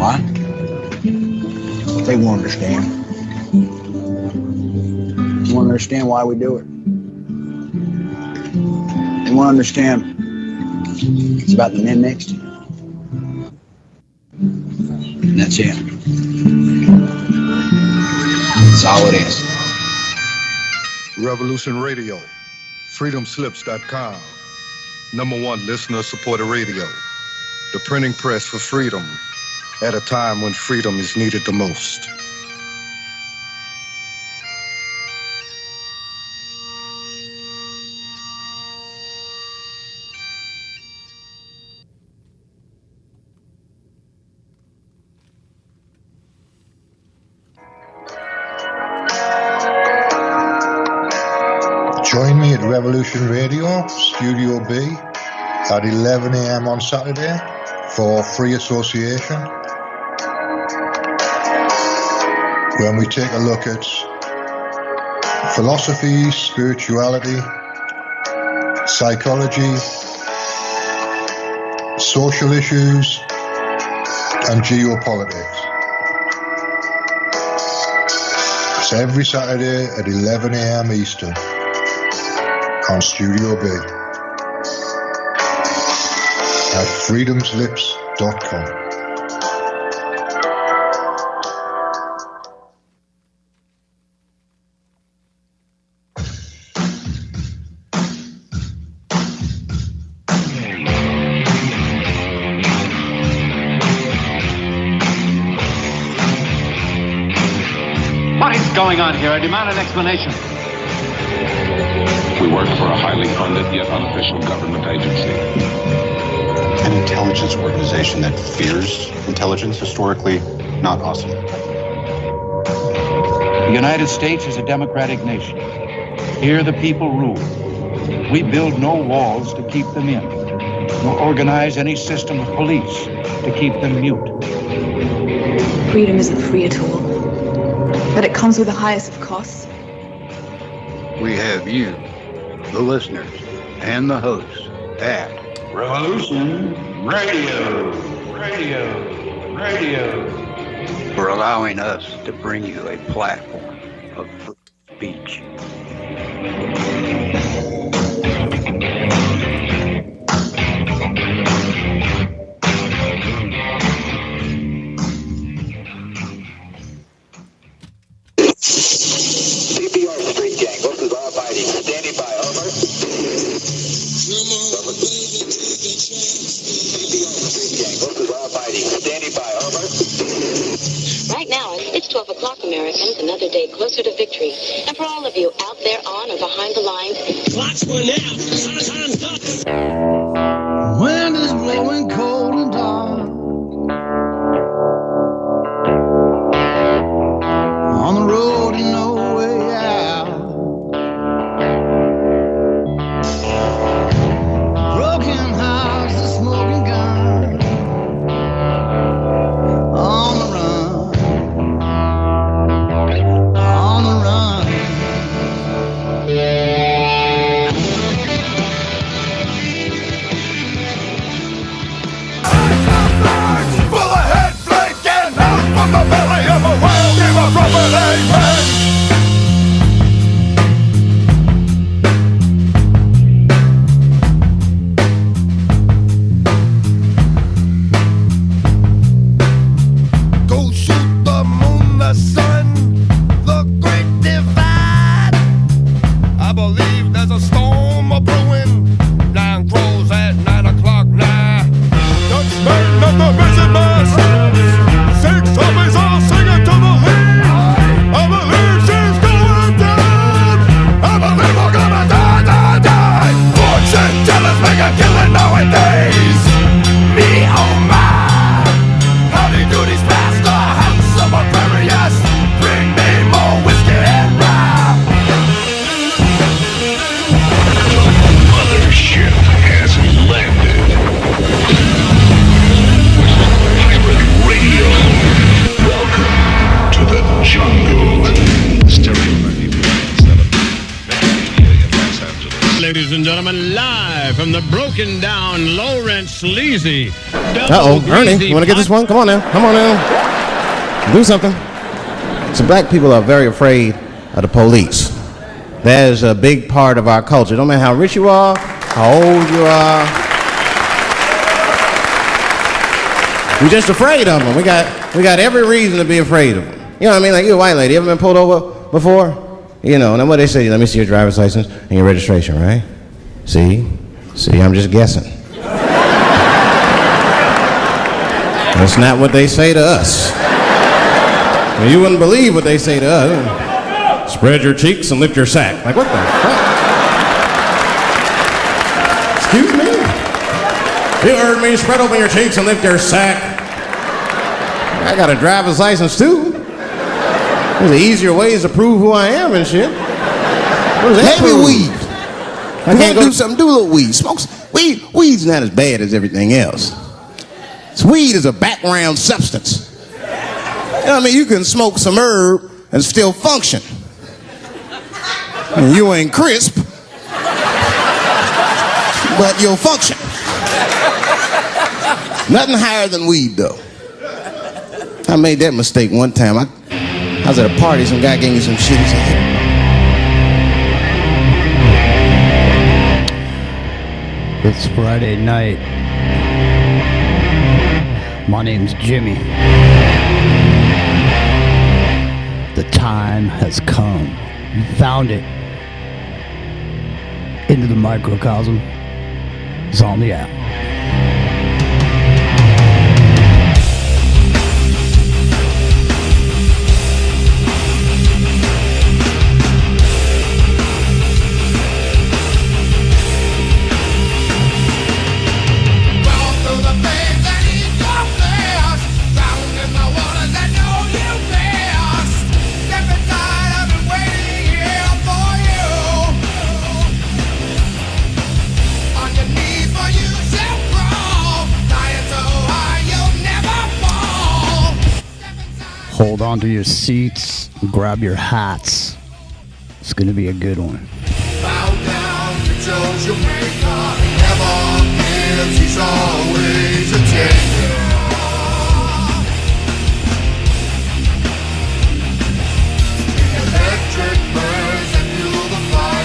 Why? They won't understand. They won't understand why we do it. They won't understand it's about the men next to you. And that's it. That's all it is. Revolution Radio, freedomslips.com, #1 listener-supported radio, the printing press for freedom at a time when freedom is needed the most. Join me at Revolution Radio, Studio B, at 11 a.m. on Saturday for Free Association, when we take a look at philosophy, spirituality, psychology, social issues, and geopolitics. It's every Saturday at 11 a.m. Eastern on Studio B at freedomslips.com. What is going on here? I demand an explanation. We work for a highly funded yet unofficial government agency. An intelligence organization that fears intelligence, historically not awesome. The United States is a democratic nation. Here the people rule. We build no walls to keep them in, nor organize any system of police to keep them mute. Freedom isn't free at all, but it comes with the highest of costs. We have you, the listeners, and the hosts at Revolution Radio, for allowing us to bring you a platform of speech. Right now, it's 12 o'clock, Americans, another day closer to victory. And for all of you out there on or behind the lines, watch for now. Time's up. Wind is blowing cold and dark on the road and no way out. Broken house, a smoking gun. On the run. On the run. from the broken down, low rent, sleazy. Ernie, you want to get this one? Come on now. Do something. So black people are very afraid of the police. That is a big part of our culture. No matter how rich you are, how old you are. We're just afraid of them. We got every reason to be afraid of them. You know what I mean? Like, you're a white lady. You ever been pulled over before? You know, and then what they say, let me see your driver's license and your registration, right? See, I'm just guessing. That's not what they say to us. Well, you wouldn't believe what they say to us. Spread your cheeks and lift your sack. Like, what the fuck? Excuse me? You heard me, spread open your cheeks and lift your sack. I got a driver's license too. There's easier ways to prove who I am and shit. Maybe weed. I can't do something, do a little weed. Smoke weed. Weed's not as bad as everything else. Weed is a background substance. You know what I mean? You can smoke some herb and still function. And you ain't crisp, but you'll function. Nothing higher than weed, though. I made that mistake one time. I was at a party, some guy gave me some shit. He said, hey. It's Friday night. My name's Jimmy. The time has come. You found it. Into the microcosm. It's on the app. Hold on to your seats, grab your hats. It's gonna be a good one. Bow down to Joe Jamaica. Never gives, he's always a taker. Electric birds that fuel the fire.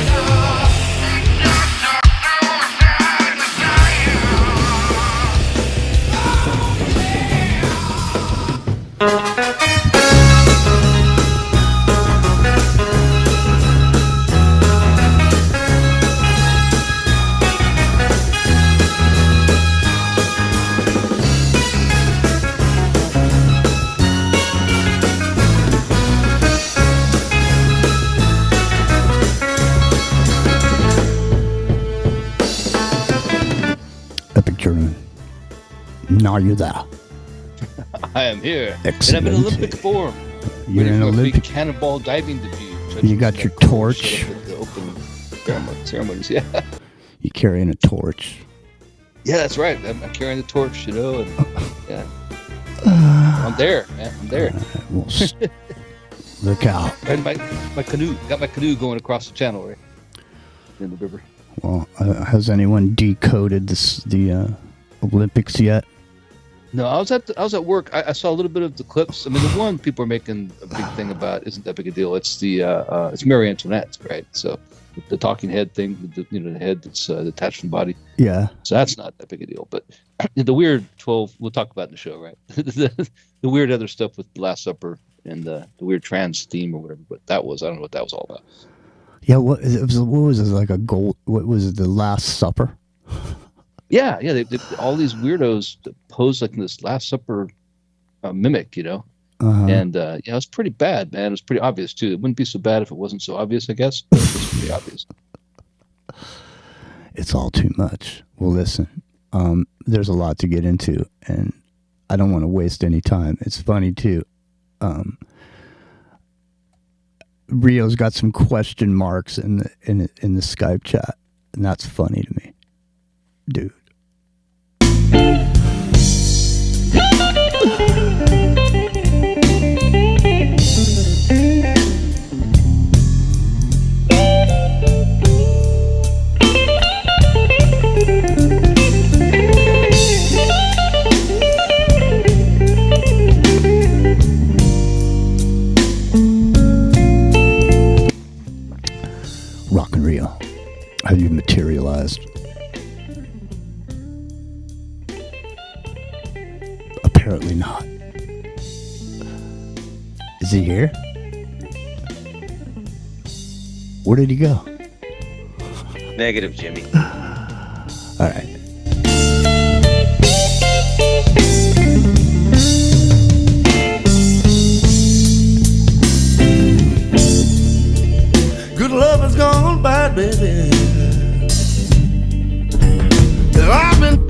Are you there? I am here. Excellent. And I'm in Olympic form. You're in Olympic cannonball diving debut. You got your torch. The open ceremonies, yeah. You carrying a torch. Yeah, that's right. I'm carrying the torch, you know. And, yeah. I'm there, man. I'm there. Well, look out. And my canoe. Got my canoe going across the channel, right? In the river. Well, has anyone decoded the Olympics yet? No, I was at work. I saw a little bit of the clips. I mean, the one people are making a big thing about isn't that big a deal. It's it's Marie Antoinette, right? So the talking head thing, the head that's detached from the body. Yeah. So that's not that big a deal. But the weird 12, we'll talk about in the show, right? the weird other stuff with the Last Supper and the weird trans theme or whatever. But that was, I don't know what that was all about. Yeah. What was it, like a gold? What was it? The Last Supper? Yeah, they all these weirdos that pose like this Last Supper mimic, you know, and it was pretty bad, man. It was pretty obvious too. It wouldn't be so bad if it wasn't so obvious, I guess. But it was pretty obvious. It's all too much. Well, listen, there's a lot to get into, and I don't want to waste any time. It's funny too. Rio's got some question marks in the Skype chat, and that's funny to me. Dude. Apparently not. Is he here? Where did he go? Negative, Jimmy. All right. Good love has gone bad, baby. I've been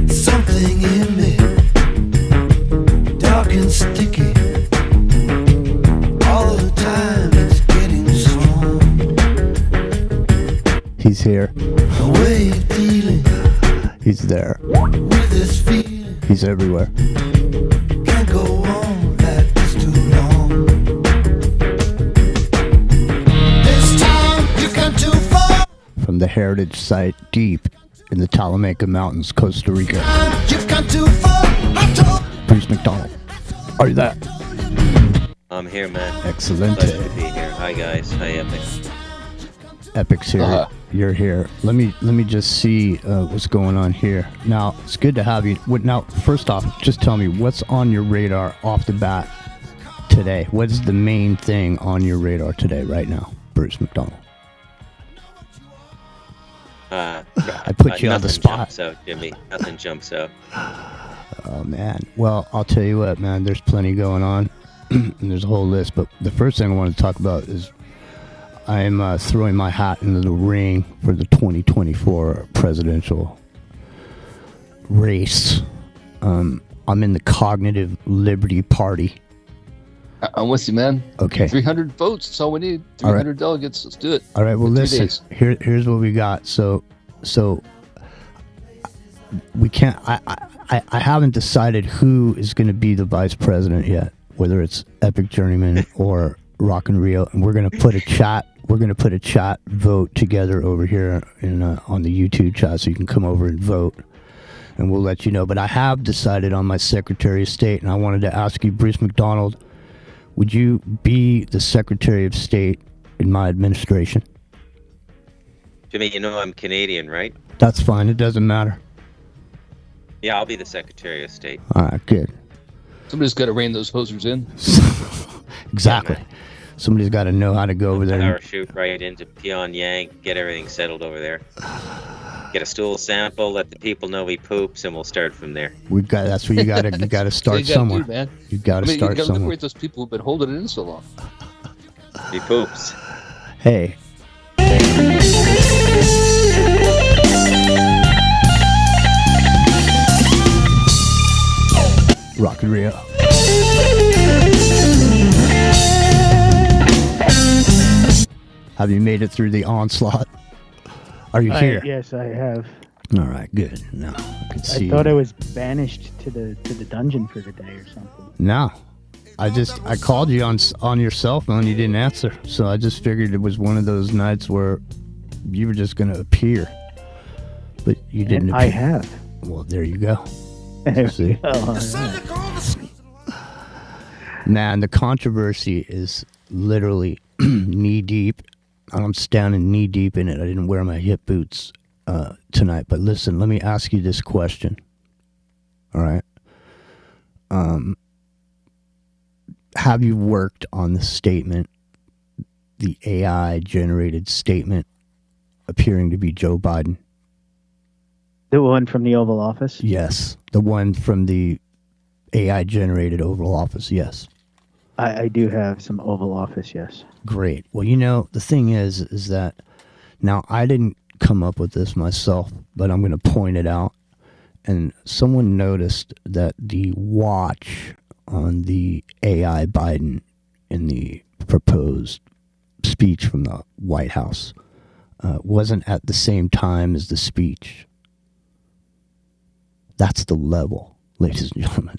something in me, dark and sticky. All the time it's getting strong. He's here. The way you're dealing He's there. with this feeling He's everywhere. can't go on like this too long. This time you come too far. From the heritage site deep in the Talamanca Mountains, Costa Rica. You've come too far. I told Bruce McDonald. Are you there? I'm here, man. Excellent. Pleasure to be here. Hi, guys. Hi, Epic. Epic's here. You're here. Let me just see what's going on here. Now, it's good to have you. Now, first off, just tell me what's on your radar off the bat today. What's the main thing on your radar today, right now, Bruce McDonald? I put you on the spot. Jumps out, Jimmy. Nothing jumps out. Oh, man. Well, I'll tell you what, man. There's plenty going on. And there's a whole list. But the first thing I want to talk about is I'm throwing my hat into the ring for the 2024 presidential race. I'm in the Cognitive Liberty Party. I'm with you, man. Okay. 300 votes. That's all we need. 300 delegates. Let's do it. All right. Well, In 3 listen. days. Here's what we got. So we can't. I haven't decided who is going to be the vice president yet. Whether it's Epic Journeyman or Rock and Rio, and we're going to put a chat. We're going to put a chat vote together over here in on the YouTube chat, so you can come over and vote, and we'll let you know. But I have decided on my Secretary of State, and I wanted to ask you, Bruce McDonald, would you be the Secretary of State in my administration? Jimmy, you know I'm Canadian, right? That's fine. It doesn't matter. Yeah, I'll be the Secretary of State. All right, good. Somebody's got to rein those hosers in. Exactly. Somebody's got to know how to go over there. Parachute right into Pyongyang, get everything settled over there. Get a stool sample, let the people know he poops, and we'll start from there. That's where you got to. You got to start somewhere. Do, man. You got to start you gotta somewhere. liberate those people who've been holding it in so long. He poops. Hey. Rock and Rio. Have you made it through the onslaught? Are you here? Yes, I have. All right, good. No, I can see. I thought I was banished to the dungeon for the day or something. No, I called you on your cell phone. You didn't answer, so I just figured it was one of those nights where you were just going to appear, but you didn't. I have. Well, there you go. See? Man, the controversy is literally knee deep. I'm standing knee deep in it. I didn't wear my hip boots tonight. But listen, let me ask you this question. All right. Have you worked on the statement, the AI generated statement appearing to be Joe Biden? The one from the Oval Office? Yes. The one from the AI generated Oval Office, yes. I do have some Oval Office, yes. Great. Well, you know, the thing is that now I didn't come up with this myself, but I'm going to point it out. And someone noticed that the watch on the AI Biden in the proposed speech from the White House wasn't at the same time as the speech. That's the level, ladies and gentlemen,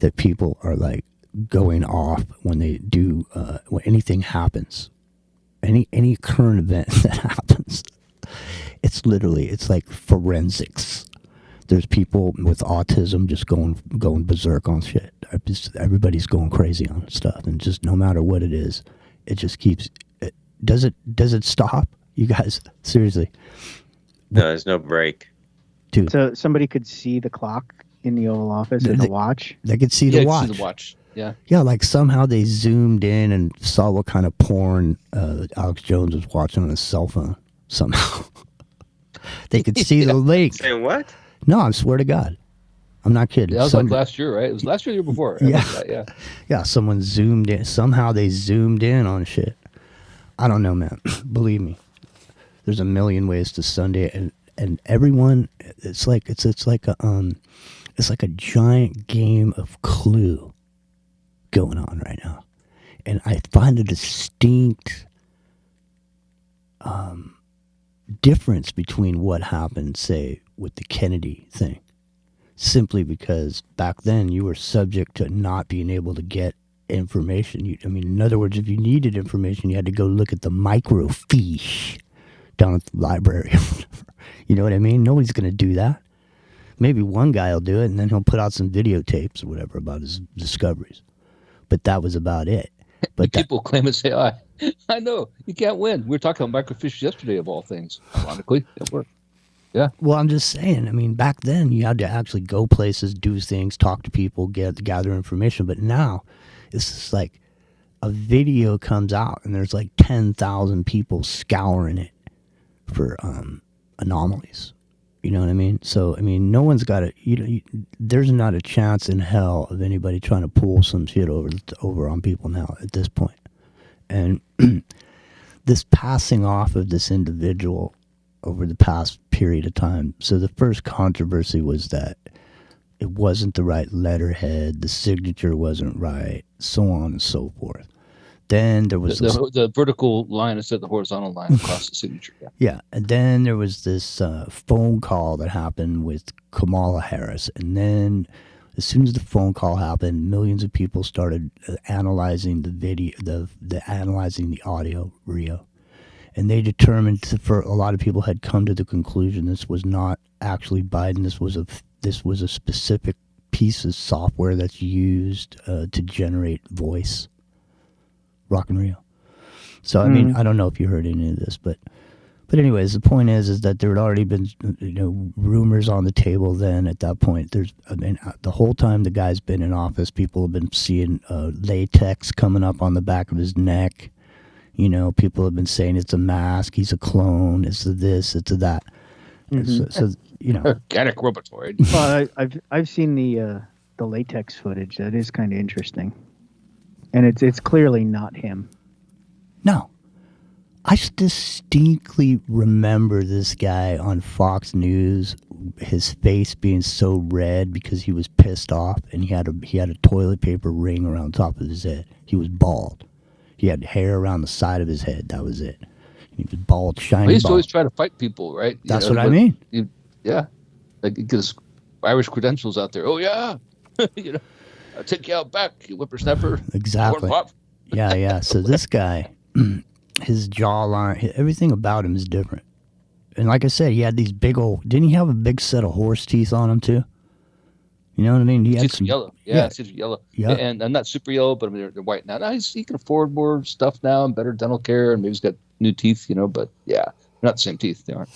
that people are like going off when they do, when anything happens, any current event that happens. It's literally, it's like forensics. There's people with autism just going berserk on shit. Everybody's going crazy on stuff, and just no matter what it is, it just keeps. Does it stop? You guys, seriously, No, there's no break. Dude. So somebody could see the clock in the Oval Office or the watch? They could see the watch. See the watch. Yeah. Yeah, like somehow they zoomed in and saw what kind of porn Alex Jones was watching on his cell phone. Somehow. They could see the link. Say what? No, I swear to God. I'm not kidding. That was like last year, right? It was last year, the year before. Yeah. Yeah, someone zoomed in. Somehow they zoomed in on shit. I don't know, man. Believe me. There's a million ways to Sunday, and everyone, it's like a giant game of Clue going on right now. And I find a distinct difference between what happened, say, with the Kennedy thing. Simply because back then you were subject to not being able to get information. In other words, if you needed information, you had to go look at the microfiche down at the library. You know what I mean? Nobody's going to do that. Maybe one guy will do it, and then he'll put out some videotapes or whatever about his discoveries. But that was about it. But people claim and say, I know, you can't win. We were talking about microfiche yesterday, of all things. Ironically, it worked. Yeah. Well, I'm just saying, back then you had to actually go places, do things, talk to people, gather information. But now it's just like a video comes out and there's like 10,000 people scouring it for anomalies. You know what I mean? So, no one's got to, there's not a chance in hell of anybody trying to pull some shit over on people now at this point. And this passing off of this individual over the past period of time. So the first controversy was that it wasn't the right letterhead, the signature wasn't right, so on and so forth. Then there was the vertical line instead of the horizontal line across the signature. Yeah. Yeah, and then there was this phone call that happened with Kamala Harris, and then as soon as the phone call happened, millions of people started analyzing the video, analyzing the audio, Rio. And they determined, for a lot of people had come to the conclusion this was not actually Biden. This was a specific piece of software that's used to generate voice. Rock and Rio. So I don't know if you heard any of this, but anyways, the point is that there had already been rumors on the table. Then at that point, the whole time the guy's been in office, people have been seeing latex coming up on the back of his neck. People have been saying it's a mask, he's a clone, it's a this, it's a that. Mm-hmm. Organic robotoid. Well, I've seen the latex footage. That is kind of interesting, and it's clearly not him. No, I distinctly remember this guy on Fox News, his face being so red because he was pissed off, and he had a toilet paper ring around top of his head. He was bald. He had hair around the side of his head. That was it. He was bald, shiny. He used to always try to fight people, right? That's what I mean. Yeah, like his Irish credentials out there. Oh yeah, I'll take you out back, you whippersnapper. Exactly. Yeah. So this guy, his jawline, everything about him is different. And like I said, he had these big old. Didn't he have a big set of horse teeth on him too? You know what I mean? He had some yellow. Yeah, it's yellow. Yeah. And not super yellow, but they're white now. Now he can afford more stuff now and better dental care, and maybe he's got new teeth, But yeah, they're not the same teeth. They aren't.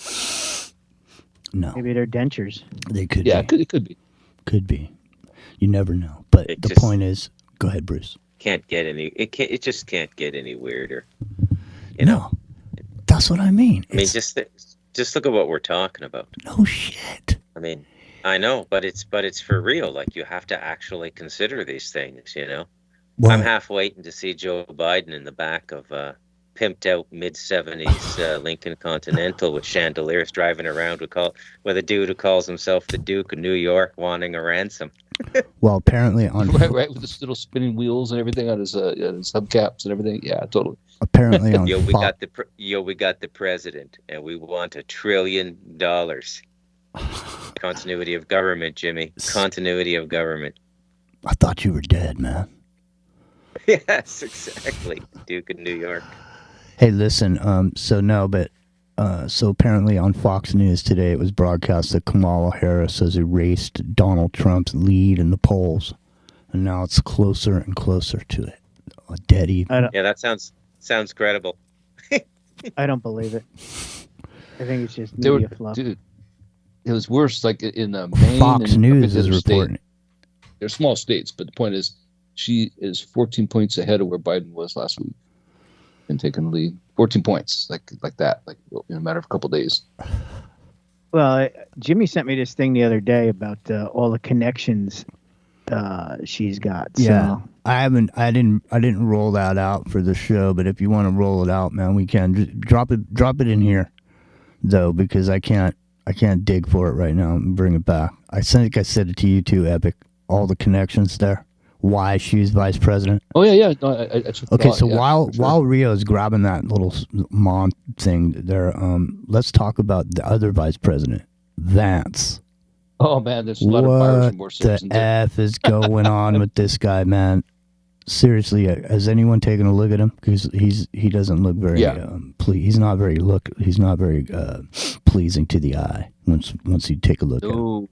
No. Maybe they're dentures. They could. Yeah, be. it could be. Could be. You never know. But the point is, go ahead, Bruce. It just can't get any weirder. No, that's what I mean. Just look at what we're talking about. No shit. I know, but it's for real. Like, you have to actually consider these things, Well, I'm half waiting to see Joe Biden in the back of a pimped out mid-70s Lincoln Continental with chandeliers driving around with a dude who calls himself the Duke of New York wanting a ransom. Well, apparently on right with the little spinning wheels and everything on his hubcaps and everything. Yeah, totally. Apparently on we got the president, and we want $1 trillion. Continuity of government, Jimmy. Continuity of government. I thought you were dead, man. Yes, exactly. Duke of New York. Hey, listen. So apparently on Fox News today, it was broadcast that Kamala Harris has erased Donald Trump's lead in the polls, and now it's closer and closer to it. A dead even. Yeah, that sounds credible. I don't believe it. I think it's just They were, media fluff. dude. It was worse. Like in Maine, Fox and News is other state. reporting it. They're small states, but the point is, she is 14 points ahead of where Biden was last week, and taking the lead. 14 points, like that, like in a matter of a couple of days. Well, Jimmy sent me this thing the other day about all the connections she's got. Yeah, So. I didn't roll that out for the show, but if you want to roll it out, man, we can. Just drop it in here, though, because I can't dig for it right now and bring it back. I think I said it to you too, Epic. All the connections there. Why she's vice president. Oh yeah. No, I took Okay, thought, so yeah, while Rio's grabbing that little mom thing there, let's talk about the other vice president, Vance. Oh man, there's a lot of buyer's remorse. What the F is going on with this guy, man? Seriously, has anyone taken a look at him? Because he doesn't look very he's not very pleasing to the eye once you take a look at him.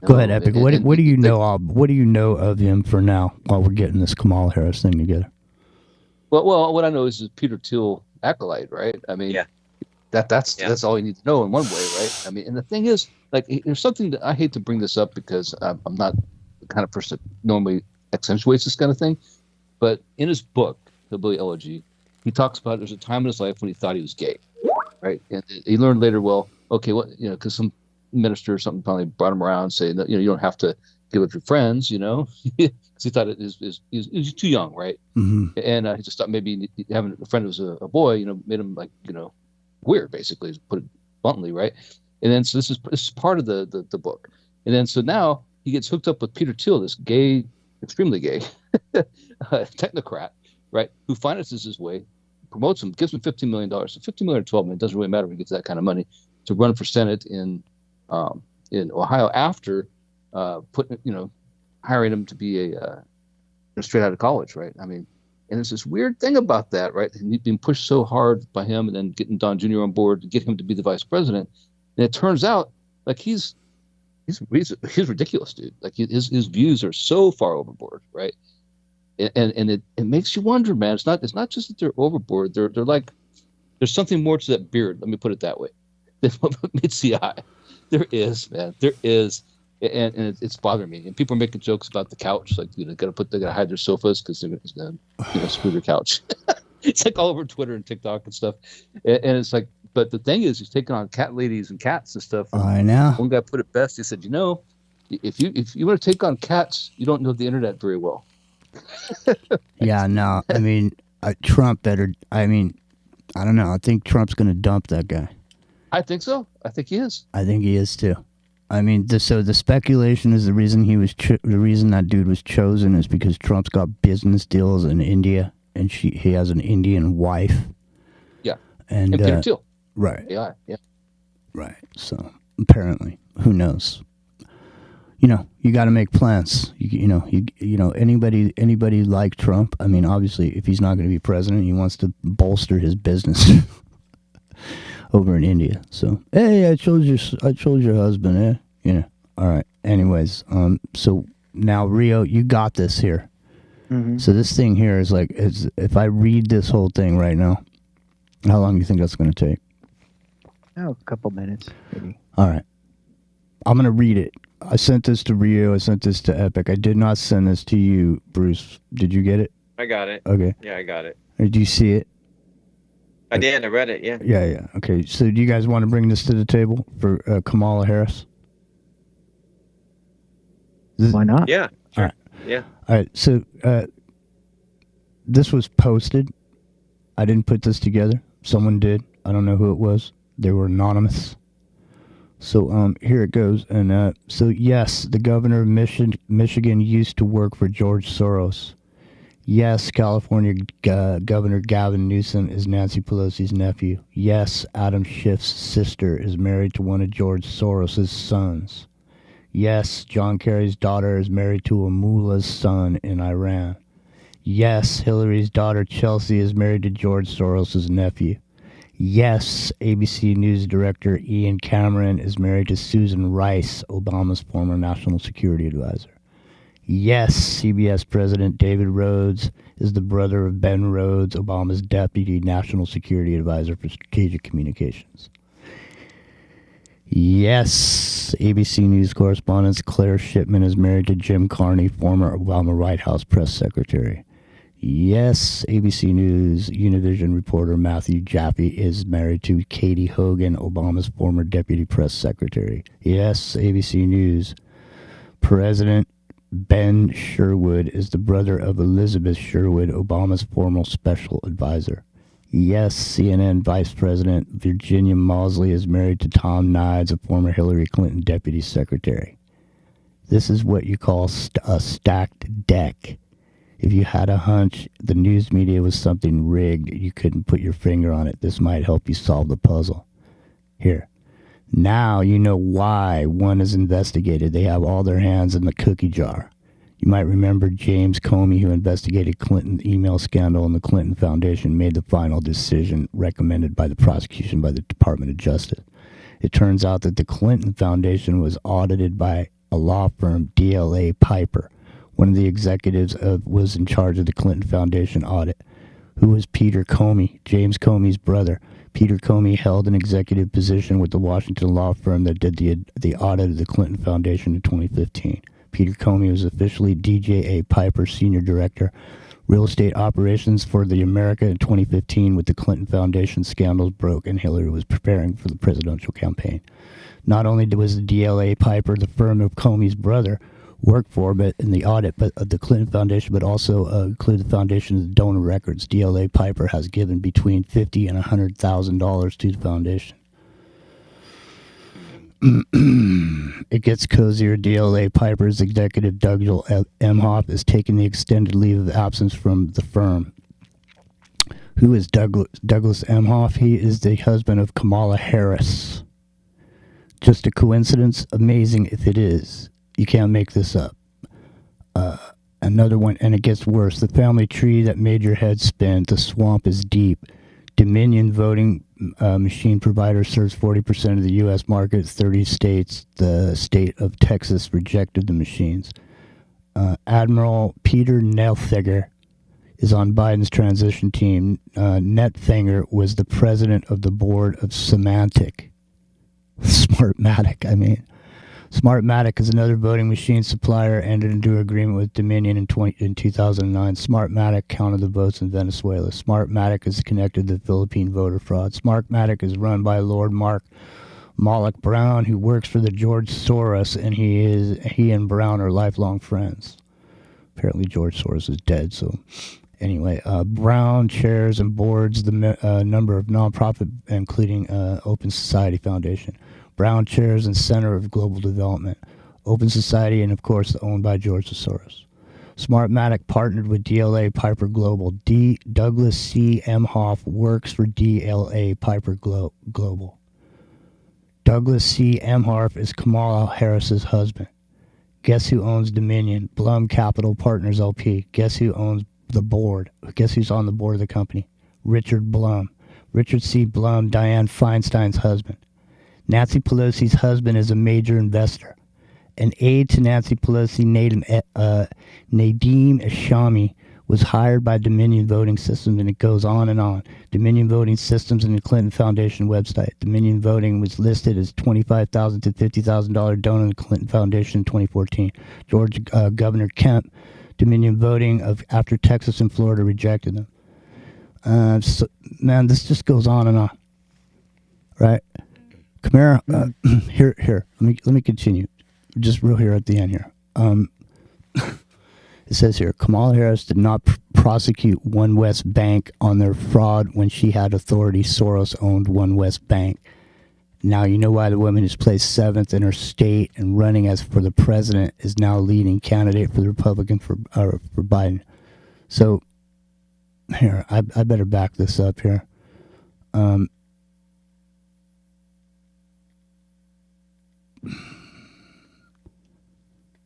Go ahead, Epic. What do you know of? What do you know of him for now? While we're getting this Kamala Harris thing together. Well, what I know is Peter Thiel acolyte, right? I mean, that's all you need to know in one way, right? I mean, and the thing is, like, there's something that I hate to bring this up because I'm not the kind of person that normally accentuates this kind of thing, but in his book, Hillbilly Elegy, he talks about there's a time in his life when he thought he was gay, right? And he learned later, because some minister or something finally brought him around saying that, you don't have to get with your friends, because he thought he was too young, right? Mm-hmm. And he just thought maybe having a friend who was a boy, made him weird, basically, to put it bluntly, right? And then so this is part of the book, and then so now he gets hooked up with Peter Thiel, this gay, extremely gay technocrat, right? Who finances his way, promotes him, gives him $15 million, so $15 million or $12 million, doesn't really matter when he gets that kind of money, to run for Senate in Ohio after hiring him to be a straight out of college, right? I mean, and there's this weird thing about that, right? And he's being pushed so hard by him, and then getting Don Jr. on board to get him to be the vice president. And it turns out, like, he's ridiculous, dude. Like his views are so far overboard, right? And it makes you wonder, man. It's not just that they're overboard. They're like, there's something more to that beard. Let me put it that way. Than what meets the eye. There is, man. There is, and it's bothering me. And people are making jokes about the couch, like they gotta hide their sofas because they're gonna screw their couch. It's like all over Twitter and TikTok and stuff. And it's like, but the thing is, he's taking on cat ladies and cats and stuff. And I know. One guy put it best. He said, if you want to take on cats, you don't know the internet very well. Yeah, no. I mean, Trump better. I mean, I don't know. I think Trump's gonna dump that guy. I think so. I think he is. I think he is too. I mean, so the speculation is the reason the reason that dude was chosen is because Trump's got business deals in India, and he has an Indian wife. Yeah. And Peter Thiel. Right. Yeah. Right. So apparently, who knows? You got to make plans. Anybody like Trump? I mean, obviously, if he's not going to be president, he wants to bolster his business. Over in India. So, hey, I chose your husband, all right. Anyways, so now Rio, you got this here. Mm-hmm. So this thing here is like, if I read this whole thing right now, how long do you think that's going to take? Oh, a couple minutes, maybe. All right. I'm going to read it. I sent this to Rio. I sent this to Epic. I did not send this to you, Bruce. Did you get it? I got it. Okay. Yeah, I got it. Did you see it? I did. I read it. Yeah. Yeah. Okay. So, do you guys want to bring this to the table for Kamala Harris? Why not? Yeah. All right. Yeah. All right. So, this was posted. I didn't put this together. Someone did. I don't know who it was. They were anonymous. So, here it goes. And so, yes, the governor of Michigan used to work for George Soros. Yes, California Governor Gavin Newsom is Nancy Pelosi's nephew. Yes, Adam Schiff's sister is married to one of George Soros's sons. Yes, John Kerry's daughter is married to a mullah's son in Iran. Yes, Hillary's daughter Chelsea is married to George Soros's nephew. Yes, ABC News director Ian Cameron is married to Susan Rice, Obama's former national security advisor. Yes, CBS President David Rhodes is the brother of Ben Rhodes, Obama's deputy national security advisor for strategic communications. Yes, ABC News correspondent Claire Shipman is married to Jim Carney, former Obama White House press secretary. Yes, ABC News Univision reporter Matthew Jaffe is married to Katie Hogan, Obama's former deputy press secretary. Yes, ABC News President Ben Sherwood is the brother of Elizabeth Sherwood, Obama's former special advisor. Yes, CNN Vice President Virginia Mosley is married to Tom Nides, a former Hillary Clinton deputy secretary. This is what you call a stacked deck. If you had a hunch the news media was something rigged, you couldn't put your finger on it. This might help you solve the puzzle. Here. Now you know why one is investigated. They have all their hands in the cookie jar. You might remember James Comey, who investigated Clinton email scandal, and the Clinton Foundation made the final decision recommended by the prosecution by the Department of Justice. It turns out that the Clinton Foundation was audited by a law firm, DLA Piper. One of the executives was in charge of the Clinton Foundation audit. Who was Peter Comey, James Comey's brother? Peter Comey held an executive position with the Washington law firm that did the audit of the Clinton Foundation in 2015. Peter Comey was officially DJA Piper Senior Director, Real Estate Operations for the America in 2015 with the Clinton Foundation scandals broke and Hillary was preparing for the presidential campaign. Not only was the DLA Piper the firm of Comey's brother worked for but in the audit but of the Clinton Foundation, but also included the foundation's donor records. DLA Piper has given between $50,000 and $100,000 to the foundation. It gets cozier. DLA Piper's executive Douglas Emhoff is taking the extended leave of absence from the firm. Who is Douglas Emhoff? He is the husband of Kamala Harris. Just a coincidence? Amazing if it is. You can't make this up. Another one, and it gets worse. The family tree that made your head spin. The swamp is deep. Dominion voting machine provider serves 40% of the U.S. market. 30 states. The state of Texas rejected the machines. Admiral Peter Nelthager is on Biden's transition team. Netfinger was the president of the board of Symantec. Smartmatic, I mean. Smartmatic is another voting machine supplier, entered into an agreement with Dominion in 2009. Smartmatic counted the votes in Venezuela. Smartmatic is connected to Philippine voter fraud. Smartmatic is run by Lord Mark Moloch Brown, who works for the George Soros, and he and Brown are lifelong friends. Apparently George Soros is dead, so anyway, Brown chairs and boards the number of nonprofit, including Open Society Foundation. Brown chairs and Center of Global Development, Open Society, and of course owned by George Soros. Smartmatic partnered with DLA Piper Global. Douglas C. Emhoff works for DLA Piper Global. Douglas C. Emhoff is Kamala Harris's husband. Guess who owns Dominion? Blum Capital Partners LP. Guess who owns the board? Guess who's on the board of the company? Richard Blum. Richard C. Blum, Dianne Feinstein's husband. Nancy Pelosi's husband is a major investor. An aide to Nancy Pelosi, Nadeem Ashami, was hired by Dominion Voting Systems, and it goes on and on. Dominion Voting Systems and the Clinton Foundation website. Dominion Voting was listed as $25,000 to $50,000 donor to the Clinton Foundation in 2014. Governor Kemp, Dominion Voting after Texas and Florida rejected them. Man, this just goes on and on, right? Kamara, here. Let me continue. Just real here at the end here. It says here, Kamala Harris did not prosecute One West Bank on their fraud when she had authority. Soros owned One West Bank. Now you know why the woman who's placed 7th in her state and running as for the president is now leading candidate for the Republican for Biden. So here, I better back this up here.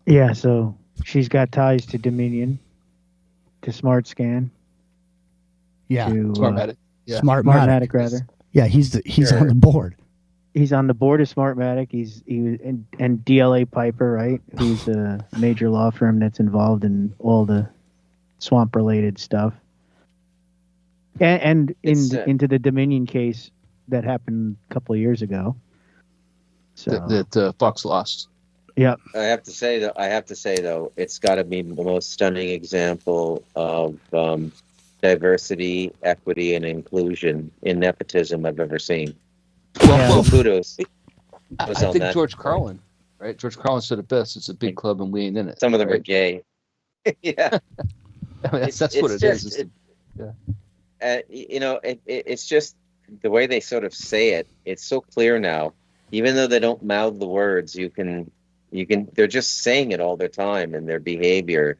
Yeah, so she's got ties to Dominion, to SmartScan. Yeah, to, Smartmatic. Yeah. Smartmatic, rather. Yeah, he's on the board. He's on the board of Smartmatic. And DLA Piper, right? Who's a major law firm that's involved in all the swamp-related stuff. And into the Dominion case that happened a couple of years ago. So that Fox lost. Yeah. I have to say though, it's got to be the most stunning example of diversity, equity, and inclusion in nepotism I've ever seen. Well, kudos. I think George Carlin, right? George Carlin said it best. It's a big club and we ain't in it. Some of them right? are gay. Yeah. I mean, that's what it is. It's just the way they sort of say it. It's so clear now. Even though they don't mouth the words, you can. They're just saying it all the time in their behavior.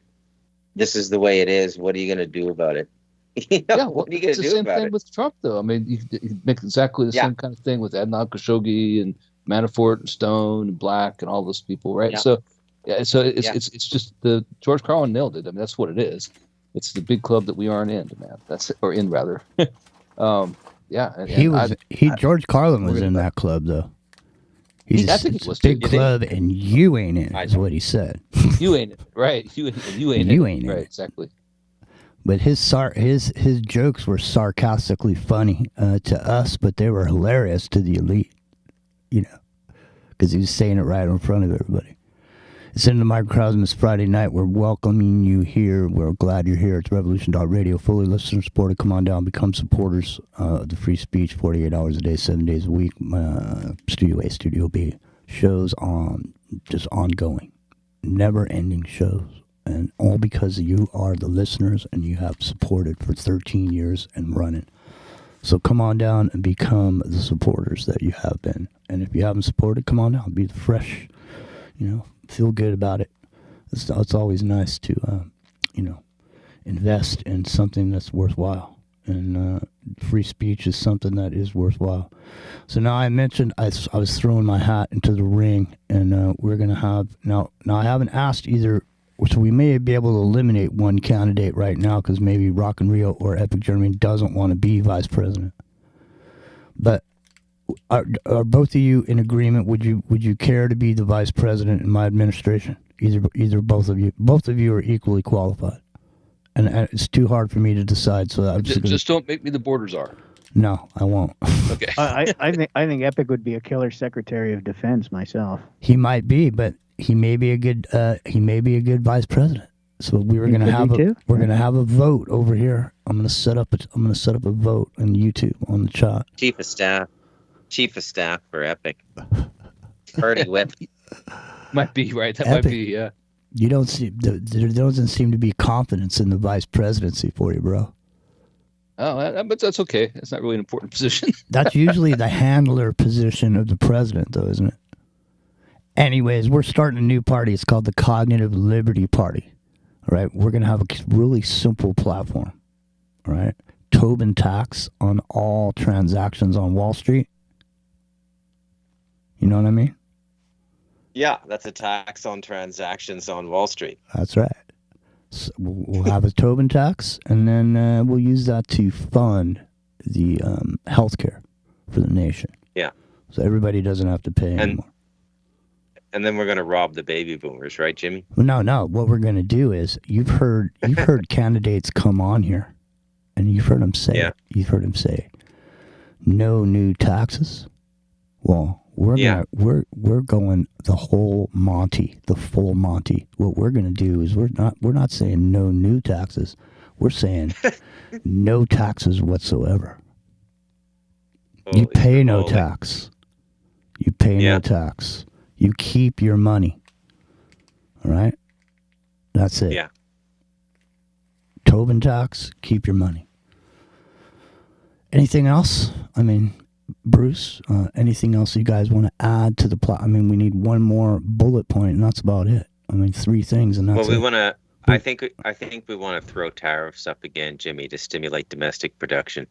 This is the way it is. What are you going to do about it? What are you going to do about it? It's the same thing with Trump, though. I mean, you make exactly the same kind of thing with Adnan Khashoggi and Manafort and Stone and Black and all those people, right? Yeah. It's just the George Carlin nailed it. I mean, that's what it is. It's the big club that we aren't in, man. That's it, or in rather. George Carlin was in that club though. I think it was big club, and you ain't in it, is what he said. You ain't it, right? You ain't it, right? Exactly. But his jokes were sarcastically funny to us, but they were hilarious to the elite, because he was saying it right in front of everybody. It's in the microcosm. It's Friday night. We're welcoming you here. We're glad you're here. It's Revolution.radio. Fully listener supported. Come on down. Become supporters of the free speech. 48 hours a day, 7 days a week. Studio A, Studio B. Shows on just ongoing. Never-ending shows. And all because you are the listeners and you have supported for 13 years and running. So come on down and become the supporters that you have been. And if you haven't supported, come on down. Be the fresh, feel good about it. It's always nice to, invest in something that's worthwhile. And free speech is something that is worthwhile. So now I mentioned I was throwing my hat into the ring, and we're going to have... Now I haven't asked either... So we may be able to eliminate one candidate right now because maybe Rock and Rio or Epic Germany doesn't want to be vice president. But are both of you in agreement? Would you care to be the vice president in my administration? Either both of you. Both of you are equally qualified, and it's too hard for me to decide. So I'm just don't make me the border czar. No, I won't. Okay. I think Epic would be a killer Secretary of Defense myself. He might be, but he may be a good vice president. So we're gonna have a vote over here. I'm gonna set up a vote on YouTube on the chat. Chief of staff for Epic. Party whip. Might be right. That Epic. Might be yeah. You don't see there doesn't seem to be confidence in the vice presidency for you, bro. Oh, but that's okay. It's not really an important position. That's usually the handler position of the president, though, isn't it? Anyways, we're starting a new party. It's called the Cognitive Liberty Party. All right, we're gonna have a really simple platform. All right, Tobin tax on all transactions on Wall Street. You know what I mean? Yeah, that's a tax on transactions on Wall Street. That's right. So we'll have a Tobin tax, and then we'll use that to fund the healthcare for the nation. Yeah. So everybody doesn't have to pay anymore. And then we're going to rob the baby boomers, right, Jimmy? No. What we're going to do is you've heard candidates come on here, and you've heard them say. Yeah. You've heard them say, no new taxes. Well, we're going the whole Monty, the full Monty. What we're going to do is we're not saying no new taxes. We're saying no taxes whatsoever. You pay no tax. You pay no tax. You keep your money. All right? That's it. Yeah. Tobin tax, keep your money. Anything else? I mean, Bruce, anything else you guys want to add to the plot? I mean, we need one more bullet point, and that's about it. I mean, 3 things, and that's well, we want to. I think we want to throw tariffs up again, Jimmy, to stimulate domestic production.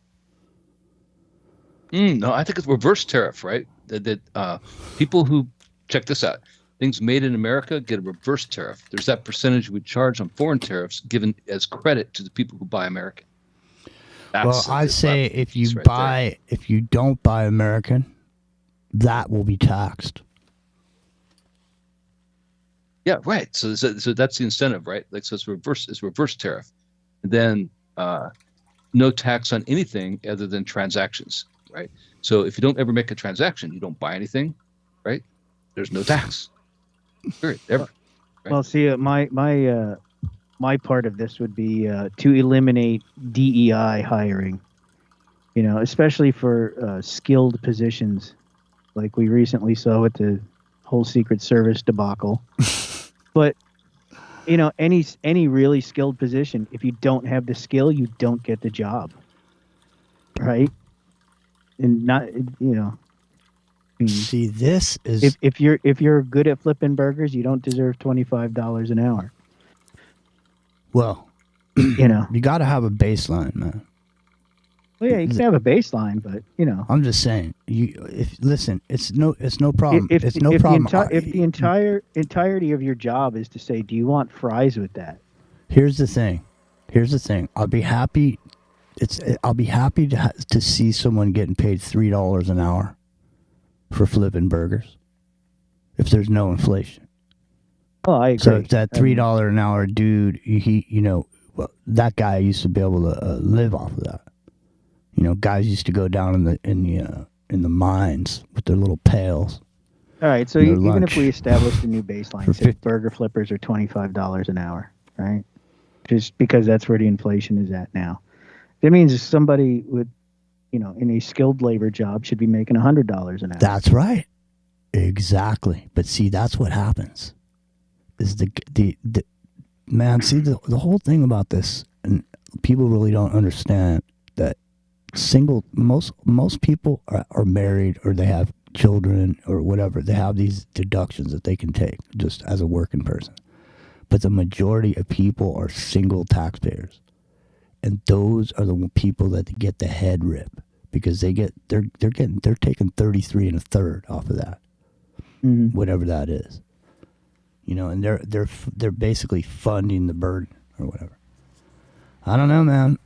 No, I think it's reverse tariff, right? That people who check this out, things made in America get a reverse tariff. There's that percentage we charge on foreign tariffs given as credit to the people who buy American. Well, I say if you don't buy American, that will be taxed. Yeah, right. So that's the incentive, right? Like, so it's reverse tariff. And then no tax on anything other than transactions, right? So if you don't ever make a transaction, you don't buy anything, right? there's no tax. Period. Ever. Right? Well, see, my part of this would be to eliminate DEI hiring. Especially for skilled positions, like we recently saw with the whole Secret Service debacle. But any really skilled position, if you don't have the skill, you don't get the job, right? And not See, this is if you're good at flipping burgers, you don't deserve $25 an hour. Well, you got to have a baseline, man. Well, yeah, you can have a baseline, but I'm just saying. It's no problem. It's no problem. If the entirety of your job is to say, do you want fries with that? Here's the thing. I'll be happy. I'll be happy to see someone getting paid $3 an hour for flipping burgers, if there's no inflation. Oh, I agree. So if that $3 an hour dude, that guy used to be able to live off of that. Guys used to go down in the mines with their little pails. All right, so even if we established a new baseline, say burger flippers are $25 an hour, right? Just because that's where the inflation is at now. That means somebody with, in a skilled labor job should be making $100 an hour. That's right. Exactly. But see, that's what happens. Is the man, see, the whole thing about this, and people really don't understand that most people are married, or they have children or whatever. They have these deductions that they can take just as a working person. But the majority of people are single taxpayers. And those are the people that get the head rip, because they're taking 33 1/3 off of that. Mm-hmm. Whatever that is. And they're basically funding the burden or whatever. I don't know, man.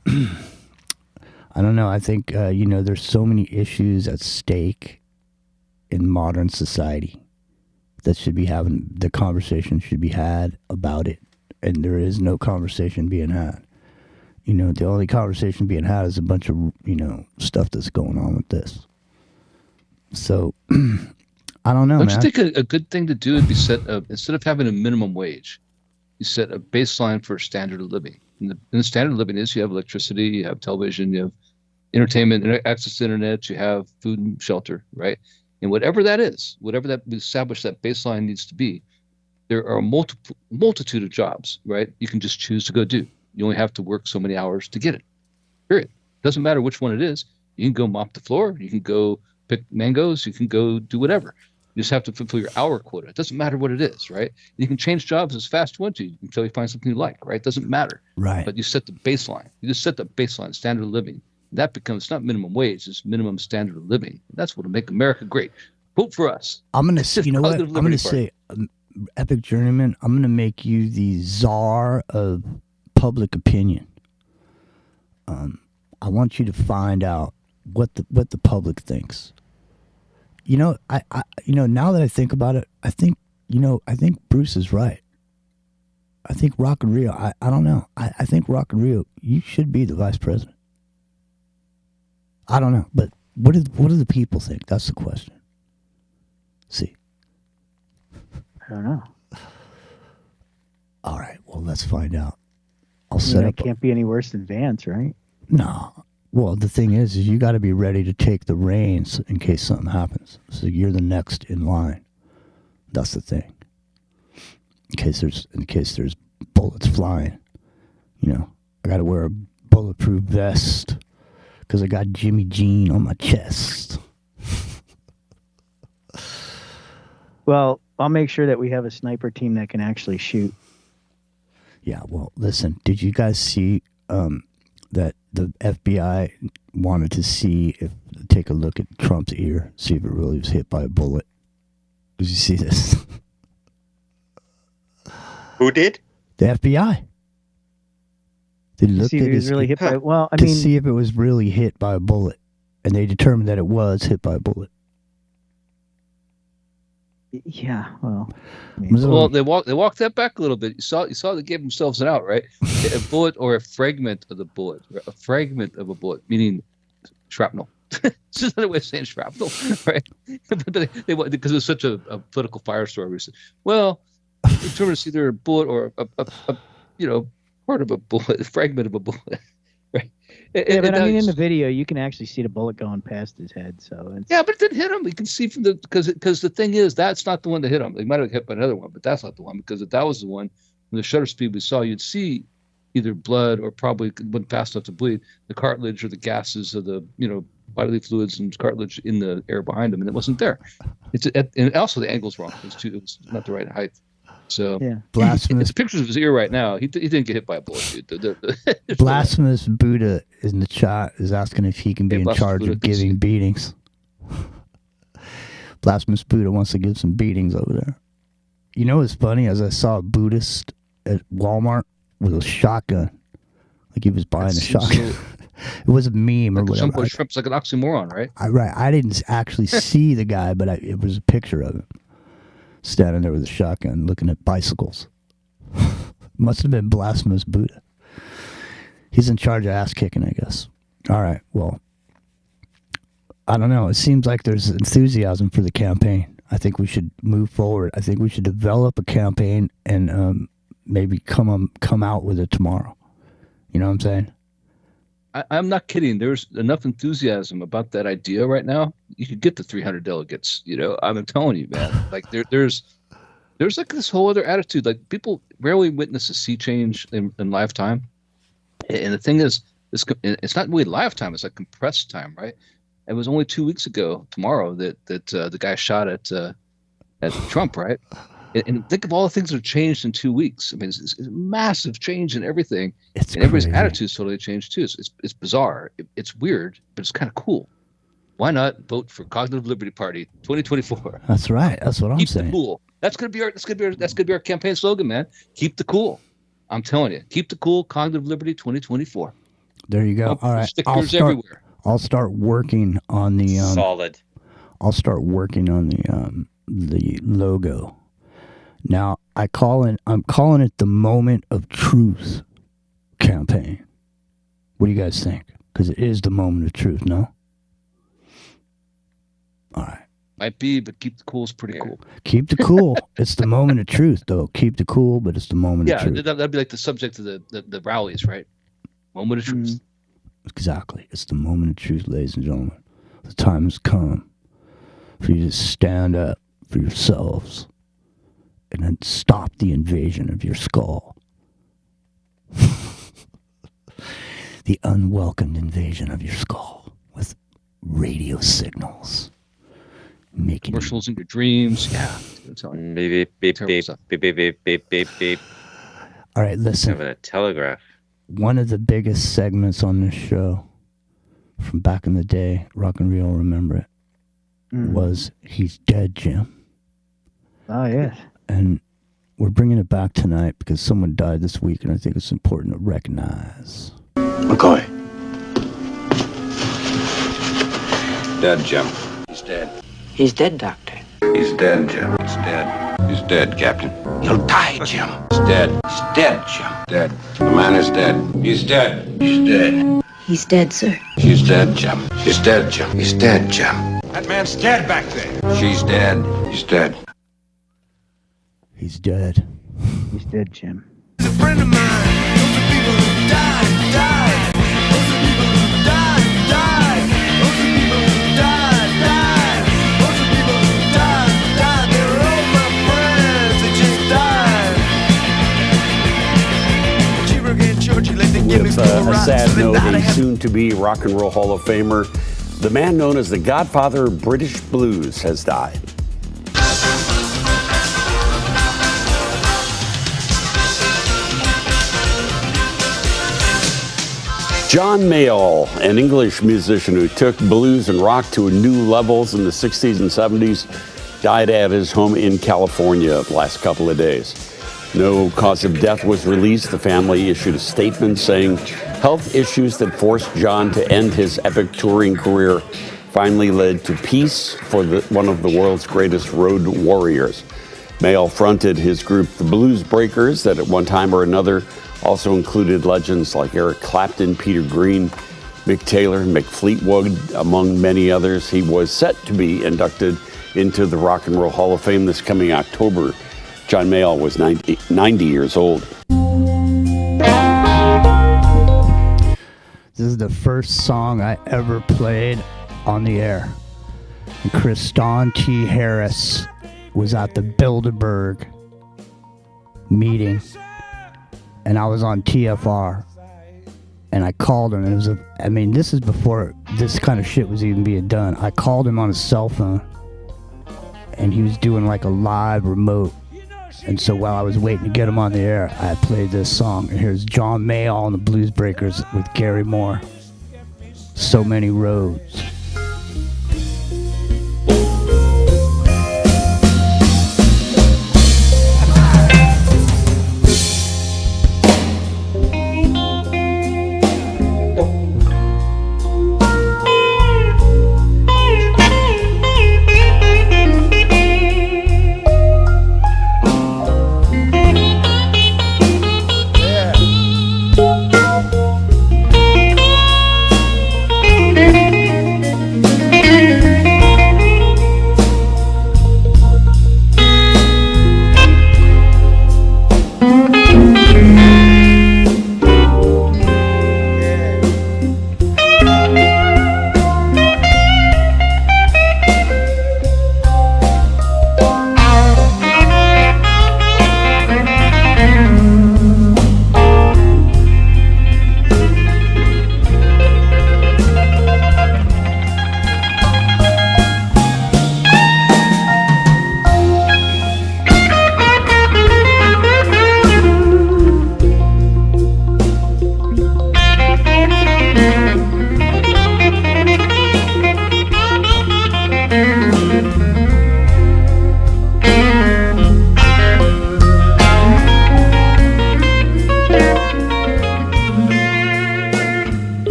I don't know. I think, there's so many issues at stake in modern society that the conversation should be had about it. And there is no conversation being had. The only conversation being had is a bunch of, stuff that's going on with this. So, I don't know, Don't man. you think a good thing to do would be instead of having a minimum wage, you set a baseline for standard of living. And the standard of living is you have electricity, you have television, you have entertainment, access to internet, you have food and shelter, right? And whatever that is, whatever that we establish that baseline needs to be, there are a multitude of jobs, right? You can just choose to go do. You only have to work so many hours to get it. Period. Doesn't matter which one it is. You can go mop the floor. You can go pick mangoes. You can go do whatever. You just have to fulfill your hour quota. It doesn't matter what it is, right? You can change jobs as fast as you want to until you find something you like, right? It doesn't matter. Right. But you set the baseline. You just set the baseline, standard of living. That becomes not minimum wage, it's minimum standard of living. That's what will make America great. Vote for us. I'm going to say, I'm going to say, Epic Journeyman, I'm going to make you the czar of public opinion. I want you to find out what the public thinks. Now that I think about it, I think Bruce is right. I think Rock and Rio, I don't know. I think Rock and Rio, you should be the vice president. I don't know, but what do the people think? That's the question. See. I don't know. All right, well, let's find out. I'll set up. It can't be any worse than Vance, right? No. Well, the thing is you got to be ready to take the reins in case something happens. So you're the next in line. That's the thing. In case there's bullets flying, I got to wear a bulletproof vest because I got Jimmy Jean on my chest. Well, I'll make sure that we have a sniper team that can actually shoot. Yeah, well, listen, did you guys see that the FBI wanted to take a look at Trump's ear, see if it really was hit by a bullet? Did you see this? Who did? The FBI. They looked see if at he was his really hit by. Well, to see if it was really hit by a bullet, and they determined that it was hit by a bullet. Yeah, well. Well, they walked that back a little bit. You saw they gave themselves an out, right? A bullet or a fragment of the bullet, a fragment of a bullet, meaning shrapnel, It's just another way of saying shrapnel, right? But they because it was such a political firestorm. We said, well, determine it's either a bullet or a part of a bullet, a fragment of a bullet, right? Yeah, but I mean, in the video, you can actually see the bullet going past his head. So yeah, but it didn't hit him. You can see from because the thing is, that's not the one that hit him. They might have hit by another one, but that's not the one, because if that was the one, when the shutter speed we saw, you'd see either blood or probably went fast enough to bleed the cartilage or the gases of the bodily fluids and cartilage in the air behind him, and it wasn't there. And also the angle's wrong. It was not the right height. So yeah, blasphemous. It's pictures of his ear right now. He didn't get hit by a bullet, dude. Blasphemous Buddha in the chat is asking if he can be in charge of giving beatings. Blasphemous Buddha wants to give some beatings over there. You know what's funny? As I saw a Buddhist at Walmart with a shotgun, like he was buying a shotgun. It was a meme or whatever. Some shrimp's like an oxymoron, right? I didn't actually see the guy, but it was a picture of him standing there with a shotgun looking at bicycles. Must have been Blasphemous Buddha. He's in charge of ass kicking, I guess. All right, well, I don't know. It seems like there's enthusiasm for the campaign. I think we should move forward. I think we should develop a campaign and maybe come out with it tomorrow. You know what I'm saying? I'm not kidding. There's enough enthusiasm about that idea right now. You could get the 300 delegates. I'm telling you, man. Like there's like this whole other attitude. Like people rarely witness a sea change in lifetime. And the thing is, it's not really lifetime. It's like compressed time, right? It was only 2 weeks ago tomorrow that the guy shot at Trump, right? And think of all the things that have changed in 2 weeks. I mean, it's a massive change in everything. And everybody's attitude's totally changed too. It's bizarre. It's weird, but it's kind of cool. Why not vote for Cognitive Liberty Party 2024? That's right. That's what I'm saying. Keep the cool. That's gonna be our campaign slogan, man. Keep the cool. I'm telling you. Keep the cool. Cognitive Liberty 2024. There you go. All right. Stickers everywhere. I'll start working on the solid. I'll start working on the logo. Now I'm calling it the Moment of Truth campaign. What do you guys think? Because it is the moment of truth, no? All right. Might be, but keep the cool is pretty cool. Keep the cool. It's the moment of truth, though. Keep the cool, but it's the moment of truth. Yeah, that'd be like the subject of the rallies, right? Moment of truth. Exactly. It's the moment of truth, ladies and gentlemen. The time has come for you to stand up for yourselves and then stop the invasion of your skull. The unwelcomed invasion of your skull with radio signals. Making commercials in your dreams. Yeah. Beep, beep, beep, beep, beep, beep, beep, beep, beep. All right, listen. Having a telegraph. One of the biggest segments on this show from back in the day, Rock and Reel remember it, was He's Dead, Jim. Oh, yes. And we're bringing it back tonight because someone died this week, and I think it's important to recognize. McCoy. Dead, Jim. He's dead. He's dead, Doctor. He's dead, Jim. He's dead. He's dead, Captain. He'll die, Jim. He's dead. He's dead, Jim. Dead. The man is dead. He's dead. He's dead. He's dead, sir. He's dead, Jim. He's dead, Jim. He's dead, Jim. That man's dead back there. She's dead. He's dead. He's dead. He's dead, Jim. He's a friend of mine. Those are people who died, died. Those are people who died, died. Those are people who died, died. Those are people who died, died. They were all my friends. They just died. Cheever again, George, let them give me a sad note, a soon-to-be Rock and Roll Hall of Famer, the man known as the Godfather of British blues, has died. John Mayall, an English musician who took blues and rock to new levels in the 60s and 70s, died at his home in California the last couple of days. No cause of death was released. The family issued a statement saying health issues that forced John to end his epic touring career finally led to peace for one of the world's greatest road warriors. Mayall fronted his group, the Blues Breakers, that at one time or another also included legends like Eric Clapton, Peter Green, Mick Taylor, Mick Fleetwood, among many others. He was set to be inducted into the Rock and Roll Hall of Fame this coming October. John Mayall was 90 years old. This is the first song I ever played on the air. And Kriston T. Harris was at the Bilderberg meeting, and I was on TFR, and I called him, and it was this is before this kind of shit was even being done. I called him on his cell phone, and he was doing like a live remote, and so while I was waiting to get him on the air, I played this song. And here's John Mayall and the Blues Breakers with Gary Moore, So Many Roads.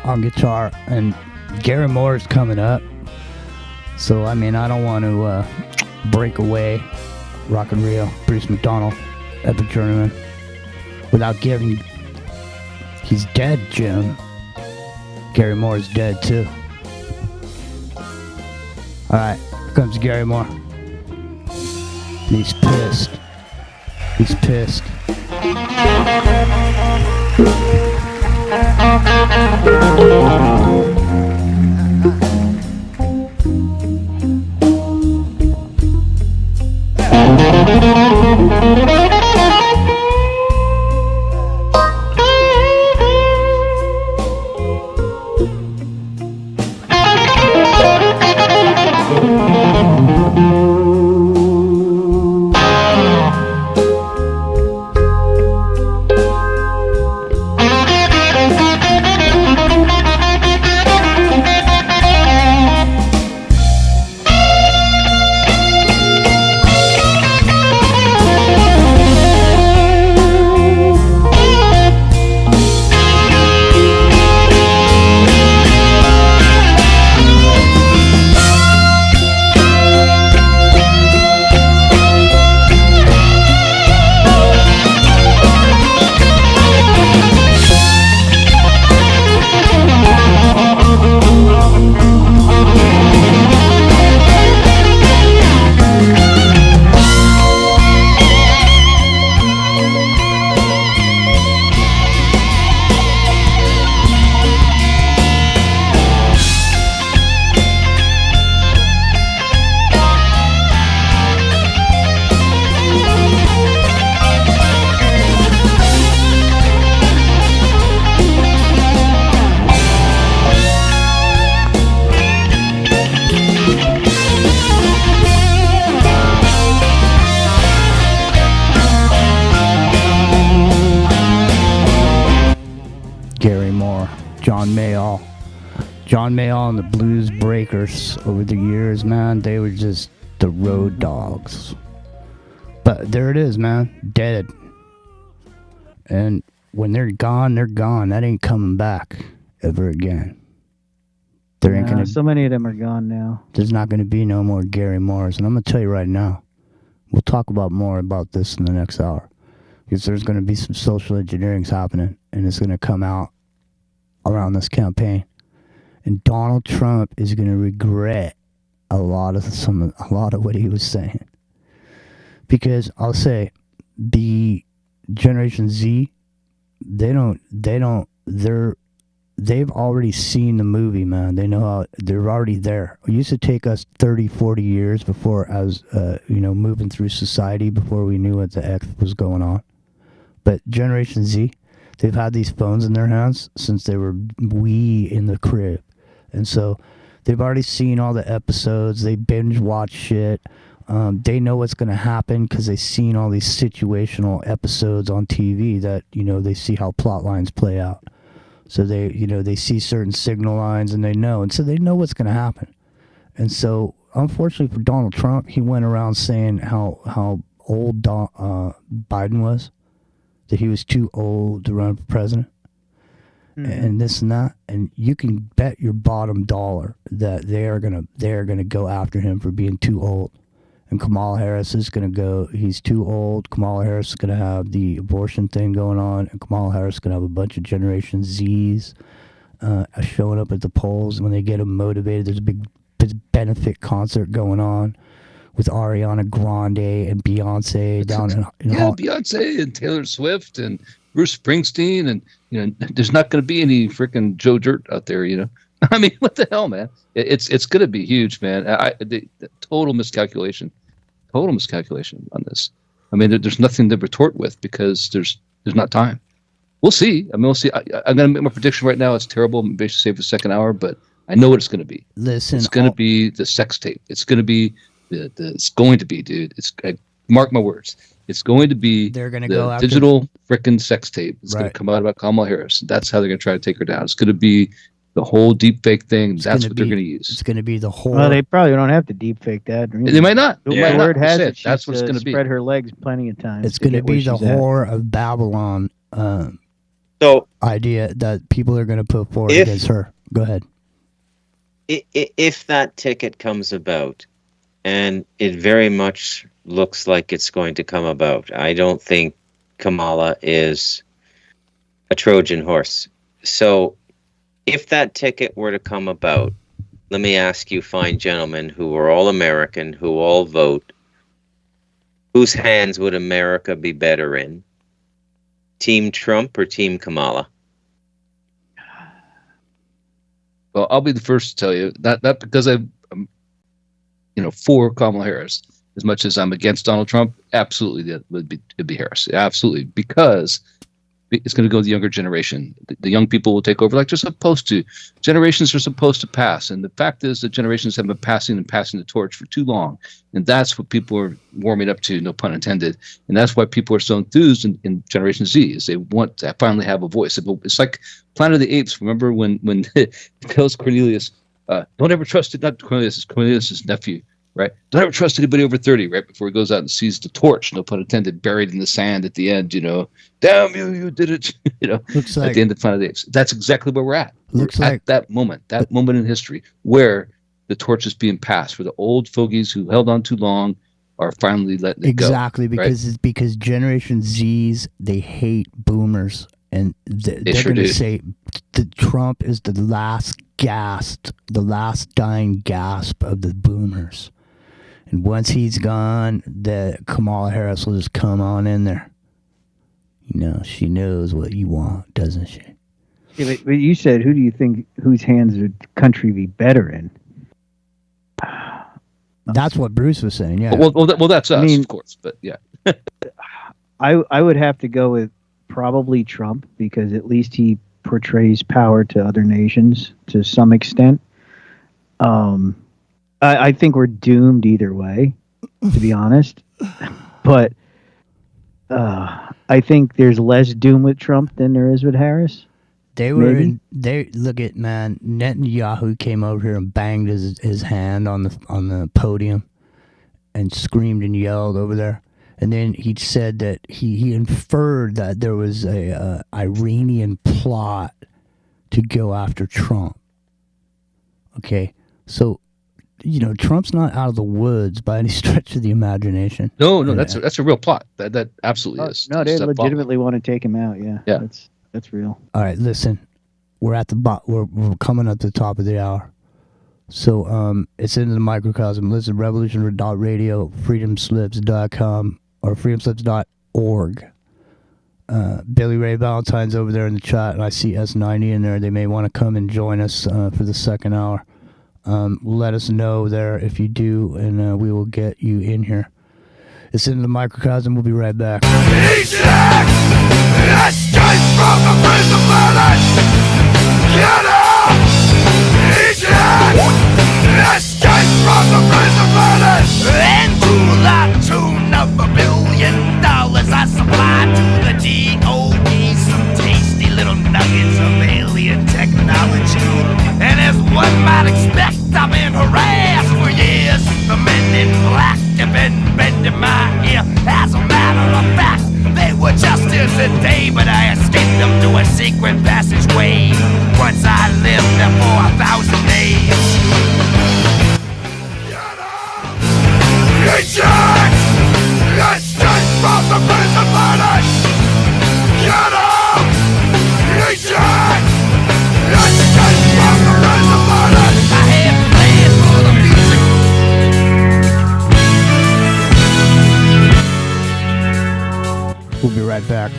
On guitar, and Gary Moore is coming up, so I don't want to break away Rock and Rio, Bruce McDonald, Epic Journeyman, without giving. He's dead, Jim. Gary Moore is dead too. Alright, here comes Gary Moore. He's pissed. He's pissed. John Mayall and the Blues Breakers over the years, man, they were just the road dogs. But there it is, man, dead. And when they're gone, they're gone. That ain't coming back ever again. There ain't gonna. So many of them are gone now. There's not going to be no more Gary Moores, and I'm going to tell you right now. We'll talk about more about this in the next hour, because there's going to be some social engineering happening, and it's going to come out around this campaign, and Donald Trump is going to regret a lot of what he was saying, because I'll say the Generation Z, they've already seen the movie, man. They know how they're already there. It used to take us 30, 40 years before, moving through society before we knew what the X was going on. But Generation Z, they've had these phones in their hands since they were wee in the crib. And so they've already seen all the episodes. They binge watch shit. They know what's going to happen because they've seen all these situational episodes on TV that, they see how plot lines play out. So they see certain signal lines and they know. And so they know what's going to happen. And so, unfortunately for Donald Trump, he went around saying how old Biden was, that he was too old to run for president, and this and that. And you can bet your bottom dollar that they're gonna go after him for being too old. And Kamala Harris is going to go, he's too old. Kamala Harris is going to have the abortion thing going on. And Kamala Harris is going to have a bunch of Generation Zs showing up at the polls. And when they get them motivated, there's a big benefit concert going on with Ariana Grande and Beyonce down in Beyonce and Taylor Swift and Bruce Springsteen. And, there's not going to be any freaking Joe Dirt out there, I mean, what the hell, man? It's going to be huge, man. The total miscalculation on this. I mean, there's nothing to retort with because there's not time. We'll see. I mean, we'll see. I'm going to make my prediction right now. It's terrible. I'm basically save the second hour, but I know what it's going to be. Listen, it's going to be the sex tape. It's going to be it's going to be, dude. Mark my words. It's going to be they're going to go after digital frickin' sex tape. It's Right. going to come out about Kamala Harris. That's how they're going to try to take her down. It's going to be the whole deep fake thing. That's what they're going to use. It's going to be the whole. Well, they probably don't have to deep fake that. They might not. The Yeah. word has That's it. it. That's She's, what it's going to be. Spread her legs plenty of times. It's going to be the whore of Babylon idea that people are going to put forward against her. Go ahead. If that ticket comes about, and it very much looks like it's going to come about, I don't think Kamala is a Trojan horse. So if that ticket were to come about, let me ask you fine gentlemen who are all American, who all vote, whose hands would America be better in? Team Trump or Team Kamala? Well, I'll be the first to tell you that because I'm, for Kamala Harris as much as I'm against Donald Trump. Absolutely, it'd be Harris. Absolutely, because it's going to go to the younger generation. The young people will take over like they're supposed to. Generations are supposed to pass. And the fact is that generations have been passing the torch for too long. And that's what people are warming up to, no pun intended. And that's why people are so enthused in Generation Z, is they want to finally have a voice. It's like Planet of the Apes. Remember when it tells Cornelius, don't ever trust it, not Cornelius, it's Cornelius' nephew, right? Don't ever trust anybody over 30, right? Before he goes out and sees the torch, no pun intended, buried in the sand at the end, damn you did it, Looks at like, the end of Planet of the Apes. That's exactly where we're at. Looks We're like at that moment in history where the torch is being passed, where the old fogies who held on too long are finally letting it go. Exactly, because Generation Zs, they hate boomers. And they're sure going to do. say that Trump is the last dying gasp of the boomers. And once he's gone, the Kamala Harris will just come on in there. She knows what you want, doesn't she? Yeah, but you said, who do you think, whose hands would the country be better in? That's what Bruce was saying, yeah. Well, that's us, of course, but yeah. I would have to go with probably Trump, because at least he portrays power to other nations to some extent. I think we're doomed either way, to be honest. But I think there's less doom with Trump than there is with Harris. Look at, man, Netanyahu came over here and banged his hand on the podium and screamed and yelled over there. And then he said that he inferred that there was a Iranian plot to go after Trump. Okay, so Trump's not out of the woods by any stretch of the imagination. No, that's a real plot. That absolutely is. No, they legitimately want to take him out. Yeah, that's real. All right, listen, we're at the we're coming up to the top of the hour. So it's into the microcosm. Listen, revolution.radio, freedomslips.com, or freedomslips.org. Billy Ray Valentine's over there in the chat, and I see S90 in there. They may want to come and join us for the second hour. Let us know there if you do, and we will get you in here. It's into the microcosm. We'll be right back. Escape from the prison planet! Get up! Escape from the prison planet! And to the tune of $1 billion, I supply to the DOD some tasty little nuggets of alien technology. And as one might expect, I've been harassed for years. The men in black have been bending my ear. As a matter of fact, they were just here today, but I escaped them through a secret passageway. Once I lived there for 1,000 days. Eject! Escape from the prison planet! Get up! Eject! Escape from the prison planet! I have plans for the music. We'll be right back.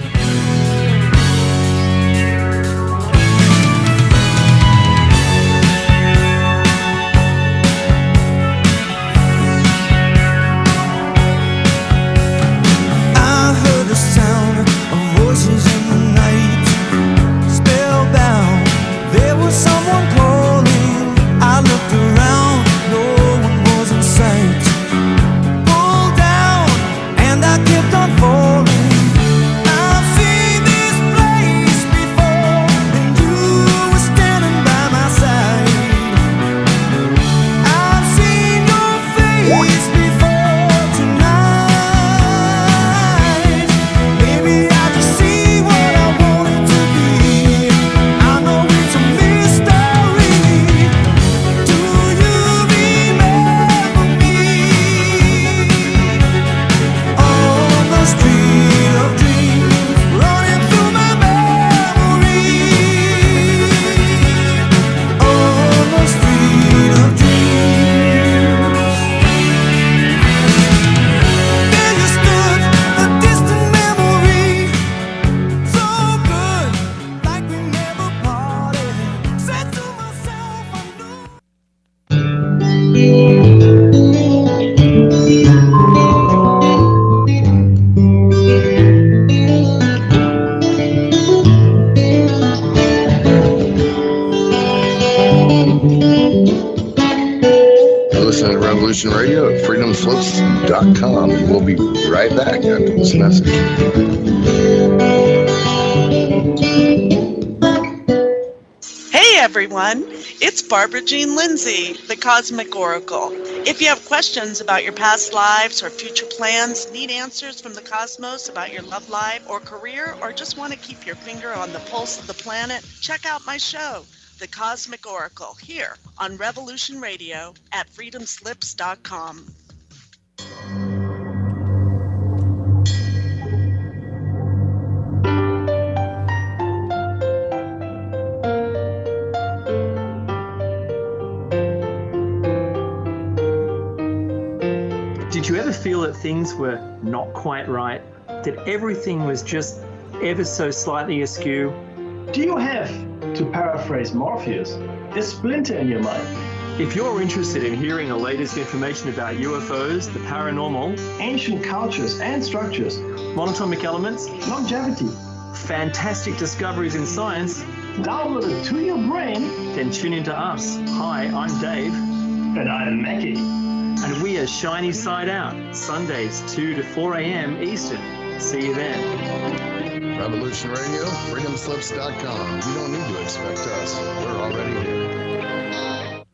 Radio at freedomslips.com. We'll be right back after this message. Hey everyone, it's Barbara Jean Lindsay, the Cosmic Oracle. If you have questions about your past lives or future plans, need answers from the cosmos about your love life or career, or just want to keep your finger on the pulse of the planet, check out my show, The Cosmic Oracle, here on Revolution Radio at freedomslips.com. Did you ever feel that things were not quite right? That everything was just ever so slightly askew? Do you have, to paraphrase Morpheus, a splinter in your mind? If you're interested in hearing the latest information about UFOs, the paranormal, ancient cultures and structures, monatomic elements, longevity, fantastic discoveries in science, downloaded to your brain, then tune into us. Hi, I'm Dave. And I'm Mackie. And we are Shiny Side Out, Sundays 2 to 4 a.m. Eastern. See you then. Revolution Radio, freedomslips.com. You don't need to expect us. We're already here.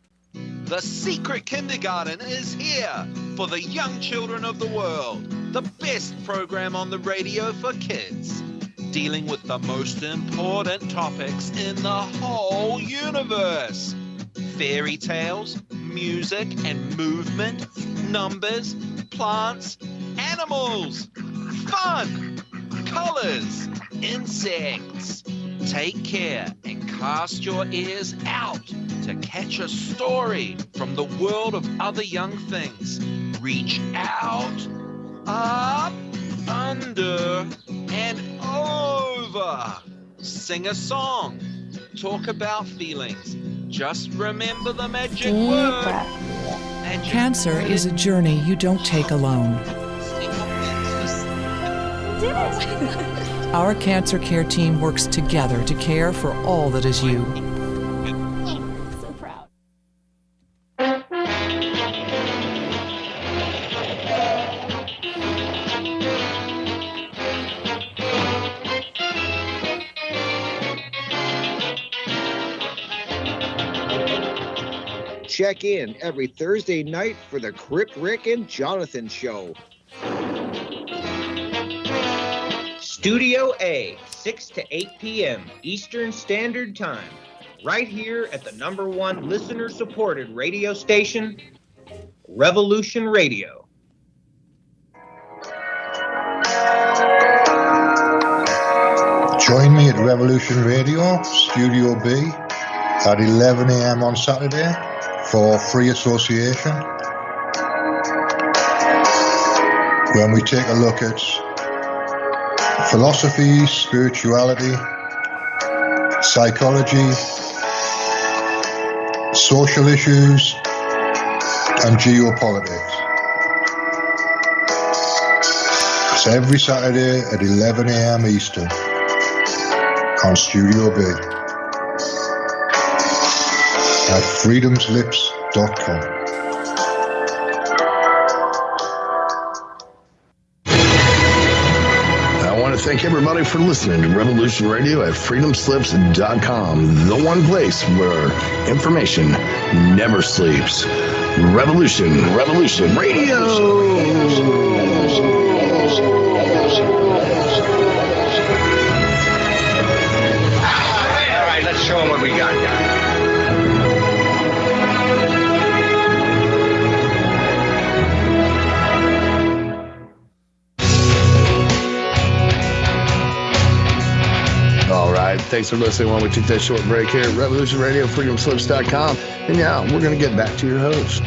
The Secret Kindergarten is here for the young children of the world. The best program on the radio for kids. Dealing with the most important topics in the whole universe. fairy tales, music and movement, numbers, plants, animals, fun, colors, insects. Take care and cast your ears out to catch a story from the world of other young things. Reach out, up, under, and over. Sing a song. Talk about feelings. Just remember the magic word. And Cancer is a journey you don't take alone. Our cancer care team works together to care for all that is you. So proud. Check in every Thursday night for the Crypt Rick and Jonathan Show. Studio A, 6 to 8 p.m. Eastern Standard Time, right here at the #1 listener-supported radio station, Revolution Radio. Join me at Revolution Radio, Studio B, at 11 a.m. on Saturday for Free Association, when we take a look at philosophy, spirituality, psychology, social issues, and geopolitics. It's every Saturday at 11 a.m. Eastern on Studio B at freedomslips.com. I want to thank everybody for listening to Revolution Radio at freedomslips.com, the one place where information never sleeps. Revolution Radio. All right, let's show them what we got. All right, thanks for listening while we took that short break here at Revolution Radio, freedomslips.com. And now we're going to get back to your host.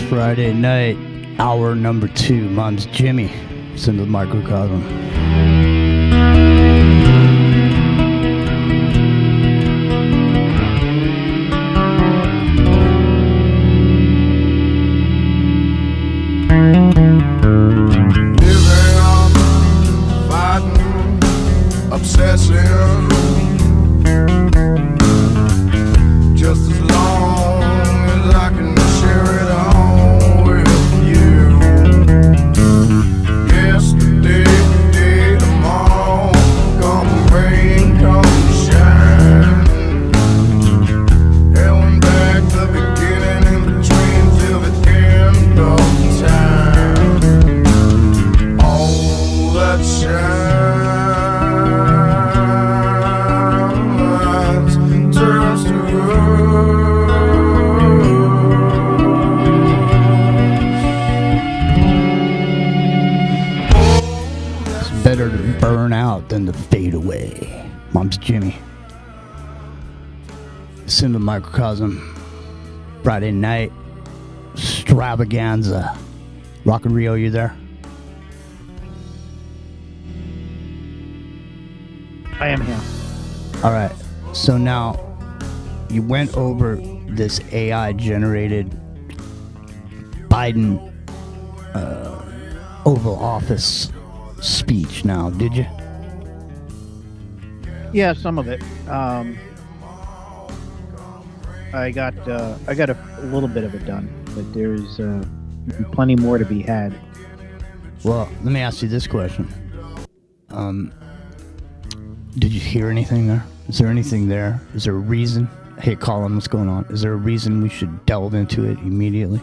Friday night, hour number 2. Mom's Jimmy. It's in the microcosm. Obsessing, just as long as I can share it all with you. Yesterday, today, tomorrow, come rain, come shine. Going back to the beginning, in between till the end of time. All that shine. Better to burn out than to fade away. Mom's Jimmy. It's in the microcosm. Friday night extravaganza. Rock and Rio, you there? I am here. All right. So now you went over this AI generated Biden Oval Office speech now, did you? Yeah, some of it. I got a little bit of it done, but there's plenty more to be had. Well, let me ask you this question. Did you hear anything there? Is there anything there? Is there a reason? Hey, Colin, what's going on? Is there a reason we should delve into it immediately?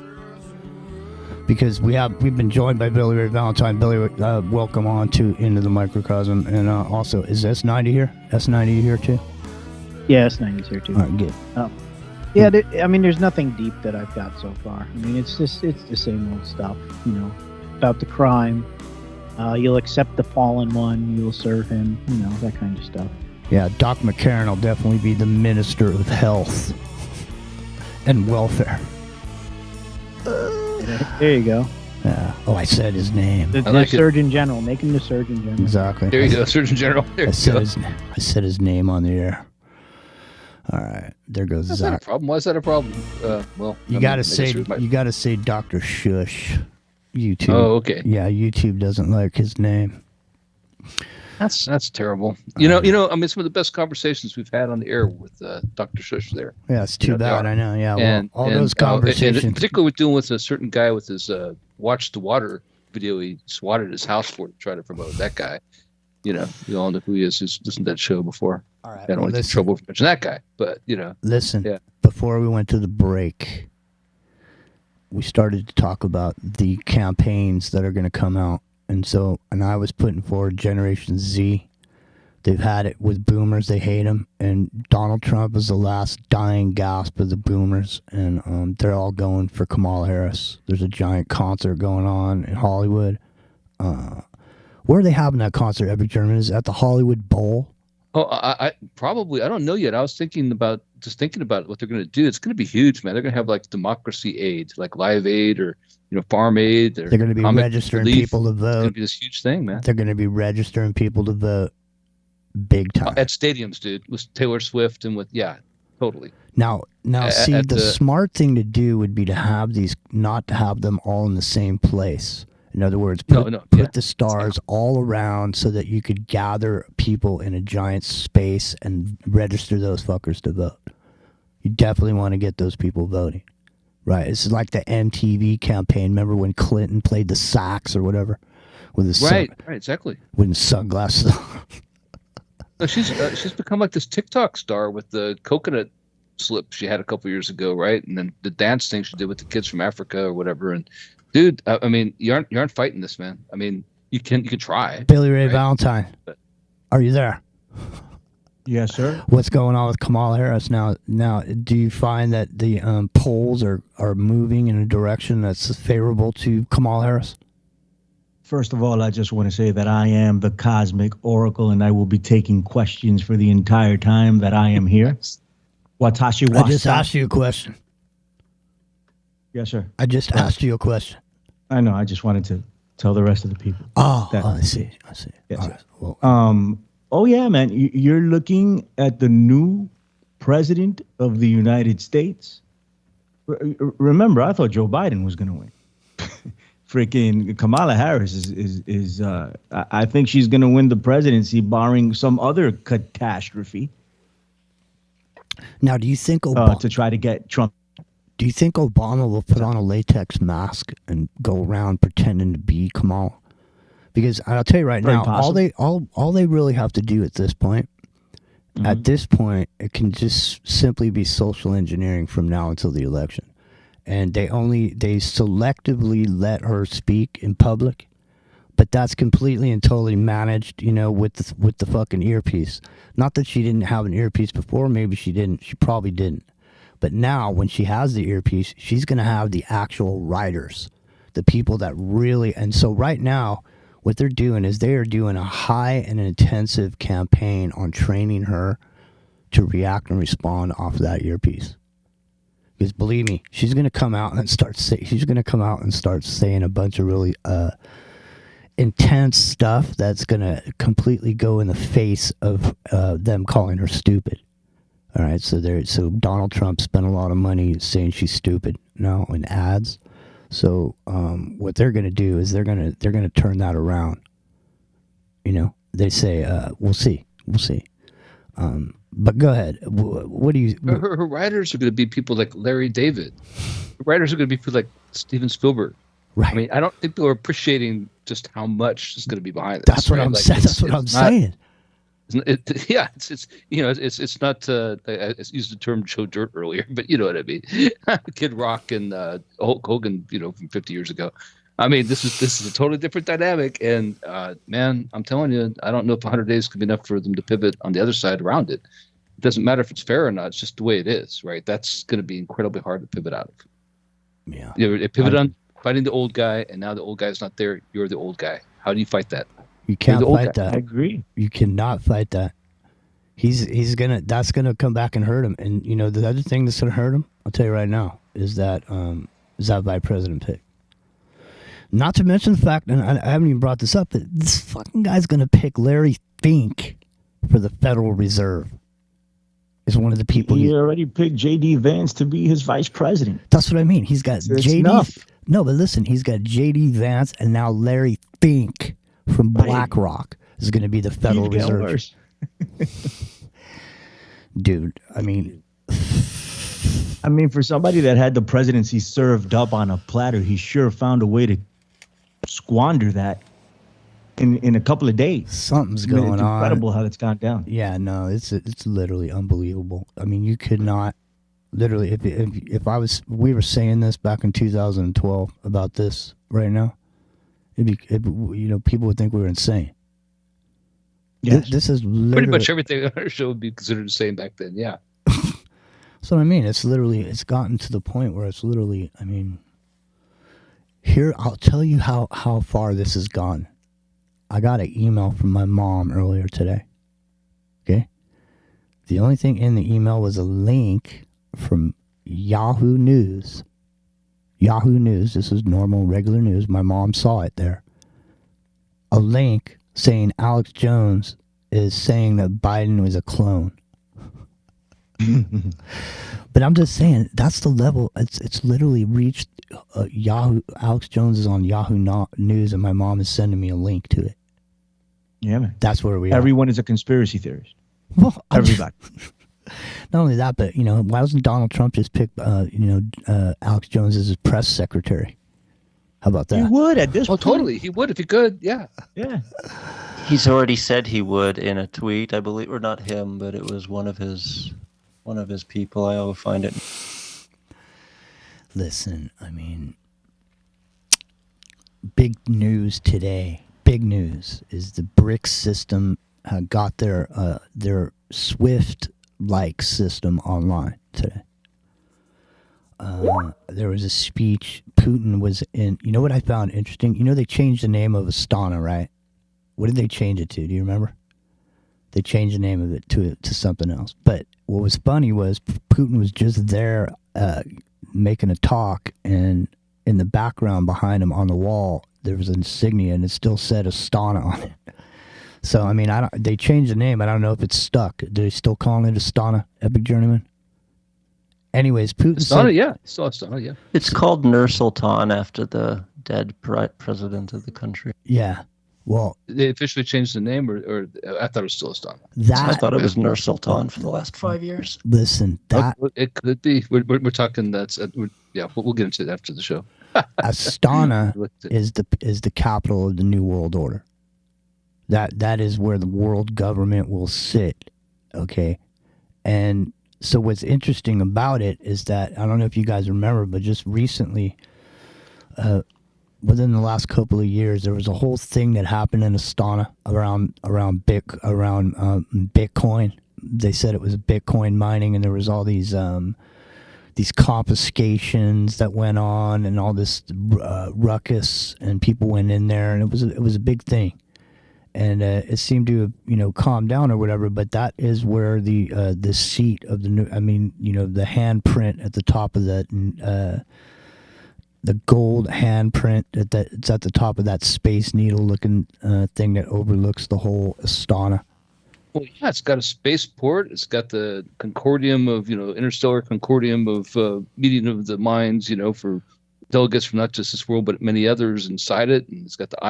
Because we've been joined by Billy Ray Valentine. Billy, welcome on to Into the Microcosm, and also is S90 here? S90 here too? Yeah, S90's here too. All right, good. Yeah, I mean, there's nothing deep that I've got so far. I mean, it's the same old stuff, you know, about the crime. You'll accept the fallen one. You'll serve him. You know, that kind of stuff. Yeah, Doc McCarran will definitely be the Minister of Health and Welfare. There you go. Yeah. Oh, I said his name. The Surgeon General. Make him the Surgeon General. Exactly. There you go, Surgeon General. There I said his name on the air. All right, there goes That's Zach. not a problem. Why is that a problem? Well, You gotta say Dr. Shush. YouTube. Oh, okay. Yeah, YouTube doesn't like his name. That's terrible. You know. I mean, some of the best conversations we've had on the air with Dr. Shush there. Yeah, it's too bad. I know. Yeah, and all those conversations. and particularly with doing with a certain guy with his Watch the Water video, he swatted his house for to try to promote that guy. You know, we all know who he is. Who's listened to that show before. All right. I don't want to get in trouble for mentioning that guy, but you know. Listen. Yeah. Before we went to the break, we started to talk about the campaigns that are going to come out, and I was putting forward Generation Z. They've had it with boomers; they hate them, and Donald Trump is the last dying gasp of the boomers, and they're all going for Kamala Harris. There's a giant concert going on in Hollywood. Where are they having that concert, Epic German? Is it at the Hollywood Bowl? Oh, I probably, I don't know yet. I was thinking about what they're going to do. It's going to be huge, man. They're going to have like democracy aid, like Live Aid or, Farm Aid. Or they're going to be registering people to vote. It's going to be this huge thing, man. They're going to be registering people to vote big time. At stadiums, dude, with Taylor Swift and totally. Now, see, the smart thing to do would be to have these, not to have them all in the same place. In other words, put the stars all around so that you could gather people in a giant space and register those fuckers to vote. You definitely want to get those people voting. Right. It's like the MTV campaign. Remember when Clinton played the sax or whatever? With his right, exactly. With his sunglasses on. No, she's become like this TikTok star with the coconut slip she had a couple years ago, right? And then the dance thing she did with the kids from Africa or whatever. And dude, I mean, you aren't fighting this, man. I mean, you can try. Billy Ray Valentine, are you there? Yes, sir. What's going on with Kamala Harris now? Now, do you find that the polls are moving in a direction that's favorable to Kamala Harris? First of all, I just want to say that I am the Cosmic Oracle, and I will be taking questions for the entire time that I am here. Watashi wasa. I just asked you a question. Yes, sir. I just asked you a question. I know. I just wanted to tell the rest of the people. I see. Yes, right. Well, oh, yeah, man. You're looking at the new president of the United States. Remember, I thought Joe Biden was going to win. Freaking Kamala Harris is I think she's going to win the presidency, barring some other catastrophe. Now, do you think Obama to try to get Trump? Do you think Obama will put on a latex mask and go around pretending to be Kamala? Because I'll tell you right now, all they really have to do at this point, it can just simply be social engineering from now until the election. And they selectively let her speak in public, but that's completely and totally managed, with the fucking earpiece. Not that she didn't have an earpiece before, maybe she didn't. She probably didn't. But now, when she has the earpiece, she's going to have the actual writers, the people that really. And so right now, what they're doing is they are doing a high and intensive campaign on training her to react and respond off of that earpiece. Because believe me, she's going to come out and start saying a bunch of really intense stuff that's going to completely go in the face of them calling her stupid. All right, so Donald Trump spent a lot of money saying she's stupid now in ads. So what they're going to do is they're going to turn that around. They say we'll see. But go ahead. What do you? Her writers are going to be people like Larry David. Her writers are going to be people like Steven Spielberg. Right. I mean, I don't think people are appreciating just how much is going to be behind this. That's what right? I'm Like, saying. That's what I'm saying. It's not. I used the term "show dirt" earlier, but you know what I mean. Kid Rock and Hulk Hogan, from 50 years ago. I mean, this is a totally different dynamic, and man, I'm telling you, I don't know if 100 days could be enough for them to pivot on the other side around it. It doesn't matter if it's fair or not; it's just the way it is, right? That's going to be incredibly hard to pivot out of. Yeah, they pivot on fighting the old guy, and now the old guy's not there. You're the old guy. How do you fight that? You can't fight that. I agree. You cannot fight that. That's gonna come back and hurt him. And the other thing that's gonna hurt him, I'll tell you right now, is that vice president pick. Not to mention the fact, and I haven't even brought this up, but this fucking guy's gonna pick Larry Fink for the Federal Reserve. Is one of the people he already picked J.D. Vance to be his vice president. That's what I mean. He's got It's J.D. enough. No, but listen, he's got J.D. Vance and now Larry Fink from BlackRock is going to be the Federal He's getting Reserve. worse. Dude, I mean, for somebody that had the presidency served up on a platter, he sure found a way to squander that in a couple of days. Something's going it's on. incredible how it's gone down. Yeah, no, it's literally unbelievable. I mean, you could not literally if we were saying this back in 2012 about this right now, people would think we were insane. Yes. This is literally, Pretty much everything on our show would be considered the same back then. Yeah. That's what I mean. It's gotten to the point where it's literally, here, I'll tell you how far this has gone. I got an email from my mom earlier today. Okay? The only thing in the email was a link from Yahoo News. Yahoo News. This is normal, regular news. My mom saw it there. A link saying Alex Jones is saying that Biden was a clone. But I'm just saying, that's the level. It's literally reached Yahoo. Alex Jones is on Yahoo News, and my mom is sending me a link to it. Yeah, man. That's where we are. Everyone is a conspiracy theorist. Well, everybody. Not only that, but why doesn't Donald Trump just pick Alex Jones as his press secretary? How about that? He would at this point. Totally. He would if he could. Yeah. Yeah. He's already said he would in a tweet, I believe, or not him, but it was one of his people. I will find it. Listen, big news today. Big news is the BRICS system got their SWIFT-like system online today. There was a speech. Putin was in. You know what I found interesting? They changed the name of Astana, right? What did they change it to? Do you remember? They changed the name of it to something else. But what was funny was Putin was just there making a talk, and in the background behind him on the wall, there was an insignia, and it still said Astana on it. So, they changed the name. I don't know if it's stuck. Do they still call it Astana, Epic Journeyman? Anyways, Putin said... yeah. Still Astana, yeah. It's called Nur Sultan after the dead president of the country. Yeah. Well... They officially changed the name, or I thought it was still Astana. I thought it was Nur Sultan for the last 5 years. Listen, that... It could be. We're talking that's... we'll get into it after the show. Astana is the capital of the New World Order. That is where the world government will sit, okay? And so what's interesting about it is that, I don't know if you guys remember, but just recently, within the last couple of years, there was a whole thing that happened in Astana around Bitcoin. They said it was Bitcoin mining, and there was all these confiscations that went on, and all this ruckus, and people went in there, and it was a big thing. And it seemed to have, calmed down or whatever. But that is where the seat of the new, the handprint at the top of that, the gold handprint it's at the top of that Space Needle looking thing that overlooks the whole Astana. Well, yeah, it's got a spaceport. It's got the concordium of, interstellar concordium of meeting of the minds, for delegates from not just this world but many others inside it. And it's got the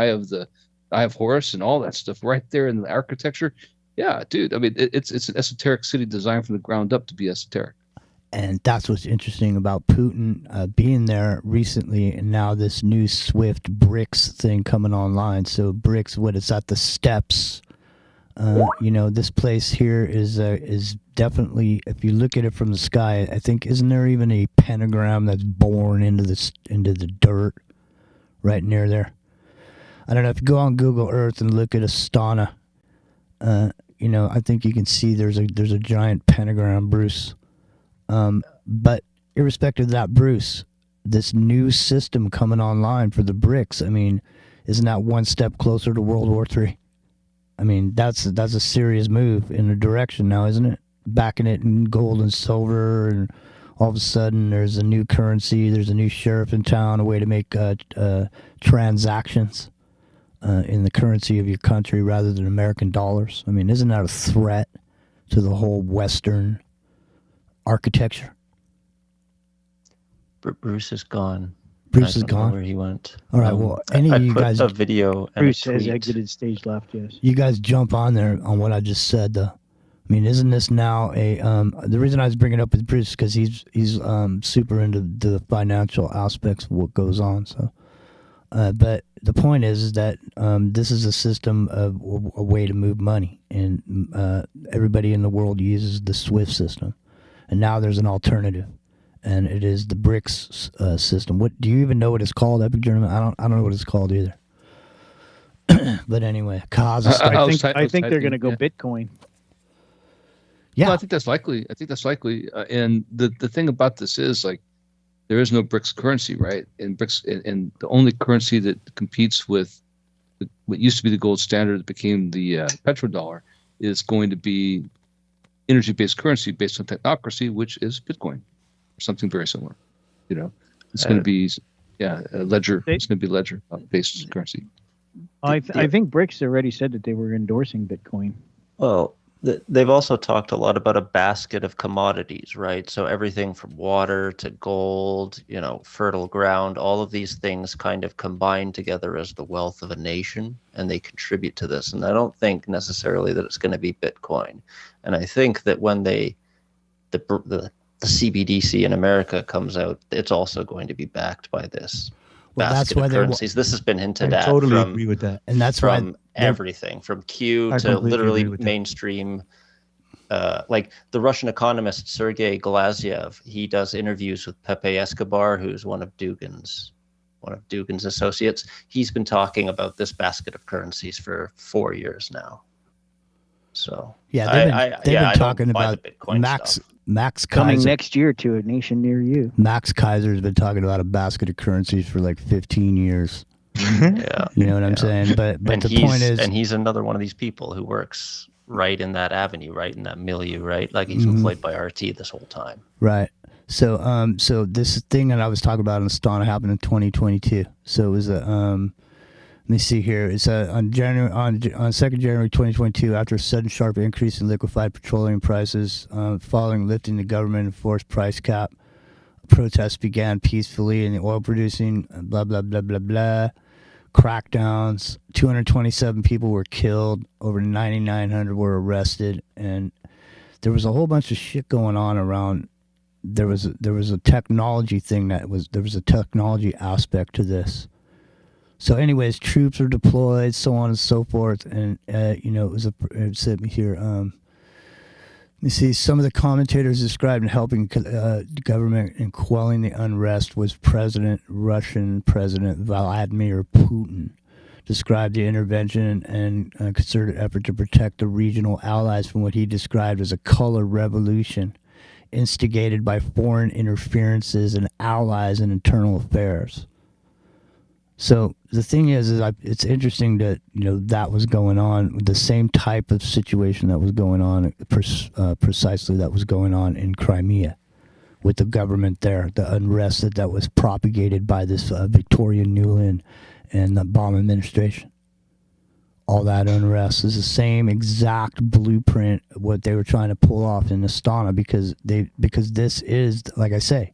Eye of Horus and all that stuff right there in the architecture. Yeah, dude. I mean, it's an esoteric city designed from the ground up to be esoteric. And that's what's interesting about Putin being there recently, and now this new SWIFT BRICS thing coming online. So BRICS, what it's at the steps. This place here is definitely, if you look at it from the sky, I think, isn't there even a pentagram that's born into the dirt right near there? I don't know, if you go on Google Earth and look at Astana, I think you can see there's a giant pentagram, Bruce. But irrespective of that, Bruce, this new system coming online for the BRICS, I mean, isn't that one step closer to World War III? I mean, that's a serious move in a direction now, isn't it? Backing it in gold and silver, and all of a sudden there's a new currency, there's a new sheriff in town, a way to make transactions in the currency of your country rather than American dollars. I mean, isn't that a threat to the whole Western architecture? Bruce is gone. Bruce is I don't know gone? where he went. All right, well, any of you put guys... a video and Bruce a has tweet. exited stage left, yes. You guys jump on there on what I just said, though. I mean, isn't this now a... the reason I was bringing it up with Bruce is because he's super into the financial aspects of what goes on, so... but the point is that this is a system of a way to move money, and everybody in the world uses the SWIFT system, and now there's an alternative, and it is the BRICS system. What do you even know what it's called, Epic Journeyman? I don't know what it's called either. But anyway, I think they're going to go Bitcoin. Yeah, well, I think that's likely. And the thing about this is, like, there is no BRICS currency, right? And BRICS, and the only currency that competes with what used to be the gold standard that became the petrodollar is going to be energy-based currency based on technocracy, which is Bitcoin, or something very similar. It's going to be, a ledger. It's going to be ledger-based currency. I think BRICS already said that they were endorsing Bitcoin. Well, they've also talked a lot about a basket of commodities, right? So everything from water to gold, fertile ground, all of these things kind of combine together as the wealth of a nation, and they contribute to this. And I don't think necessarily that it's going to be Bitcoin. And I think that when the CBDC in America comes out, it's also going to be backed by this basket of currencies. This has been hinted at. I totally agree with that. And that's from everything from Q to literally mainstream. Like the Russian economist Sergei Glaziev, he does interviews with Pepe Escobar, who's one of Dugin's associates. He's been talking about this basket of currencies for 4 years now. So yeah, they've been talking about Max coming Kaiser. next year to a nation near you. Max Kaiser's been talking about a basket of currencies for like 15 years. Yeah, you know what I'm saying? But the point is, and he's another one of these people who works right in that avenue, right in that milieu, right? Like he's employed by RT this whole time. Right. So so this thing that I was talking about in Astana happened in 2022. So it was let me see here. It's on 2nd January 2022, after a sudden sharp increase in liquefied petroleum prices, following lifting the government-enforced price cap, protests began peacefully in the oil-producing, blah, blah, blah, blah, blah, crackdowns. 227 people were killed. Over 9,900 were arrested. And there was a whole bunch of shit going on around. There was a technology thing there was a technology aspect to this. So anyways, troops were deployed, so on and so forth. And, it said here, let me see, some of the commentators described in helping the government in quelling the unrest was Russian President Vladimir Putin. Described the intervention and a concerted effort to protect the regional allies from what he described as a color revolution instigated by foreign interferences and allies in internal affairs. So the thing is it's interesting that that was going on, the same type of situation that was going on, precisely that was going on in Crimea, with the government there, the unrest that was propagated by this Victoria Nuland and the Obama administration. All that unrest is the same exact blueprint of what they were trying to pull off in Astana, because this is, like I say,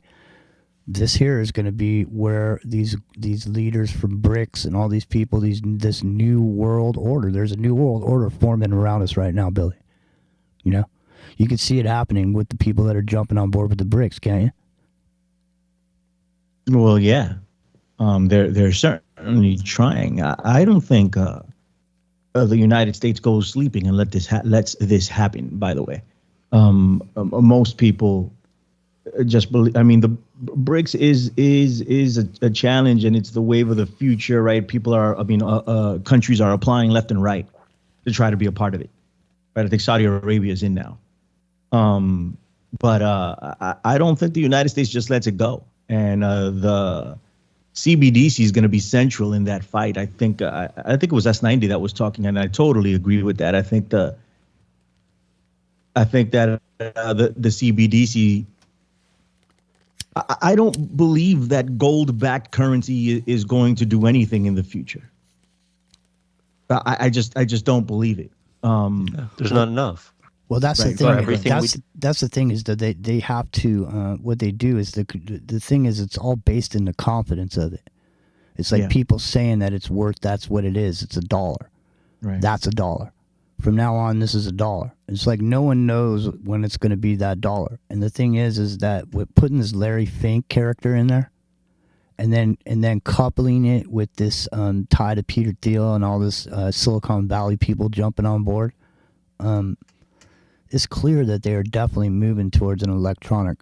This here is going to be where these leaders from BRICS and all these people, this new world order. There's a new world order forming around us right now, Billy. You know, you can see it happening with the people that are jumping on board with the BRICS, can't you? Well, yeah, they're certainly trying. I don't think the United States goes sleeping and lets this happen. By the way, most people just believe. I mean, the BRICS is a challenge, and it's the wave of the future, right? People are, countries are applying left and right to try to be a part of it, right? I think Saudi Arabia is in now, but I don't think the United States just lets it go, and the CBDC is going to be central in that fight. I think it was S90 that was talking, and I totally agree with that. I think that the CBDC. I don't believe that gold-backed currency is going to do anything in the future. I just don't believe it. There's not enough. Well, that's the thing. That's the thing is that they have to. What they do is the thing is it's all based in the confidence of it. It's like people saying that it's worth. That's what it is. It's $1. Right. That's $1. From now on, this is $1. It's like no one knows when it's going to be that $1. And the thing is that with putting this Larry Fink character in there, and then coupling it with this tie to Peter Thiel and all this Silicon Valley people jumping on board, it's clear that they are definitely moving towards an electronic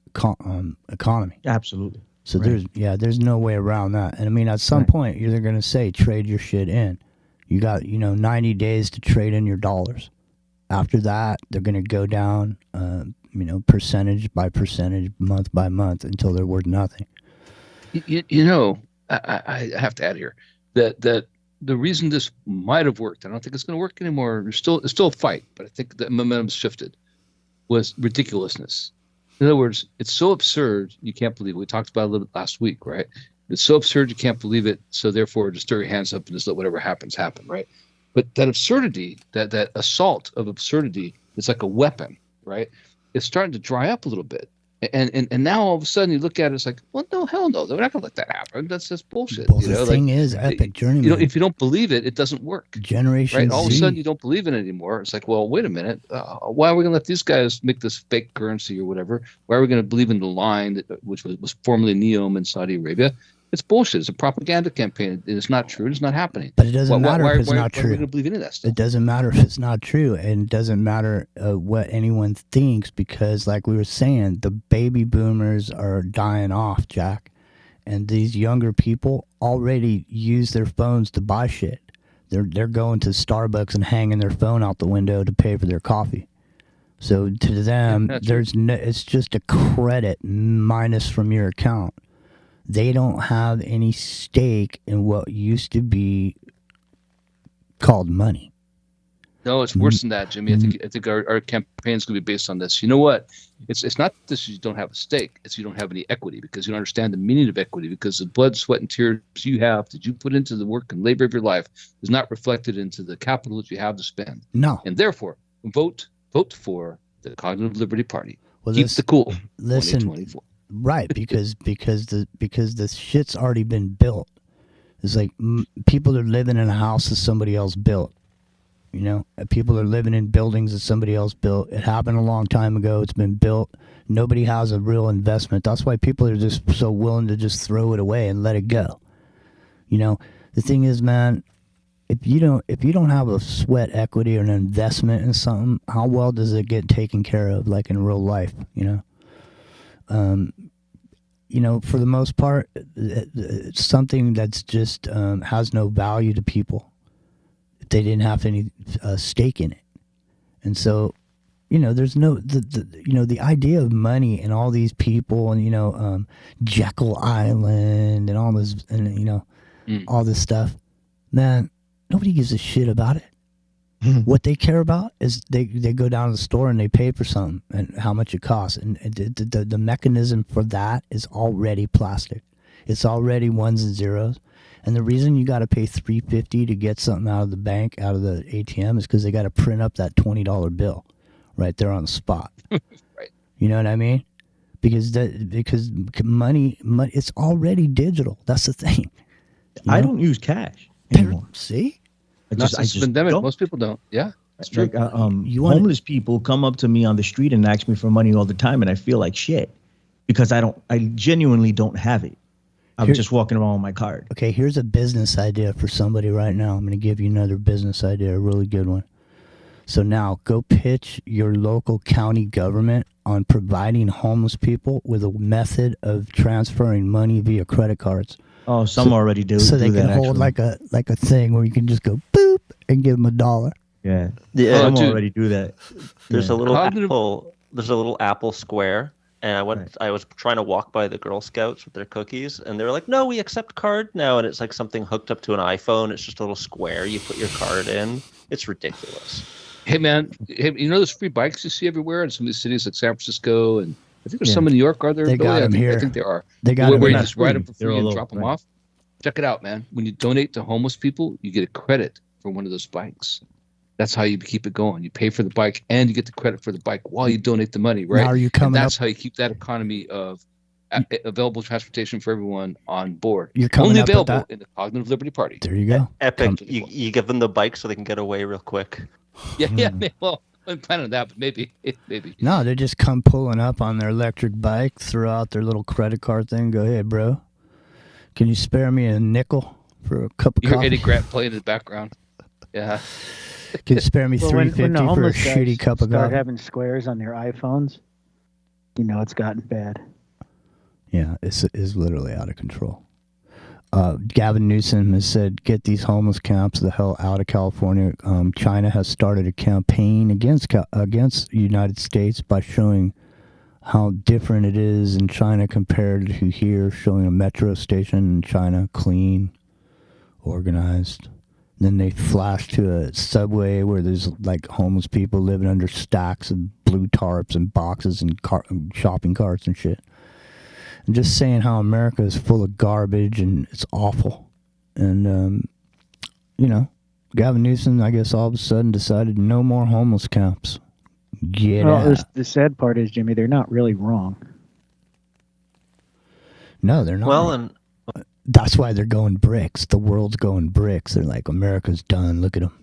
economy. Absolutely. So there's no way around that. And I mean, at some point, they're going to say trade your shit in. You got 90 days to trade in your dollars. After that, they're going to go down, percentage by percentage, month by month, until they're worth nothing. I have to add here that the reason this might have worked, I don't think it's going to work anymore. It's still a fight, but I think the momentum's shifted. Was ridiculousness. In other words, it's so absurd you can't believe it. We talked about it a little bit last week, right? It's so absurd you can't believe it. So therefore, just throw your hands up and just let whatever happens happen, right? But that absurdity, that assault of absurdity, is like a weapon, right? It's starting to dry up a little bit, and now all of a sudden you look at it, it's like, well, no, hell no, they're not gonna let that happen. That's just bullshit. Well, the thing is, Epic Journeyman. If you don't believe it, it doesn't work. Generation right? All of a Z. sudden you don't believe in it anymore. It's like, well, wait a minute, why are we gonna let these guys make this fake currency or whatever? Why are we gonna believe in the line which was formerly Neom in Saudi Arabia? It's bullshit. It's a propaganda campaign. It's not true. It's not happening. But it doesn't matter if it's not true. Why are we going to believe any of that stuff? It doesn't matter if it's not true, and it doesn't matter what anyone thinks, because, like we were saying, the baby boomers are dying off, Jack, and these younger people already use their phones to buy shit. They're going to Starbucks and hanging their phone out the window to pay for their coffee. So to them, it's just a credit minus from your account. They don't have any stake in what used to be called money. No, it's worse than that, Jimmy. I think our campaign is going to be based on this. You know what? It's not that you don't have a stake. It's you don't have any equity, because you don't understand the meaning of equity, because the blood, sweat, and tears you have that you put into the work and labor of your life is not reflected into the capital that you have to spend. No. And therefore, vote for the Cognitive Liberty Party. Well, Keep the cool. Listen, 2024. Right, because the shit's already been built. It's like people are living in a house that somebody else built. People are living in buildings that somebody else built. It happened a long time ago. It's been built. Nobody has a real investment. That's why people are just so willing to just throw it away and let it go. The thing is, man, if you don't have a sweat equity or an investment in something, how well does it get taken care of, like in real life? For the most part, it's something that's just has no value to people if they didn't have any stake in it. And so, there's no the idea of money and all these people and Jekyll Island and all this and all this stuff. Man, nobody gives a shit about it. What they care about is they go down to the store and they pay for something and how much it costs. And the mechanism for that is already plastic. It's already ones and zeros. And the reason you got to pay $3.50 to get something out of the bank, out of the ATM, is because they got to print up that $20 bill right there on the spot. Right. You know what I mean? because money, it's already digital. That's the thing. I don't use cash anymore. See, Not since the pandemic. Most people don't. Yeah, that's true. Like, homeless people come up to me on the street and ask me for money all the time, and I feel like shit because I genuinely don't have it. I'm just walking around with my card. Okay, here's a business idea for somebody right now. I'm going to give you another business idea, a really good one. So now go pitch your local county government on providing homeless people with a method of transferring money via credit cards. Oh, some already do. So they do can that, hold actually. like a thing where you can just go boop and give them $1. Yeah. Yeah, some already do that. There's Yeah. a little apple. There's a little Apple Square, and I was trying to walk by the Girl Scouts with their cookies, and they were like, "No, we accept card now." And it's like something hooked up to an iPhone. It's just a little square. You put your card in. It's ridiculous. Hey man, you know those free bikes you see everywhere in some of these cities like San Francisco, and I think there's some in New York. Are there? They got them here. I think there are. They got where them you here. just ride them for They're free and all drop over, them right. off. Check it out, man. When you donate to homeless people, you get a credit for one of those bikes. That's how you keep it going. You pay for the bike and you get the credit for the bike while you donate the money, right? Now are you coming and that's up- how you keep that economy of available transportation for everyone on board. You're coming Only up with available that? in the Cognitive Liberty Party. There you go. Epic. You give them the bike so they can get away real quick. Yeah, well, I'm planning on that, but maybe. No, they just come pulling up on their electric bike, throw out their little credit card thing, go, "Hey, bro, can you spare me a nickel for a cup of You hear coffee? Eddie Grant playing in the background. Yeah. Can you spare me Well, when $3.50 the for a homeless guys shitty cup of start coffee?" having squares on their iPhones, it's gotten bad. Yeah, it's literally out of control. Gavin Newsom has said, "Get these homeless camps the hell out of California." China has started a campaign against the United States by showing how different it is in China compared to here, showing a metro station in China, clean, organized. Then they flash to a subway where there's like homeless people living under stacks of blue tarps and boxes and shopping carts and shit. And just saying how America is full of garbage and it's awful. And, Gavin Newsom, I guess all of a sudden decided no more homeless camps. Get out. The sad part is, Jimmy, they're not really wrong. No, they're not. Well, and that's why they're going bricks. The world's going bricks. They're like, America's done. Look at them.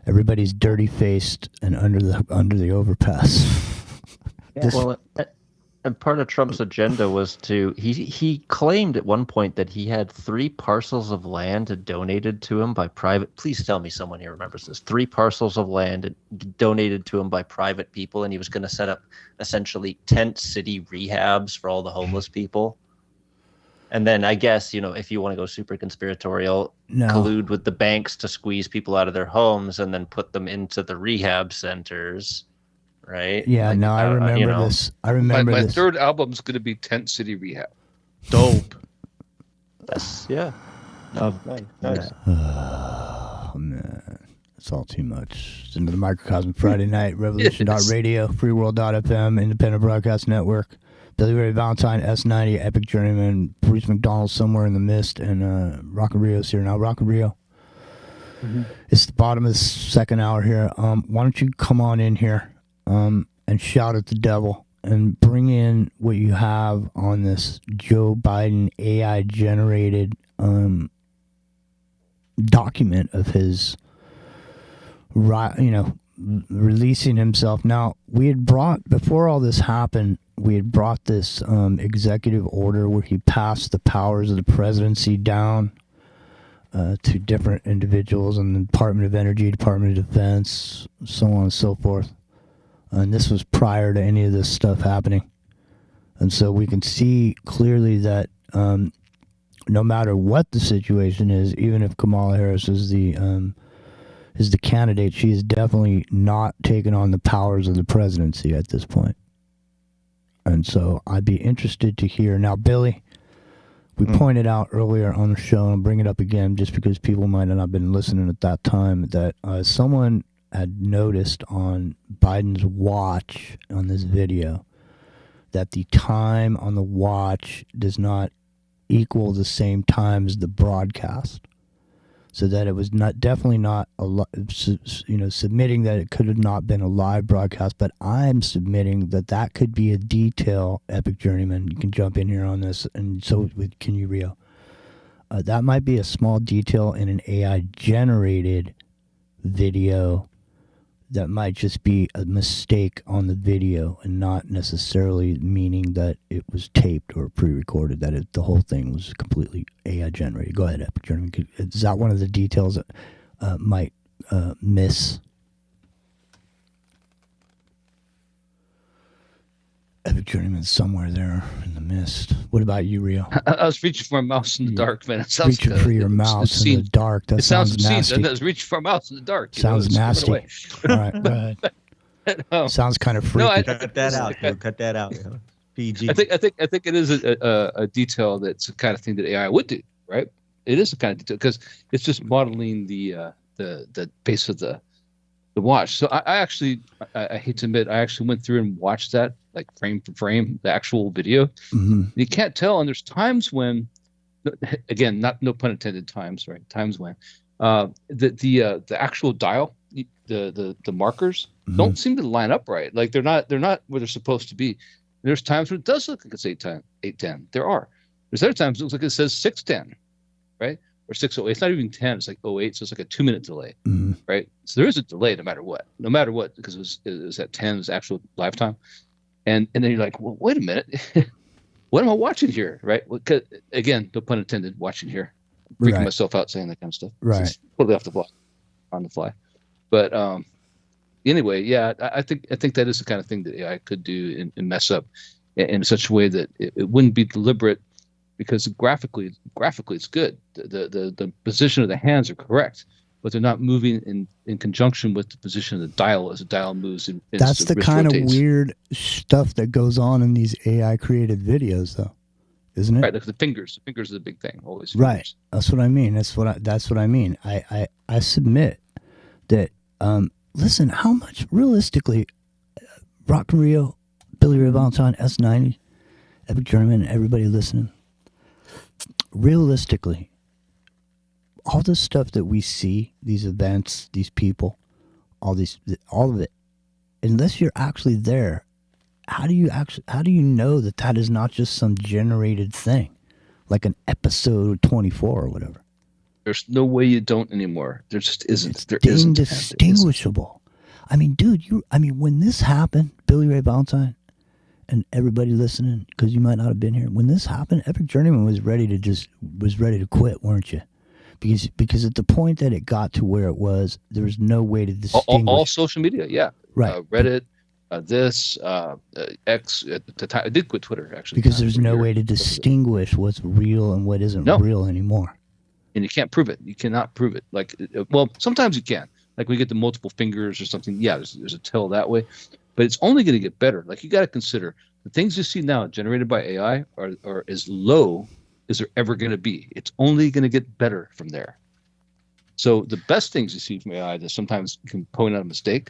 Everybody's dirty faced and under the overpass. Well, and part of Trump's agenda was he claimed at one point that he had 3 parcels of land donated to him by private. Please tell me someone here remembers this. 3 parcels of land donated to him by private people, and he was going to set up essentially tent city rehabs for all the homeless people. And then I guess, if you want to go super conspiratorial, collude with the banks to squeeze people out of their homes and then put them into the rehab centers. Right? Yeah, no, I remember this. I remember my this. third album's going to be Tent City Rehab. Dope. That's, yeah. Nice. Oh, man. It's all too much. It's into the Microcosm Friday Night, Revolution.radio, FreeWorld.fm, Independent Broadcast Network, Billy Ray Valentine, S90, Epic Journeyman, Bruce McDonald, Somewhere in the Mist, and Rock and Rio's here now. Rock and Rio. Mm-hmm. It's the bottom of the second hour here. Why don't you come on in here and shout at the devil and bring in what you have on this Joe Biden AI-generated document of his, releasing himself. Now, we had before all this happened, we had brought this executive order where he passed the powers of the presidency down to different individuals in the Department of Energy, Department of Defense, so on and so forth. And this was prior to any of this stuff happening. And so we can see clearly that no matter what the situation is, even if Kamala Harris is the candidate, she is definitely not taking on the powers of the presidency at this point. And so I'd be interested to hear. Now, Billy, we pointed out earlier on the show, and I'll bring it up again just because people might not have been listening at that time, that someone had noticed on Biden's watch on this video that the time on the watch does not equal the same time as the broadcast. so that it was definitely not submitting that it could have not been a live broadcast. But I'm submitting that could be a detail. Epic Journeyman, you can jump in here on this, and so can you, Rio? That might be a small detail in an AI generated video. That might just be a mistake on the video and not necessarily meaning that it was taped or pre-recorded, that the whole thing was completely AI generated. Go ahead, Epic Journeyman. Is that one of the details that might miss? Epic Journeyman's somewhere there in the mist. What about you, Rio? I was reaching for a mouse in the dark, man. It sounds reaching for your mouse in the dark. That sounds nasty. I was reaching for a mouse in the dark. Sounds nasty. All right, go ahead. Sounds kind of freaky. No, cut that out. Cut that out. PG. I think it is a detail that's the kind of thing that AI would do, right? It is a kind of detail because it's just modeling the base of the watch. So I actually hate to admit, I actually went through and watched that, like frame for frame, the actual video. Mm-hmm. You can't tell, and there's times when, again, no pun intended, times, right? Times when the actual dial, the markers don't seem to line up right. Like they're not where they're supposed to be. There's times when it does look like it's 810. There are. There's other times it looks like it says 610, right? Or 608. It's not even 10. It's like 08. So it's like a 2-minute delay, right? So there is a delay no matter what, because it was at 10 is actual lifetime. And then you're like, well, wait a minute. What am I watching here, right? Well, again, no pun intended, watching here. Freaking myself out saying that kind of stuff. Right. It's totally on the fly. But anyway, yeah, I think that is the kind of thing that AI could do and mess up in such a way that it wouldn't be deliberate, because graphically it's good. The position of the hands are correct, but they're not moving in conjunction with the position of the dial as the dial moves. That's the kind of weird stuff that goes on in these AI created videos, though, isn't it? Right, like the fingers. The fingers are the big thing, always. Right. Fingers. That's what I mean. That's what I mean. I submit that. Listen, how much realistically, Rock and Rio, Billy Ray Valentine, S90, Epic Journeyman, everybody listening. Realistically, all this stuff that we see, these events, these people, all of it, unless you're actually there, how do you know that is not just some generated thing, like an episode 24 or whatever? There's no way you don't anymore. There just isn't. There isn't. Indistinguishable. I mean, dude, when this happened, Billy Ray Valentine, and everybody listening, because you might not have been here. When this happened, Epic Journeyman was ready to quit, weren't you? Because at the point that it got to where it was, there was no way to distinguish. All social media, yeah. Right. Reddit, X. At the time, I did quit Twitter, actually. Because there's no way to distinguish what's real and what isn't real anymore. And you can't prove it. You cannot prove it. Like, well, sometimes you can. Like we get the multiple fingers or something. Yeah, there's a tell that way. But it's only going to get better. Like you got to consider the things you see now generated by AI are as low as they're ever going to be. It's only going to get better from there. So the best things you see from AI that sometimes can point out a mistake,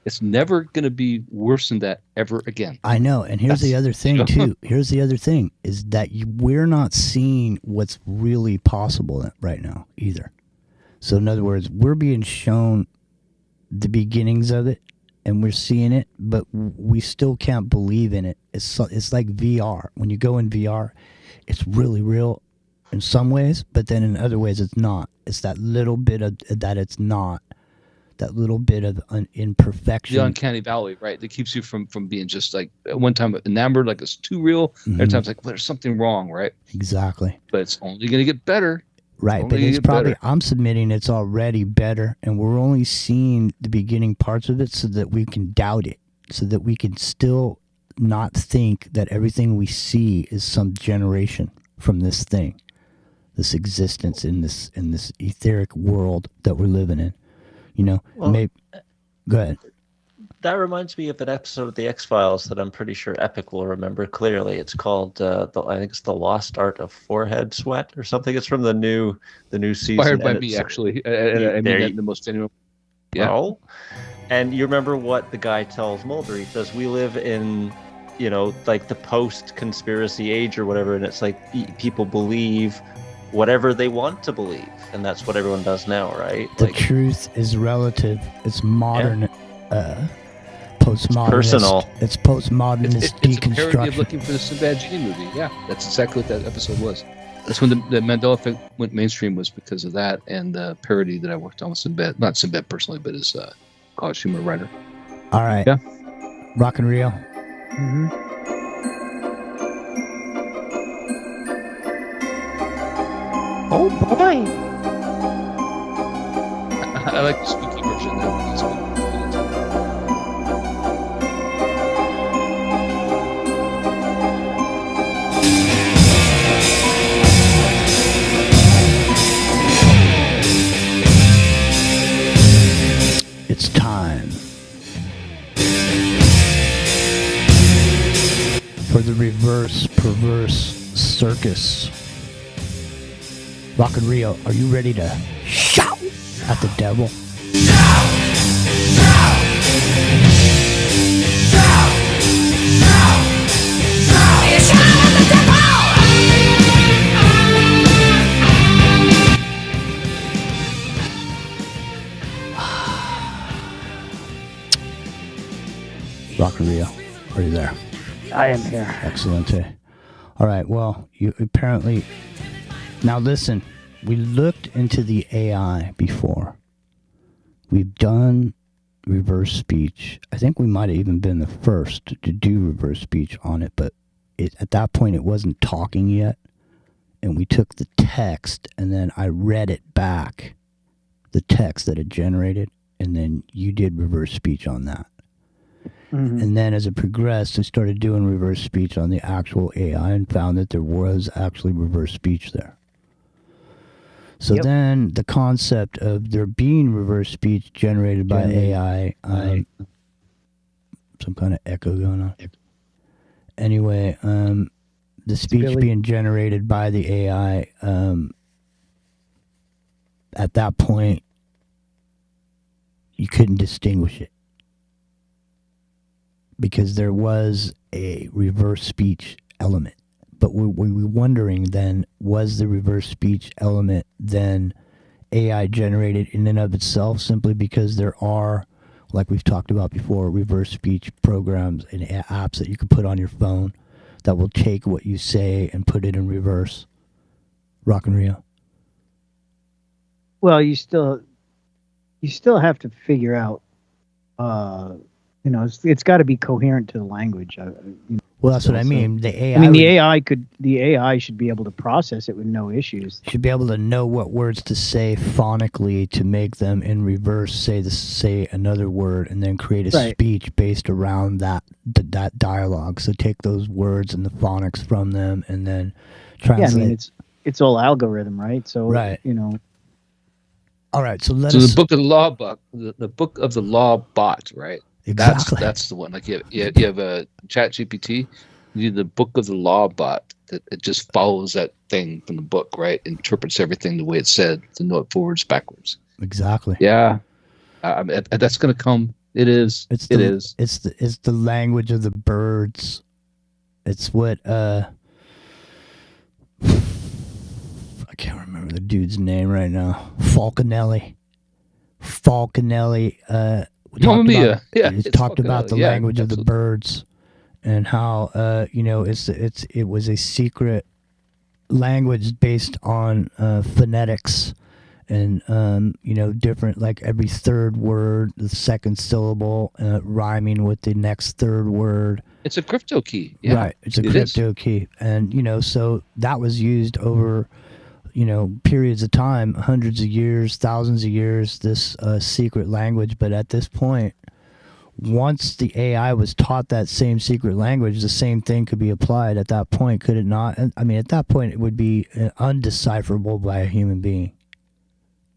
it's never going to be worse than that ever again. I know. And here's the other thing too. Here's the other thing is that we're not seeing what's really possible right now either. So in other words, we're being shown the beginnings of it, and we're seeing it, but we still can't believe in it. It's like VR. When you go in VR, it's really real in some ways, but then in other ways it's not. It's that little bit of that it's not. That little bit of imperfection. The uncanny valley, right? That keeps you from being just like at one time enamored, like it's too real. Other times like, well, there's something wrong, right? Exactly. But it's only going to get better. Right, but it's probably, I'm submitting it's already better, and we're only seeing the beginning parts of it so that we can doubt it, so that we can still not think that everything we see is some generation from this thing, this existence in this etheric world that we're living in. You know, maybe. Go ahead. That reminds me of an episode of The X-Files that I'm pretty sure Epic will remember clearly. It's called, I think it's The Lost Art of Forehead Sweat or something. It's from the new season. Inspired by me, actually. I mean that in the most genuine. Yeah. Oh. And you remember what the guy tells Mulder? He says, we live in, like the post-conspiracy age or whatever, and it's like people believe whatever they want to believe, and that's what everyone does now, right? The truth is relative. It's modern, postmodernist. Personal. It's postmodernist It's a deconstruction. parody of Looking for the Sinbad Genie movie. Yeah, that's exactly what that episode was. That's when the Mandela Effect went mainstream, was because of that and the parody that I worked on with Sinbad. Not Sinbad personally, but his college humor writer. All right. Yeah. Rock and Rio. Mm-hmm. Oh boy. I like the spooky version. That's good. It's time for the reverse perverse circus. Rock and Rio, are you ready to shout at the devil? Rock and Rio, are you there? I am here. Excellent. All right, well, you apparently... Now listen, we looked into the AI before. We've done reverse speech. I think we might have even been the first to do reverse speech on it, but at that point it wasn't talking yet. And we took the text and then I read it back, the text that it generated, and then you did reverse speech on that. Mm-hmm. And then as it progressed, I started doing reverse speech on the actual AI and found that there was actually reverse speech there. So then the concept of there being reverse speech generated by AI, some kind of echo going on. Anyway, the speech being generated by the AI, at that point, you couldn't distinguish it. Because there was a reverse speech element. But we were wondering then, was the reverse speech element then AI generated in and of itself, simply because there are, like we've talked about before, reverse speech programs and apps that you can put on your phone that will take what you say and put it in reverse? Rock and Rio. Well, you still have to figure out, it's got to be coherent to the language. Well, that's what I mean. The AI. I mean, the AI should be able to process it with no issues. Should be able to know what words to say phonically to make them in reverse say another word, and then create a speech based around that dialogue. So take those words and the phonics from them, and then translate. Yeah, I mean it's all algorithm, right? So right. All right, so the book of the law book, the book of the law bot, right? Exactly. That's the one. Like you have a Chat GPT, you do the book of the law bot that it just follows that thing from the book, right? Interprets everything the way it's said to know it forwards, backwards. Exactly. Yeah, that's going to come. It is. It's the language of the birds. It's what I can't remember the dude's name right now. Falconelli. He talked about the language of the birds and how it was a secret language based on phonetics and different, like every third word, the second syllable rhyming with the next third word. It's a crypto key. Yeah, right. It's a crypto key, and so that was used over periods of time, hundreds of years, thousands of years, this secret language. But at this point, once the AI was taught that same secret language, the same thing could be applied at that point, could it not? I mean, at that point, it would be undecipherable by a human being.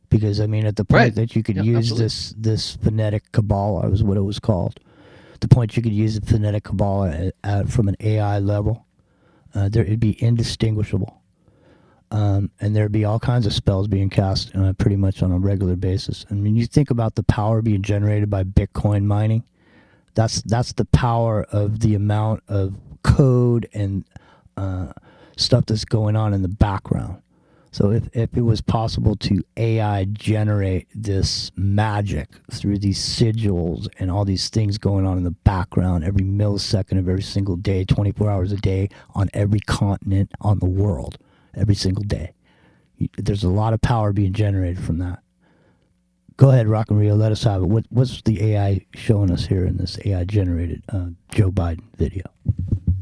Because, I mean, at the point that you could use this phonetic Kabbalah, was what it was called. The point you could use the phonetic Kabbalah from an AI level, it'd be indistinguishable. And there'd be all kinds of spells being cast pretty much on a regular basis. I mean, you think about the power being generated by Bitcoin mining. That's the power of the amount of code and stuff that's going on in the background. So if it was possible to AI generate this magic through these sigils and all these things going on in the background every millisecond of every single day, 24 hours a day, on every continent on the world, every single day, there's a lot of power being generated from that. Go ahead, Rock and Rio, let us have it. What's the AI showing us here in this AI-generated Joe Biden video?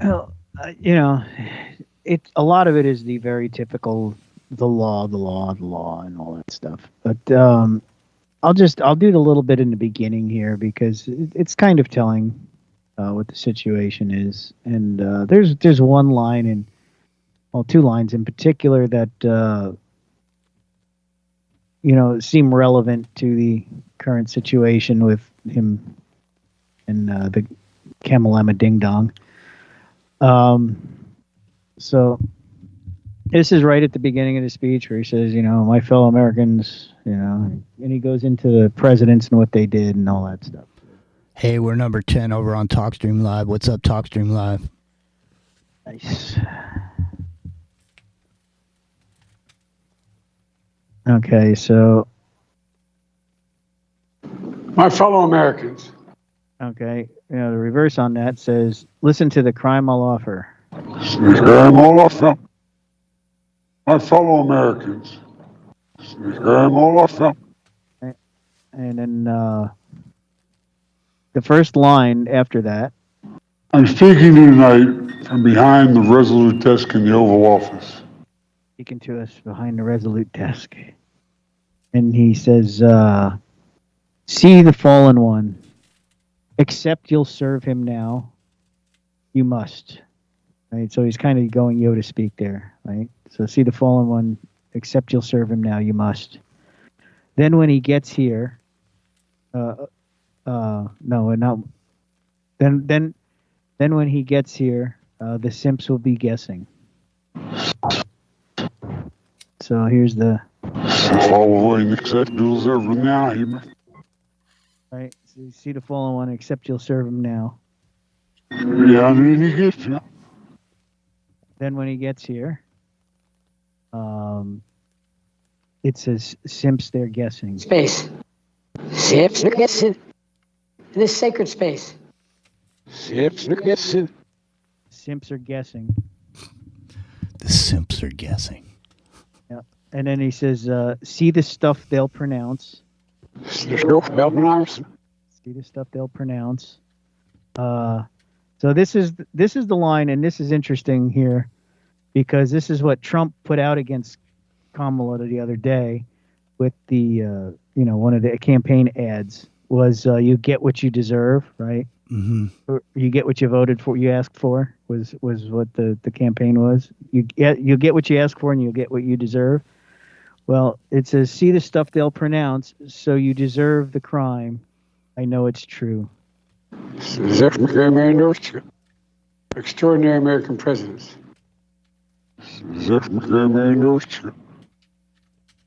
Well, a lot of it is the very typical the law, and all that stuff. But I'll do it a little bit in the beginning here because it's kind of telling what the situation is. And there's one line two lines in particular that seem relevant to the current situation with him and the Kamala Ding Dong. So this is right at the beginning of the speech where he says, my fellow Americans, and he goes into the presidents and what they did and all that stuff. Hey, we're number 10 over on TalkStream Live. What's up, TalkStream Live? Nice. Okay, so. My fellow Americans. Okay, the reverse on that says, listen to the crime I'll offer. My fellow Americans. And then the first line after that. I'm speaking tonight from behind the Resolute desk in the Oval Office. Speaking to us behind the Resolute desk. And he says, see the fallen one. Except you'll serve him now. You must. Right? So he's kind of going Yoda speak there. Right? So see the fallen one. Except you'll serve him now. You must. Then when he gets here, no, not. Then when he gets here, the simps will be guessing. So here's the. Right. So you see the fallen one, except you'll serve him now. Then when he gets here, it says simps they're guessing. Space. Simps are guessing. This sacred space. Simps are guessing. Simps are guessing. The simps are guessing. Yeah. And then he says, see the stuff they'll pronounce. See the stuff they'll pronounce. So this is the line, and this is interesting here because this is what Trump put out against Kamala the other day with the one of the campaign ads was you get what you deserve, right? Mm-hmm. Or you get what you voted for, you asked for was what the campaign was. You get what you ask for and you get what you deserve. Well, it says, see the stuff they'll pronounce, so you deserve the crime. I know it's true. Extraordinary American presidents.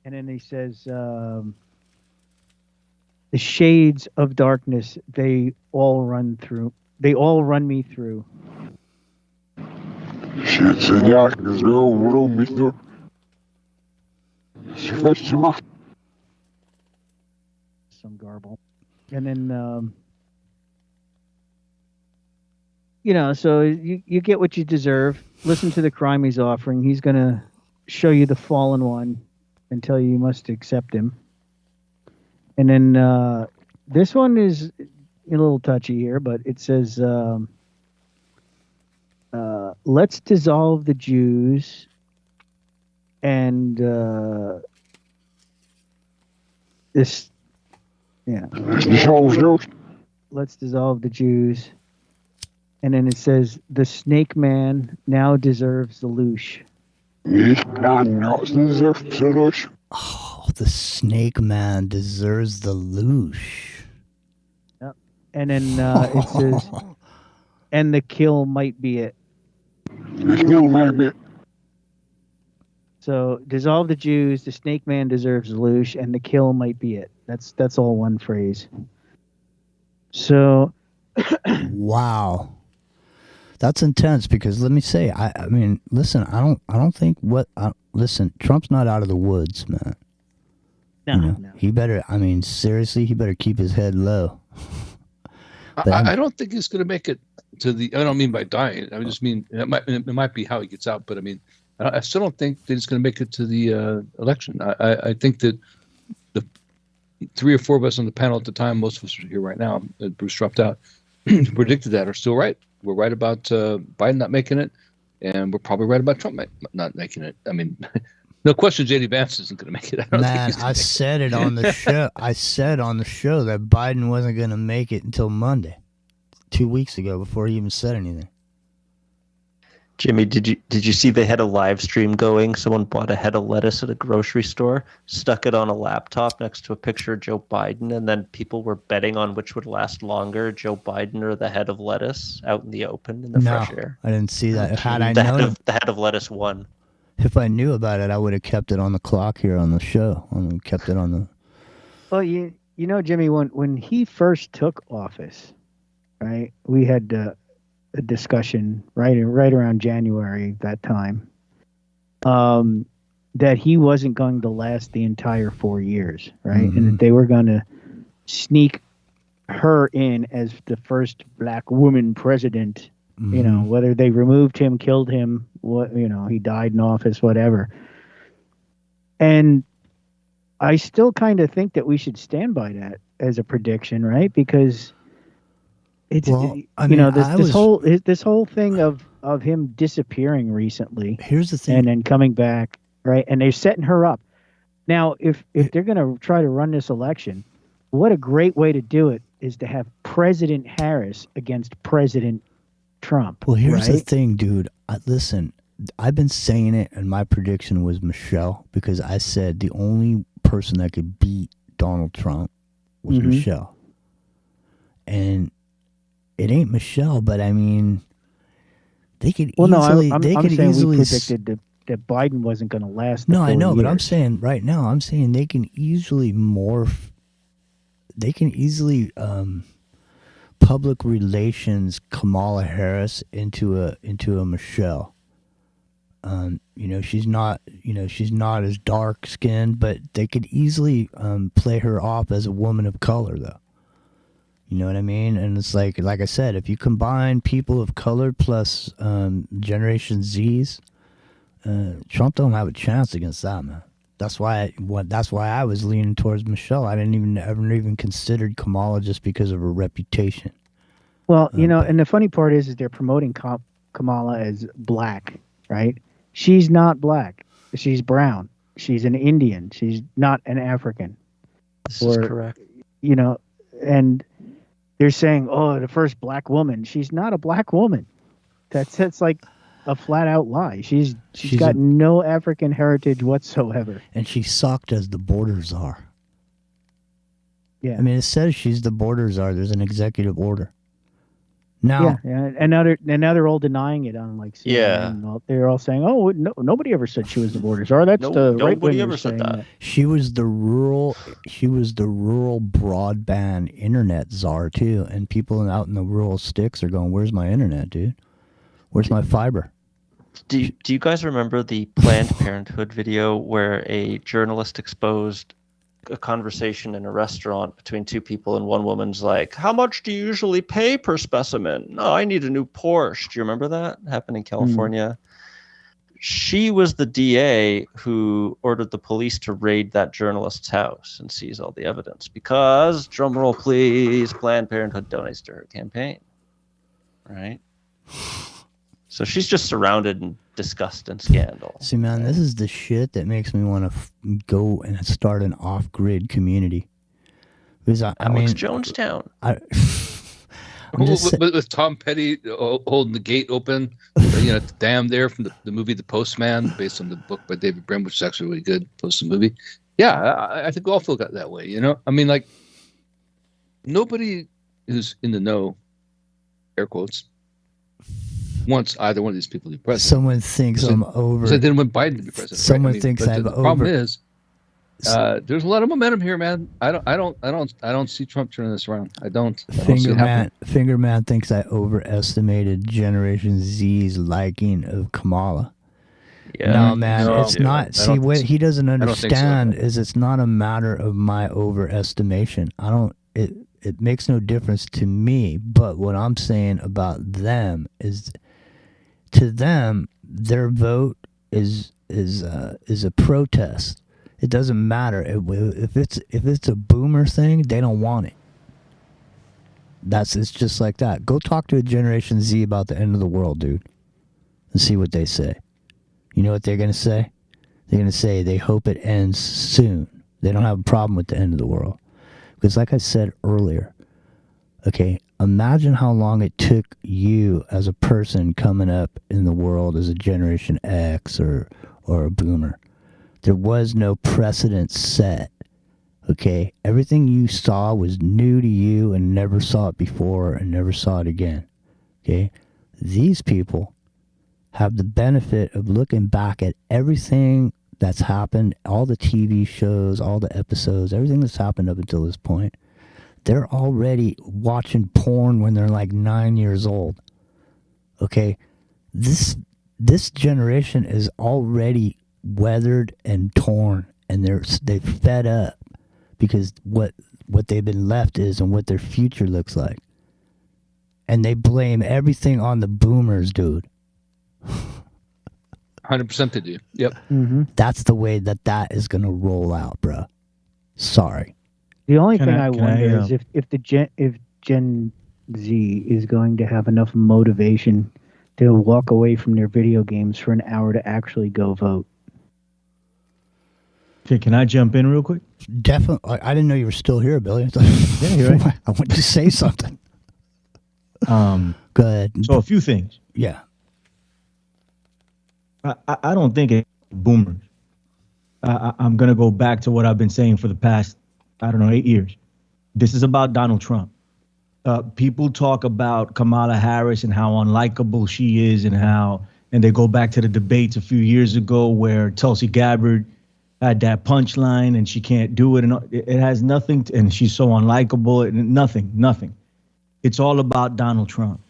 And then he says, the shades of darkness, they all run me through. Some garble. And then, so you get what you deserve. Listen to the crime he's offering. He's going to show you the fallen one and tell you must accept him. And then this one is a little touchy here, but it says, let's dissolve the Jews and let's dissolve the Jews. And then it says, the snake man now deserves the loosh. Oh, the snake man deserves the loosh. Yep. And then it says, and the kill might be it. So dissolve the Jews, the snake man deserves the loosh, and the kill might be it. That's all one phrase. So wow. That's intense because let me say, I mean, listen, I don't think listen, Trump's not out of the woods, man. No, He better. I mean, seriously, he better keep his head low. I don't think he's going to make it to the. I don't mean by dying. I just mean it might be how he gets out. But I mean, I still don't think that he's going to make it to the election. I think that the 3 or 4 of us on the panel at the time, most of us are here right now. Bruce dropped out. Predicted that are still right. We're right about Biden not making it, and we're probably right about Trump not making it. I mean, no question, JD Vance isn't going to make it. I said it on the show. I said on the show that Biden wasn't going to make it until Monday, 2 weeks ago, before he even said anything. Jimmy, did you see they had a live stream going? Someone bought a head of lettuce at a grocery store, stuck it on a laptop next to a picture of Joe Biden, and then people were betting on which would last longer, Joe Biden or the head of lettuce out in the open in the fresh air. I didn't see that. Had I the known, the head of lettuce won. If I knew about it, I would have kept it on the clock here on the show. Kept it on the. Well, you know, Jimmy, when he first took office, right? We had a discussion right around January that time, that he wasn't going to last the entire 4 years, right? And that they were going to sneak her in as the first black woman president. You know, whether they removed him, killed him, he died in office, whatever. And I still kind of think that we should stand by that as a prediction, right? Because it's this whole thing of him disappearing recently. Here's the thing, and then coming back, right? And they're setting her up. Now, if they're going to try to run this election, what a great way to do it is to have President Harris against President Trump. Well, here's the right? thing, dude. Listen, I've been saying it, and my prediction was Michelle, because I said the only person that could beat Donald Trump was Michelle. And it ain't Michelle, but I mean, they could easily. I'm saying we predicted that Biden wasn't going to last. No, I know, but I'm saying right now, they can easily morph. They can easily public relations Kamala Harris into a Michelle. She's not as dark skinned, but they could easily play her off as a woman of color, though. You know what I mean? And it's like I said, if you combine people of color plus Generation Z's, Trump don't have a chance against that, man. That's why I was leaning towards Michelle. I didn't ever even considered Kamala just because of her reputation. Well, and the funny part is they're promoting Kamala as black, right? She's not black. She's brown. She's an Indian. She's not an African. This is correct. And they're saying, "Oh, the first black woman." She's not a black woman. That's like a flat out lie. She's got no African heritage whatsoever. And she's socked as the border czar. Yeah. I mean, it says she's the border czar. There's an executive order. Now, and now they're all denying it on CNN. Yeah. They're all saying, "Oh, no, nobody ever said she was the border czar." That's the right nobody ever said that. She was the rural broadband internet czar too. And people out in the rural sticks are going, "Where's my internet, dude? Where's my fiber?" Do you guys remember the Planned Parenthood video where a journalist exposed a conversation in a restaurant between two people, and one woman's like, "How much do you usually pay per specimen? Oh, I need a new Porsche." Do you remember that? It happened in California. She was the DA who ordered the police to raid that journalist's house and seize all the evidence because, drumroll please, Planned Parenthood donates to her campaign. Right? So she's just surrounded in disgust and scandal. See, man, this is the shit that makes me want to go and start an off-grid community. Because I mean, Jonestown. With Tom Petty holding the gate open, the dam there from the movie The Postman, based on the book by David Brin, which is actually really good. Posted movie. Yeah, I think we all feel that way. I mean, like, nobody who's in the know, air quotes, wants either one of these people to be president. Someone thinks I'm over. So then when Biden to be president. Someone thinks I'm the over. Problem is, there's a lot of momentum here, man. I don't see Trump turning this around. I don't. Fingerman thinks I overestimated Generation Z's liking of Kamala. Yeah. No, man, No, it's not. I See, don't what think he doesn't I don't think so. understand is it's not a matter of my overestimation. I don't. It makes no difference to me. But what I'm saying about them is, to them, their vote is a protest. It doesn't matter if it's a boomer thing. They don't want it. It's just like that. Go talk to a Generation Z about the end of the world, dude, and see what they say. You know what they're going to say? They're going to say they hope it ends soon. They don't have a problem with the end of the world. Because like I said earlier, okay, imagine how long it took you as a person coming up in the world as a Generation X or a boomer. There was no precedent set. Okay, everything you saw was new to you and never saw it before and never saw it again. Okay, these people have the benefit of looking back at everything that's happened, all the TV shows, all the episodes, everything that's happened up until this point. They're already watching porn when they're like 9 years old. Okay, this generation is already weathered and torn, and they've fed up because what they've been left is and what their future looks like. And they blame everything on the boomers, dude. 100% they do. Yep. Mm-hmm. That's the way that is going to roll out, bro. Sorry. The only thing I wonder is if Gen Z is going to have enough motivation to walk away from their video games for an hour to actually go vote. Okay, can I jump in real quick? Definitely. I didn't know you were still here, Billy. Yeah, you're right. I want to say something. Go ahead. So a few things. Yeah. I don't think it's boomers. I'm going to go back to what I've been saying for the past, 8 years. This is about Donald Trump. People talk about Kamala Harris and how unlikable she is and they go back to the debates a few years ago where Tulsi Gabbard had that punchline and she can't do it. And it has nothing and she's so unlikable and nothing. It's all about Donald Trump,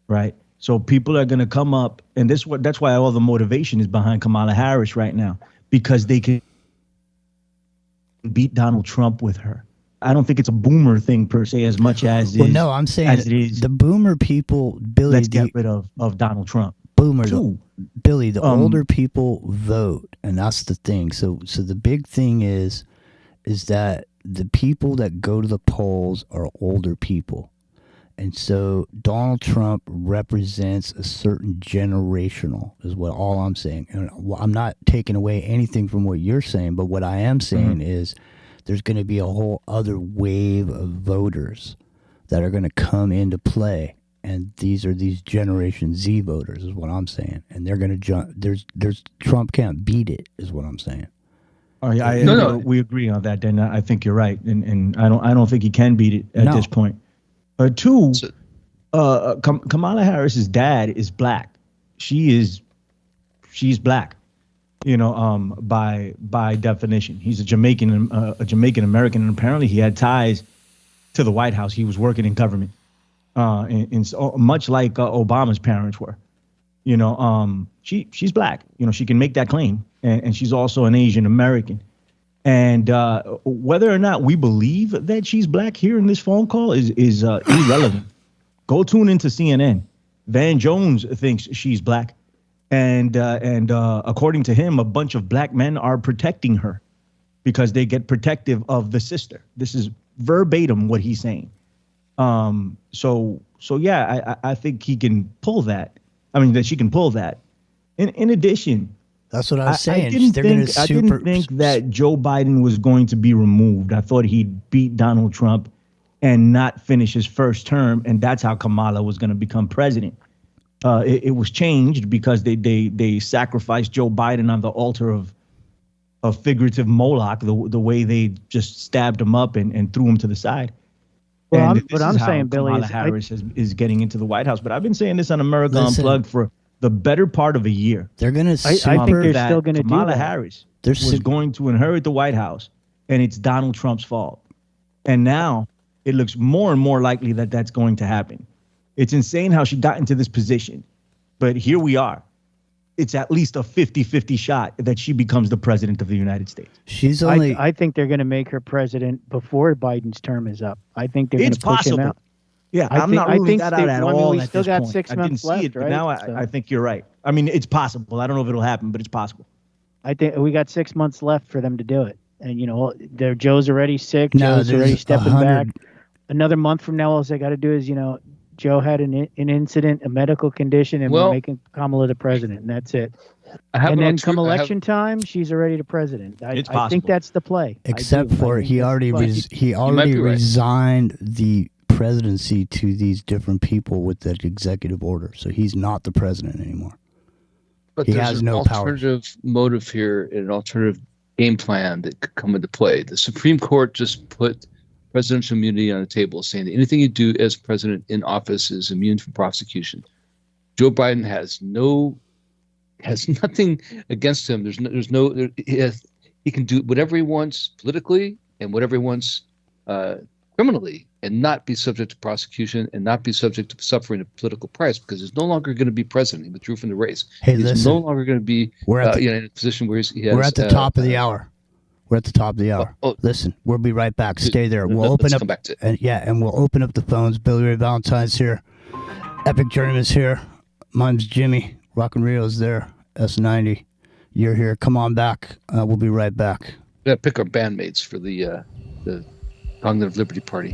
right? So people are going to come up, and that's why all the motivation is behind Kamala Harris right now, because they can beat Donald Trump with her. I don't think it's a boomer thing per se as much as no, I'm saying as it is. The boomer people, Billy. Let's get rid of Donald Trump. Boomers, Billy. The older people vote, and that's the thing. So the big thing is that the people that go to the polls are older people. And so Donald Trump represents a certain generational is what all I'm saying. And I'm not taking away anything from what you're saying, but what I am saying is there's going to be a whole other wave of voters that are going to come into play. And these are these Generation Z voters is what I'm saying. And they're going to jump. There's Trump can't beat it is what I'm saying. Oh, yeah, no, we agree on that. Then I think you're right. And I don't think he can beat it at this point. Two, Kamala Harris's dad is black. She's black, by definition. He's a Jamaican American, and apparently he had ties to the White House. He was working in government, much like Obama's parents were. She's black. She can make that claim, and she's also an Asian American. And whether or not we believe that she's black here in this phone call is irrelevant. Go tune into CNN. Van Jones thinks she's black, and according to him, a bunch of black men are protecting her because they get protective of the sister. This is verbatim what he's saying. So yeah, I think he can pull that. I mean, that she can pull that. In addition. That's what I was saying. I didn't think that Joe Biden was going to be removed. I thought he'd beat Donald Trump and not finish his first term, and that's how Kamala was going to become president. It was changed because they sacrificed Joe Biden on the altar of figurative Moloch, the way they just stabbed him up and threw him to the side. Well, and what I'm saying, Billy, Kamala Harris is getting into the White House. But I've been saying this on America Unplugged for the better part of a year. They're going to. I think they're still going to do that. Kamala Harris was going to inherit the White House, and it's Donald Trump's fault. And now it looks more and more likely that that's going to happen. It's insane how she got into this position, but here we are. it's at least a 50-50 shot that she becomes the president of the United States. She's only. I think they're going to make her president before Biden's term is up. I think they're going to push him out. Yeah, I'm not ruling that out at all. We at still this got point. 6 I months didn't left, see it, right? but now I think you're right. I mean, it's possible. I don't know if it'll happen, but it's possible. I think we got 6 months left for them to do it. And, Joe's already sick. No, Joe's already there's stepping 100 back. Another month from now, all they got to do is, Joe had an incident, a medical condition, and we're making Kamala the president, and that's it. And then come election time, she's already the president. I think that's the play. Except for he already resigned the presidency to these different people with that executive order, so he's not the president anymore. But he there's has an no power. alternative motive here and an alternative game plan that could come into play. The Supreme Court just put presidential immunity on the table, saying that anything you do as president in office is immune from prosecution. Joe Biden has nothing against him. He can do whatever he wants politically and whatever he wants criminally, and not be subject to prosecution and not be subject to suffering a political price, because he's no longer going to be president. He withdrew from the race. Hey, he's listen, no longer going to be in a position where he has. We're at the top of the hour. We're at the top of the hour. Listen, we'll be right back. Stay there. We'll open up. Come back to it. And we'll open up the phones. Billy Ray Valentine's here. Epic Journeyman's here. Mine's Jimmy. Rock and Rio's there. S90. You're here. Come on back. We'll be right back. We got to pick our bandmates for the Cognitive Liberty Party.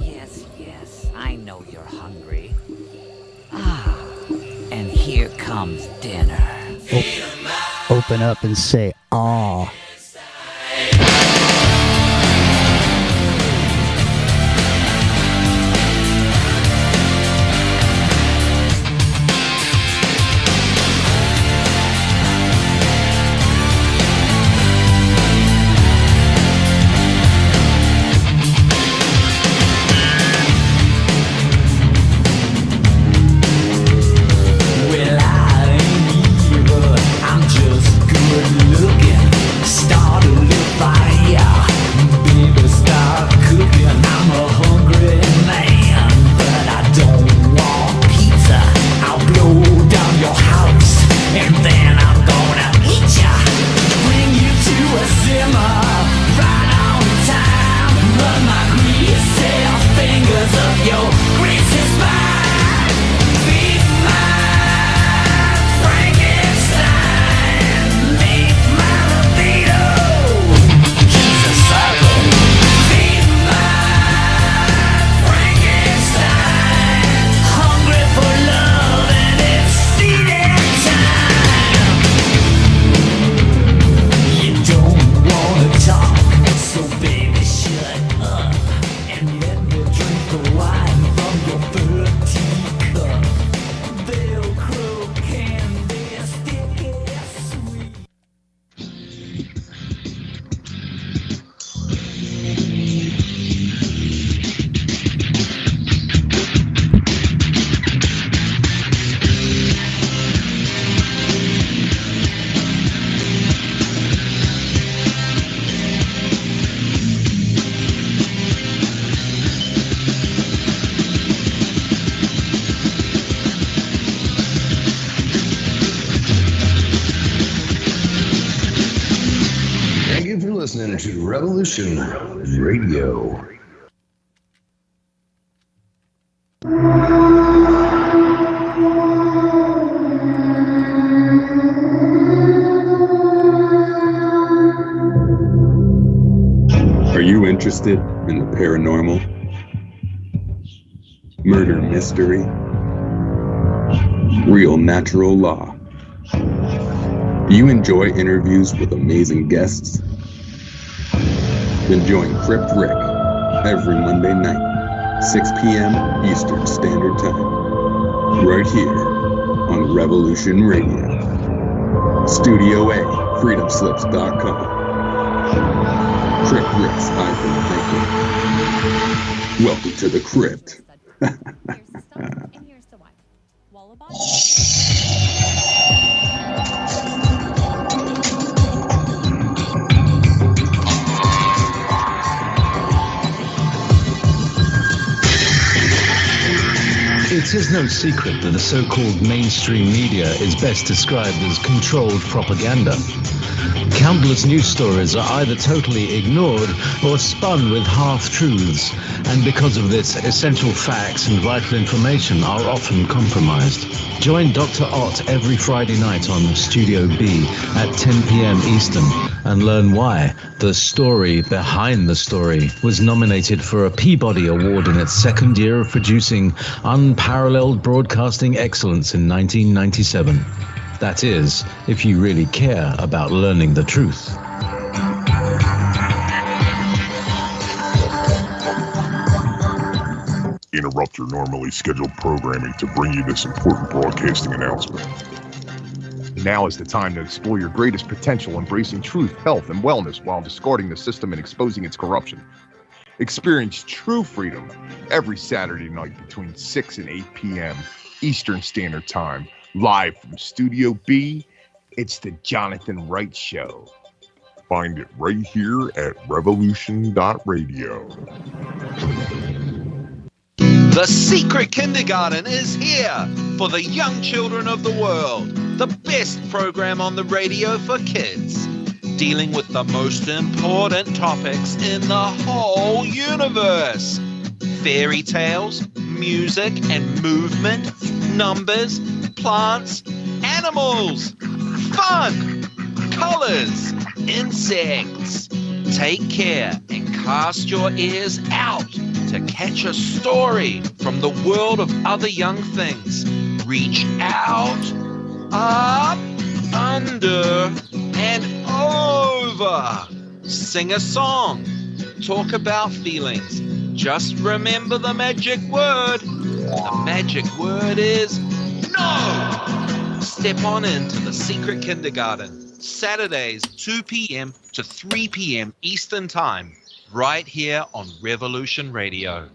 Yes, I know you're hungry. And here comes dinner. Open up and say, "Ah." Listening to Revolution Radio. Are you interested in the paranormal, murder mystery, real natural law? Do you enjoy interviews with amazing guests? Then join Crypt Rick every Monday night, 6 p.m. Eastern Standard Time, right here on Revolution Radio. Studio A, freedomslips.com. Crypt Rick's Thinking. Welcome to the Crypt. It's It is no secret that the so-called mainstream media is best described as controlled propaganda. Countless news stories are either totally ignored or spun with half-truths, and because of this, essential facts and vital information are often compromised. Join Dr. Ott every Friday night on Studio B at 10 p.m. Eastern and learn why The Story Behind the Story was nominated for a Peabody Award in its second year of producing unparalleled broadcasting excellence in 1997. That is, if you really care about learning the truth. Interrupt your normally scheduled programming to bring you this important broadcasting announcement. Now is the time to explore your greatest potential, embracing truth, health, and wellness while discarding the system and exposing its corruption. Experience true freedom every Saturday night between 6 and 8 p.m. Eastern Standard Time. Live from Studio B, it's the Jonathan Wright Show. Find it right here at revolution.radio. The Secret Kindergarten is here for the young children of the world. The best program on the radio for kids, dealing with the most important topics in the whole universe. Fairy tales, music and movement, numbers, plants, animals, fun, colors, insects. Take care and cast your ears out to catch a story from the world of other young things. Reach out, up, under, and over. Sing a song. Talk about feelings. Just remember the magic word. The magic word is no! Step on into the Secret Kindergarten. Saturdays, 2 p.m. to 3 p.m. Eastern Time. Right here on Revolution Radio.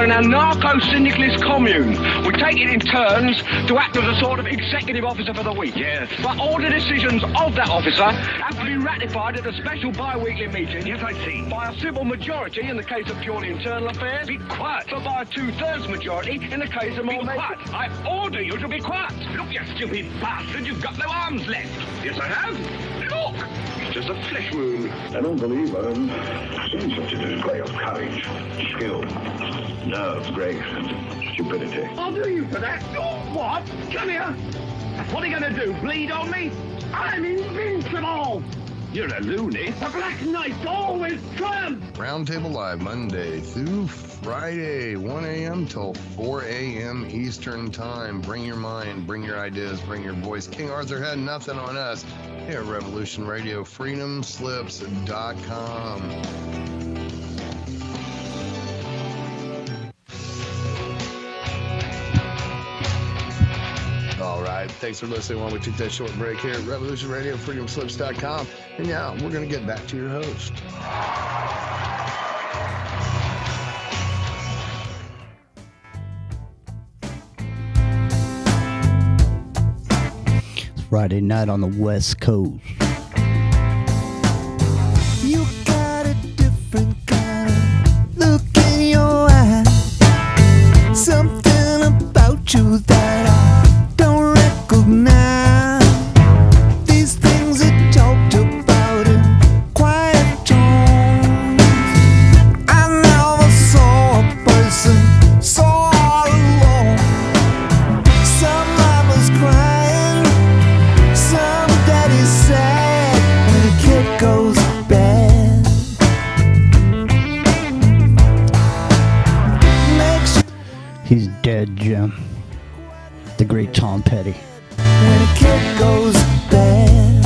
A narco-syndicalist commune. We take it in turns to act as a sort of executive officer for the week. Yes. But all the decisions of that officer have to be ratified at a special bi-weekly meeting. Yes, I see. By a simple majority in the case of purely internal affairs. Be quiet. But by a 2/3 majority in the case of more... Be quiet. I order you to be quiet. Look, you stupid bastard, you've got no arms left. Yes, I have. Look. It's just a flesh wound. I don't believe I've seen such a display of courage, skill, nerve, grace, and stupidity. I'll do you for that. Oh, what? Come here. What are you going to do, bleed on me? I'm invincible. You're a loony. The Black Knight always triumphs. Roundtable Live, Monday through Friday, 1 a.m. till 4 a.m. Eastern Time. Bring your mind, bring your ideas, bring your voice. King Arthur had nothing on us here at Revolution Radio, freedomslips.com. All right, thanks for listening while we took that short break here at Revolution Radio, freedomslips.com. And now we're going to get back to your host. It's Friday night on the West Coast. You got a different kind of look in your eyes. Something about you that I don't recognize. These things are talked about in quiet tones. I never saw a person so all alone. Some mama's crying, some daddy's sad when a kid goes bad. He's dead, Jim. The great Tom Petty. When a kid goes bad.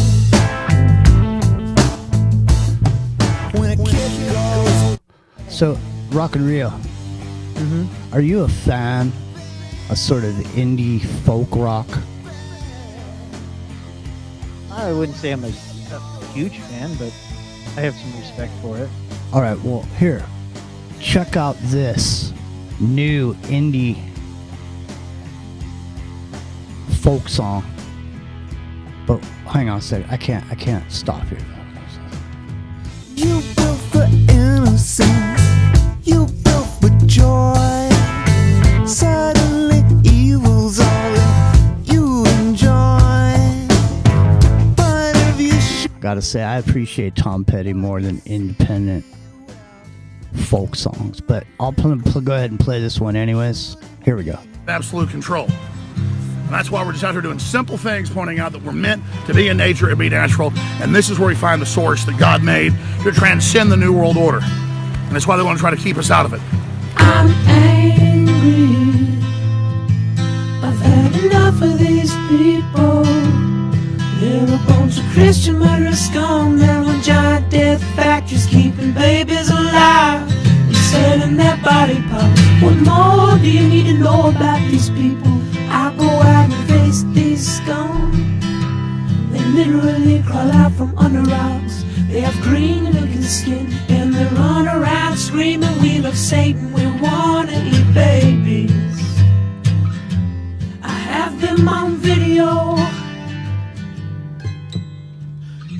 When a kid goes. So, Rock and Rio, are you a fan of sort of indie folk rock? I wouldn't say I'm a huge fan, but I have some respect for it. All right, well, here, check out this new indie folk song. But hang on a second. I can't stop here. You built for innocence. You built for joy. Suddenly evil's all that you enjoy. But if you Gotta say, I appreciate Tom Petty more than independent folk songs. But I'll go ahead and play this one anyways. Here we go. Absolute control. And that's why we're just out here doing simple things, pointing out that we're meant to be in nature and be natural. And this is where we find the source that God made to transcend the New World Order. And that's why they want to try to keep us out of it. I'm angry. I've had enough of these people. They're a bunch of Christian murderers, scum. They're on giant death factories, keeping babies alive and selling their body parts. What more do you need to know about these people? I go out and face these scum. They literally crawl out from under rocks. They have green looking skin and they run around screaming, we love Satan, we wanna eat babies. I have them on video.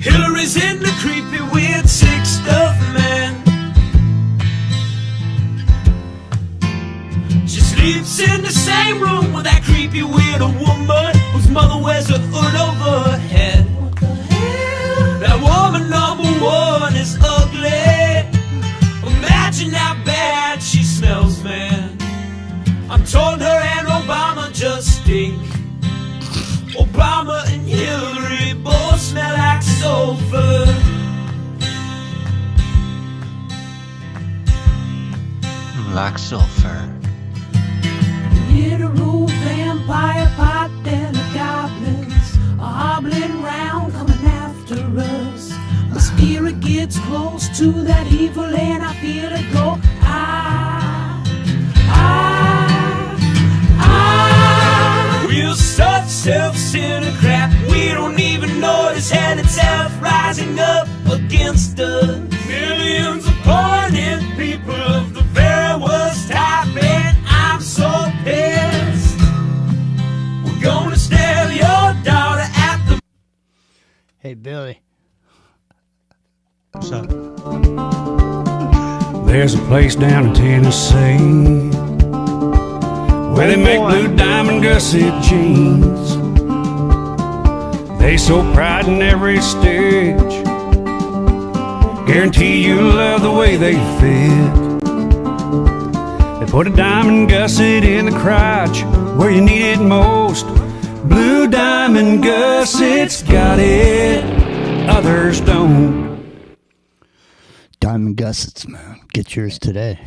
Hillary's in the creepy weird sick stuff, man. She sleeps in the same room with that creepy weird woman whose mother wears a hood over her head. What the hell? That woman number one is ugly. Imagine how bad she smells, man. I'm told her and Obama just stink. Obama and Hillary both smell like sulfur. Like sulfur. Literal vampire pot and the goblins are hobbling round coming after us. My spirit gets close to that evil and I feel it go. We're such self-centered crap. We don't even notice hell itself rising up against us. Millions of pointed people of the very worst type, and I'm so pissed. We're gonna steal your daughter at the. Hey, Billy. What's up? There's a place down in Tennessee where they make blue diamond gusset jeans. They sew pride in every stitch. Guarantee you love the way they fit. They put a diamond gusset in the crotch where you need it most. Blue diamond gussets got it, others don't. Diamond gussets, man. Get yours today.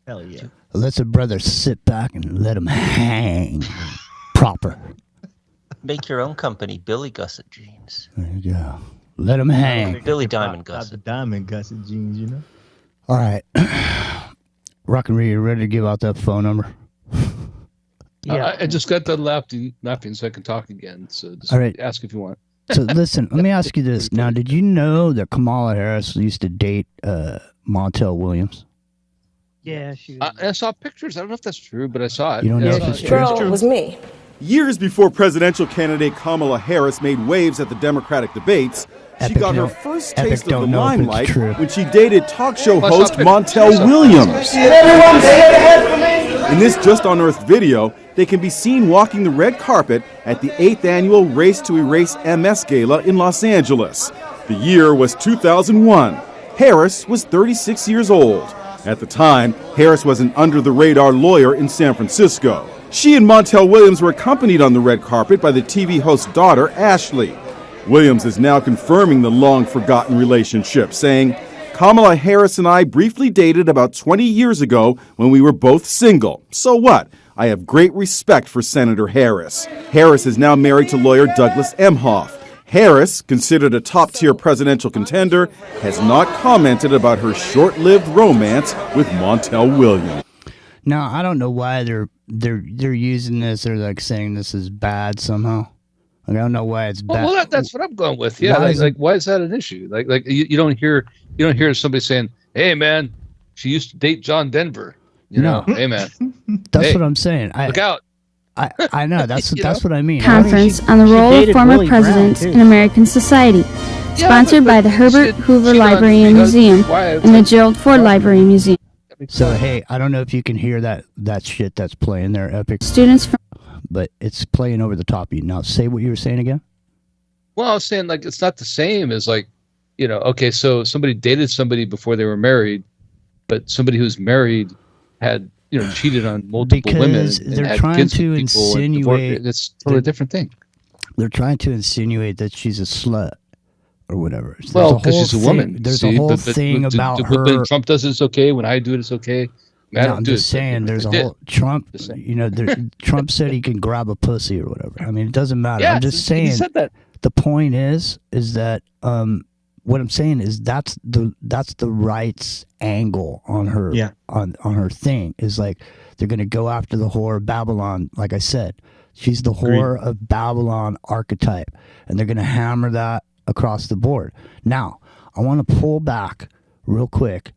Hell yeah. Let the brothers sit back and let them hang proper. Make your own company, Billy Gusset Jeans. There you go. Let them hang. Billy Diamond Gusset. The Diamond Gusset Jeans, you know? All right. Rock and Reed, you ready to give out that phone number? Yeah. I just got done laughing so I can talk again. So just all right. Ask if you want. So listen, let me ask you this. Now, did you know that Kamala Harris used to date Montel Williams? Yeah, she. I saw pictures. I don't know if that's true, but I saw it. You don't know if it's true? Girl, it was me. Years before presidential candidate Kamala Harris made waves at the Democratic debates, she got her first taste of the limelight when she dated talk show host Montel Williams. In this just unearthed video, they can be seen walking the red carpet at the 8th annual Race to Erase MS Gala in Los Angeles. The year was 2001. Harris was 36 years old. At the time, Harris was an under-the-radar lawyer in San Francisco. She and Montel Williams were accompanied on the red carpet by the TV host's daughter, Ashley. Williams is now confirming the long-forgotten relationship, saying, "Kamala Harris and I briefly dated about 20 years ago when we were both single. So what? I have great respect for Senator Harris." Harris is now married to lawyer Douglas Emhoff. Harris, considered a top-tier presidential contender, has not commented about her short-lived romance with Montel Williams. Now, I don't know why they're using this. They're like saying this is bad somehow. Like, I don't know why it's bad. Well, that's what I'm going with. Yeah, why is that an issue? Like you don't hear somebody saying, "Hey, man, she used to date John Denver." You know, hey, man. That's what I'm saying. Look out. I know that's what I mean. Conference on the role of former presidents in American society, sponsored by the Herbert Hoover Library and Museum and the Gerald Ford Library and Museum. So hey, I don't know if you can hear that shit that's playing there, Epic. Students from, but it's playing over the top of you. Now say what you were saying again. Well, I was saying like it's not the same as like, okay, so somebody dated somebody before they were married, but somebody who's married had cheated on multiple women and they're had trying kids to with people and insinuate it's totally a different thing. They're trying to insinuate that she's a slut or whatever. So well, because she's a woman. There's a whole thing about her. When Trump does it's okay. When I do it, it's okay. I'm just saying, there's a whole Trump. Trump said he can grab a pussy or whatever. I mean, it doesn't matter. Yeah, I'm just saying. He said that. The point is that what I'm saying is that's the right's angle on her on her thing is like they're gonna go after the whore of Babylon. Like I said, she's the whore of Babylon archetype, and they're gonna hammer that across the board. Now, I want to pull back real quick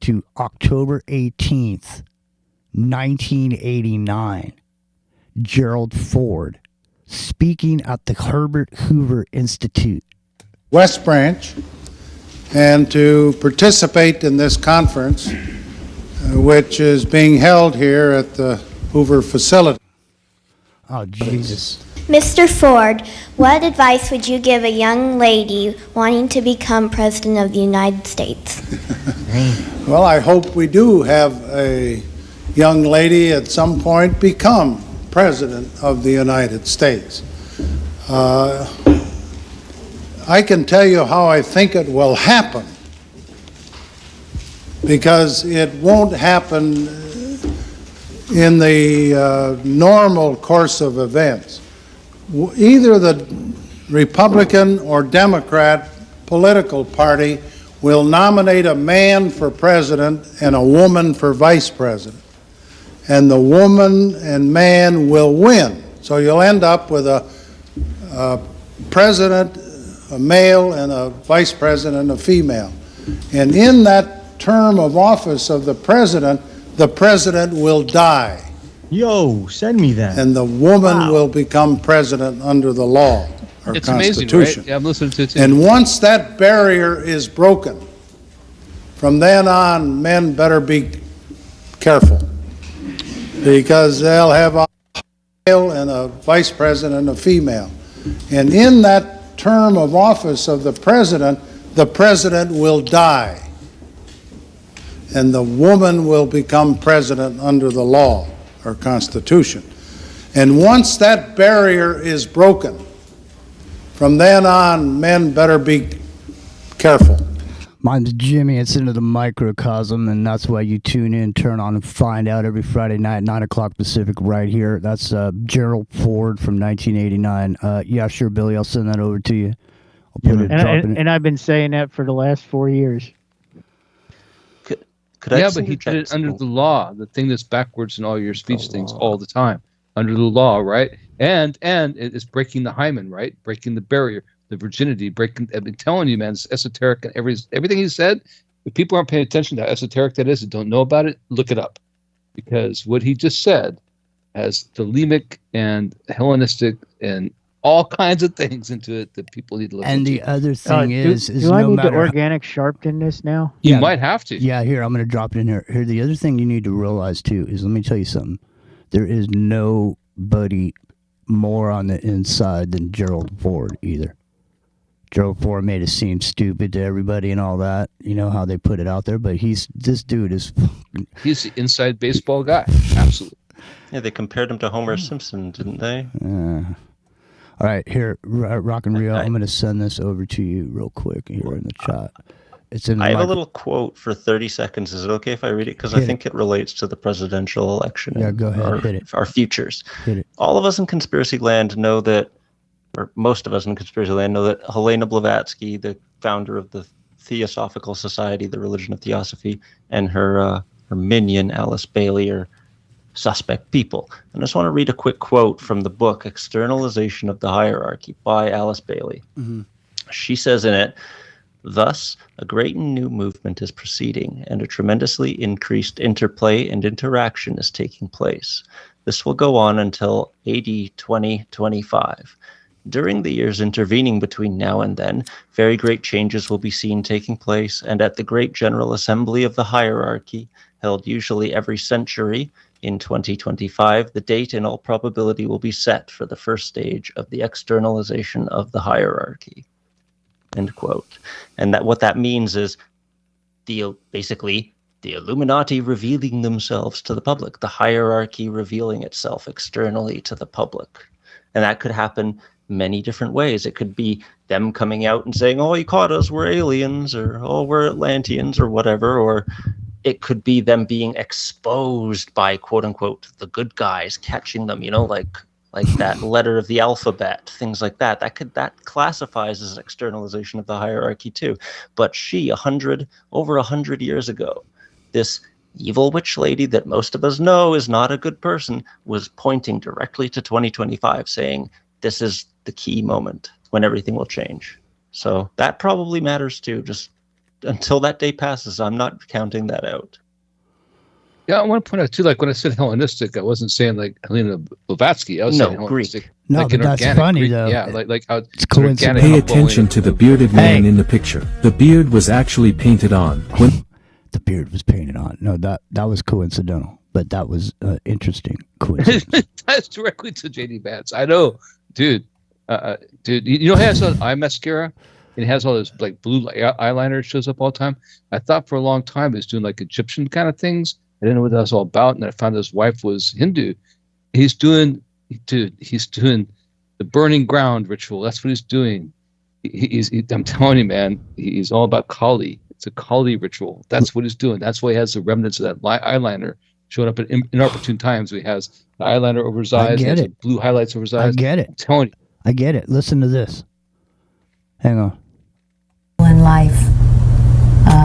to October 18th, 1989. Gerald Ford speaking at the Herbert Hoover Institute, West Branch, and to participate in this conference, which is being held here at the Hoover facility. Oh, Jesus. Mr. Ford, what advice would you give a young lady wanting to become President of the United States? Well, I hope we do have a young lady at some point become President of the United States. I can tell you how I think it will happen, because it won't happen in the normal course of events. Either the Republican or Democrat political party will nominate a man for president and a woman for vice president, and the woman and man will win. So you'll end up with a president, a male, and a vice president, a female. And in that term of office of the president will die. Yo, send me that. And the woman will become president under the law or it's Constitution. Amazing, right? Yeah, I'm listening to it too. And once that barrier is broken, from then on, men better be careful, because they'll have a male and a vice president and a female. And in that term of office of the president will die. And the woman will become president under the law or Constitution. And once that barrier is broken, from then on, men better be careful. Mine's Jimmy. It's into the microcosm, and that's why you tune in, turn on, and find out every Friday night, 9 o'clock Pacific, right here. That's Gerald Ford from 1989. Yeah, sure, Billy. I'll send that over to you. I'll put it. And I've been saying that for the last 4 years. But he did it under the law. The thing that's backwards in all your speech things all the time, under the law, right? And it's breaking the hymen, right? Breaking the barrier, the virginity, breaking. I've been telling you, man, it's esoteric and everything he said. If people aren't paying attention to how esoteric that is and don't know about it, look it up, because what he just said has Thelemic and Hellenistic and all kinds of things into it that people need to look into. And the other thing is do I no need matter to organic sharpen this now? You might have to. Yeah, here, I'm going to drop it in here. Here, the other thing you need to realize, too, is, let me tell you something. There is nobody more on the inside than Gerald Ford, either. Gerald Ford made it seem stupid to everybody and all that. You know how they put it out there, but this dude is... He's the inside baseball guy. Absolutely. Yeah, they compared him to Homer Simpson, didn't they? All right, here, Rock and Rio, I'm going to send this over to you real quick here in the chat. It's in. I have a little quote for 30 seconds. Is it okay if I read it? Because I think it relates to the presidential election. Yeah, go ahead. Hit it. Our futures. Hit it. All of us in conspiracy land know that, or most of us in conspiracy land know that Helena Blavatsky, the founder of the Theosophical Society, the religion of Theosophy, and her minion, Alice Bailey, are suspect people. And I just want to read a quick quote from the book Externalization of the Hierarchy by Alice Bailey. Mm-hmm. She says in it, Thus, a great and new movement is proceeding, and a tremendously increased interplay and interaction is taking place. This will go on until AD 2025. During the years intervening between now and then, very great changes will be seen taking place, and at the great General Assembly of the Hierarchy, held usually every century, in 2025, the date in all probability will be set for the first stage of the externalization of the hierarchy. End quote. And that what that means is basically the Illuminati revealing themselves to the public, the hierarchy revealing itself externally to the public. And that could happen many different ways. It could be them coming out and saying, oh, you caught us, we're aliens, or oh, we're Atlanteans, or whatever, or it could be them being exposed by, quote unquote, the good guys, catching them, like that letter of the alphabet, things like that. That classifies as externalization of the hierarchy too. But over 100 years ago, this evil witch lady that most of us know is not a good person was pointing directly to 2025, saying this is the key moment when everything will change. So that probably matters too. Just until that day passes, I'm not counting that out. Yeah, I want to point out too, like when I said Hellenistic, I wasn't saying like Helena Blavatsky. I was saying Hellenistic. Greek. No, like but that's organic funny Greek. though. Yeah, like how it's coincidental. Pay attention to the bearded man in the picture. The beard was actually painted on. The beard was painted on. No, that was coincidental, but that was interesting coincidence. That's directly to JD Vance. I know, dude. Dude, he has an eye mascara. It has all this like blue eyeliner. It shows up all the time. I thought for a long time he was doing like Egyptian kind of things. I didn't know what that was all about, and I found his wife was Hindu. He's doing the burning ground ritual. That's what he's doing. I'm telling you, man, he's all about Kali. It's a Kali ritual. That's what he's doing. That's why he has the remnants of that eyeliner showing up at inopportune times. He has the eyeliner over his eyes. He has the blue highlights over his eyes. I get it. I'm telling you. I get it. Listen to this. Hang on. In life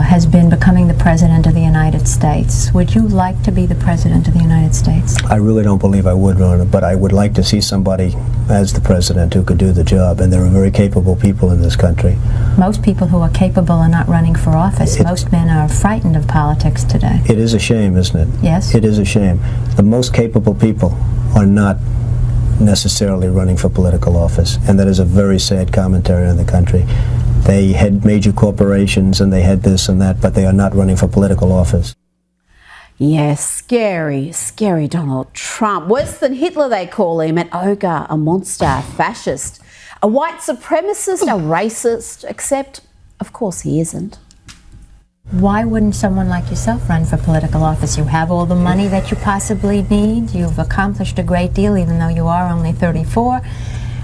has been becoming the President of the United States. Would you like to be the President of the United States? I really don't believe I would run it, but I would like to see somebody as the President who could do the job, and there are very capable people in this country. Most people who are capable are not running for office. Most men are frightened of politics today. It is a shame, isn't it? Yes. It is a shame. The most capable people are not necessarily running for political office, and that is a very sad commentary on the country. They had major corporations and they had this and that, but they are not running for political office. Yes, scary Donald Trump. Worse than Hitler, they call him, an ogre, a monster, a fascist, a white supremacist, a racist, except, of course, he isn't. Why wouldn't someone like yourself run for political office? You have all the money that you possibly need. You've accomplished a great deal, even though you are only 34.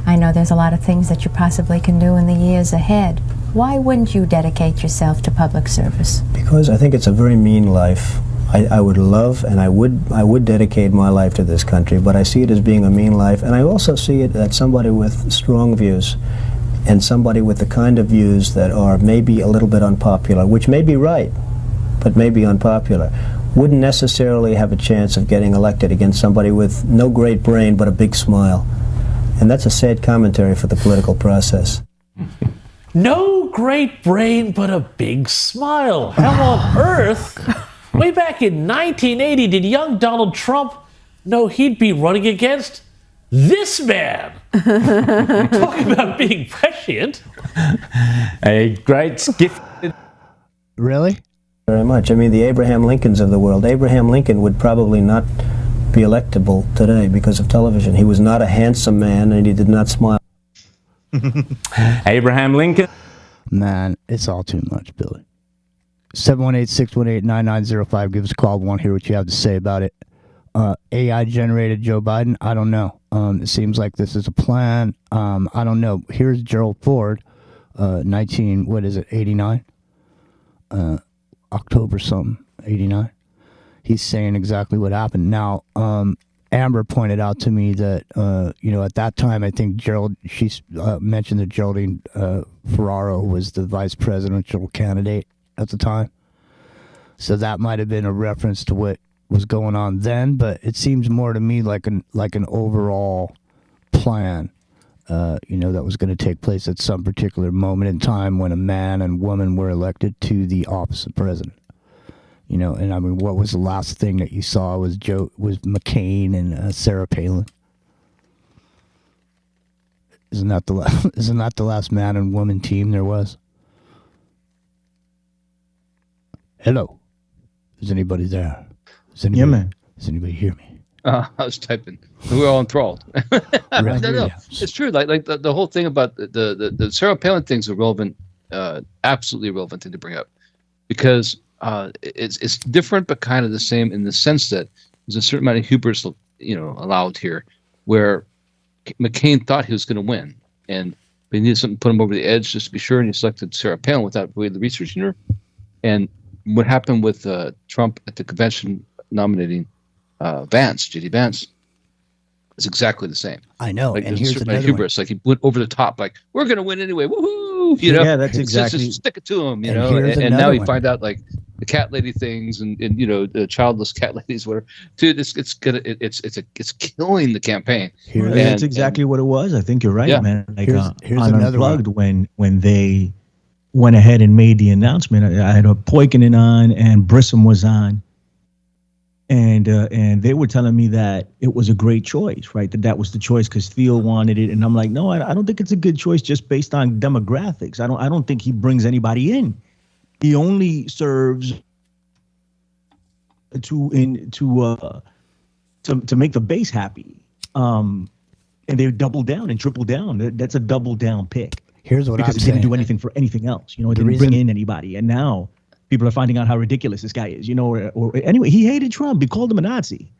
I know there's a lot of things that you possibly can do in the years ahead. Why wouldn't you dedicate yourself to public service? Because I think it's a very mean life. I would love and I would dedicate my life to this country, but I see it as being a mean life, and I also see it as somebody with strong views and somebody with the kind of views that are maybe a little bit unpopular, which may be right, but may be unpopular, wouldn't necessarily have a chance of getting elected against somebody with no great brain but a big smile. And that's a sad commentary for the political process. No great brain, but a big smile. How on earth? Way back in 1980, did young Donald Trump know he'd be running against this man? Talk about being prescient. A great gift. Really? Very much. I mean, the Abraham Lincolns of the world. Abraham Lincoln would probably not be electable today because of television. He was not a handsome man, and he did not smile. Abraham Lincoln. Man, it's all too much, Billy. 718-618-9905. Give us a call. We want to hear what you have to say about it. AI generated Joe Biden. I don't know. It seems like this is a plan. I don't know. Here's Gerald Ford, 89? October something, 89. He's saying exactly what happened. Now, Amber pointed out to me that, at that time, I think she mentioned that Geraldine Ferraro was the vice presidential candidate at the time. So that might have been a reference to what was going on then, but it seems more to me like an overall plan that was going to take place at some particular moment in time when a man and woman were elected to the office of president. And I mean, what was the last thing that you saw was McCain and Sarah Palin? Isn't that the last man and woman team there was? Hello, is anybody there? Yeah, man. Does anybody hear me? I was typing. We're all enthralled. No, it's true. Like the whole thing about the Sarah Palin thing's a relevant, absolutely relevant thing to bring up, because it's different but kind of the same in the sense that there's a certain amount of hubris, allowed here, where McCain thought he was going to win, and he needed something to put him over the edge just to be sure, and he selected Sarah Palin without really researching her. And what happened with Trump at the convention nominating Vance, J.D. Vance, is exactly the same. I know, like, and here's another hubris. Like he went over the top, like we're going to win anyway, woohoo! Yeah, that's exactly. Just stick it to him, And now you find out like the cat lady things and the childless cat ladies, whatever. Dude, it's killing the campaign. That's exactly what it was. I think you're right, man. Like here's on another Unplugged when they went ahead and made the announcement, I had a Poikinen on and Brissom was on. And they were telling me that it was a great choice, right? That was the choice because Thiel wanted it, and I'm like, no, I don't think it's a good choice just based on demographics. I don't think he brings anybody in. He only serves to make the base happy. And they double down and triple down. That's a double down pick. Here's what because I'm it didn't saying. do anything for anything else. It didn't bring in anybody, and now people are finding out how ridiculous this guy is, or anyway, he hated Trump. He called him a Nazi.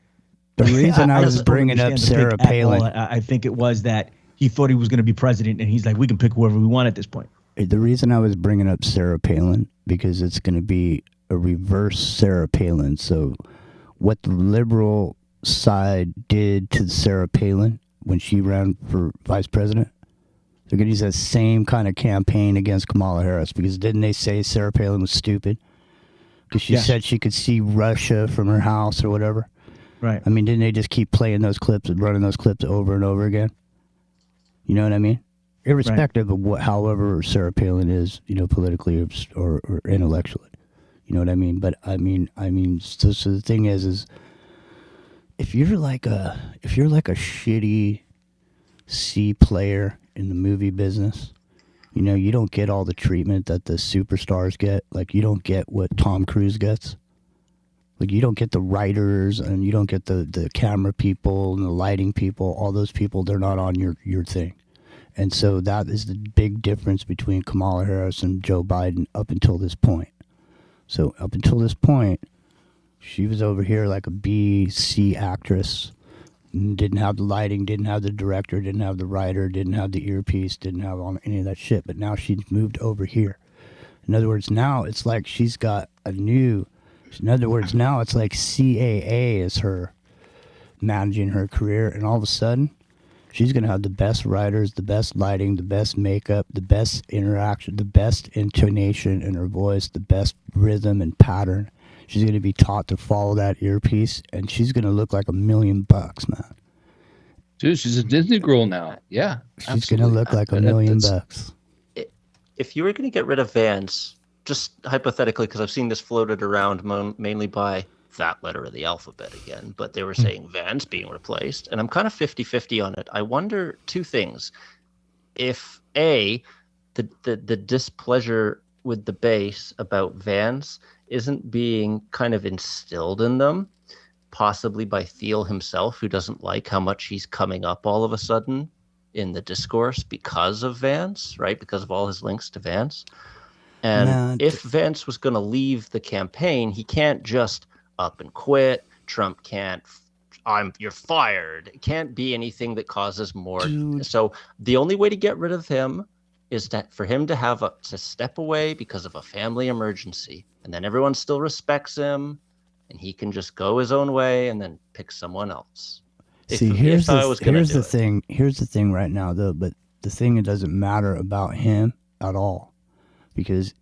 The reason I was bringing up Sarah Palin, I think it was that he thought he was going to be president, and he's like, we can pick whoever we want at this point. The reason I was bringing up Sarah Palin, because it's going to be a reverse Sarah Palin. So what the liberal side did to Sarah Palin when she ran for vice president, they're going to use that same kind of campaign against Kamala Harris, because didn't they say Sarah Palin was stupid? Because she said she could see Russia from her house or whatever. Right. I mean, didn't they just keep playing those clips and running those clips over and over again? You know what I mean? Irrespective of however Sarah Palin is, politically or intellectually. You know what I mean? But I mean, so the thing is if you're like a shitty C player in the movie business, you don't get all the treatment that the superstars get. Like, you don't get what Tom Cruise gets. Like, you don't get the writers, and you don't get the camera people and the lighting people. All those people, they're not on your thing. And so that is the big difference between Kamala Harris and Joe Biden up until this point. So up until this point, she was over here like a B, C actress. Didn't have the lighting, didn't have the director, didn't have the writer, didn't have the earpiece, didn't have any of that shit. But now she's moved over here. In other words, now it's like she's got now it's like CAA is her managing her career. And all of a sudden, she's going to have the best writers, the best lighting, the best makeup, the best interaction, the best intonation in her voice, the best rhythm and pattern. She's going to be taught to follow that earpiece, and she's going to look like $1 million, man. Dude, she's a Disney girl now. Yeah, she's going to look like $1 million. If you were going to get rid of Vance, just hypothetically, because I've seen this floated around mainly by that letter of the alphabet again, but they were saying Vance being replaced, and I'm kind of 50-50 on it. I wonder two things. If A, the displeasure with the base about Vance isn't being kind of instilled in them, possibly by Thiel himself, who doesn't like how much he's coming up all of a sudden in the discourse because of Vance, right? Because of all his links to Vance. And if Vance was going to leave the campaign, he can't just up and quit. Trump can't, you're fired. It can't be anything that causes more. So the only way to get rid of him is that for him to have to step away because of a family emergency, and then everyone still respects him, and he can just go his own way and then pick someone else. Here's the thing right now, though. But the thing, it doesn't matter about him at all, because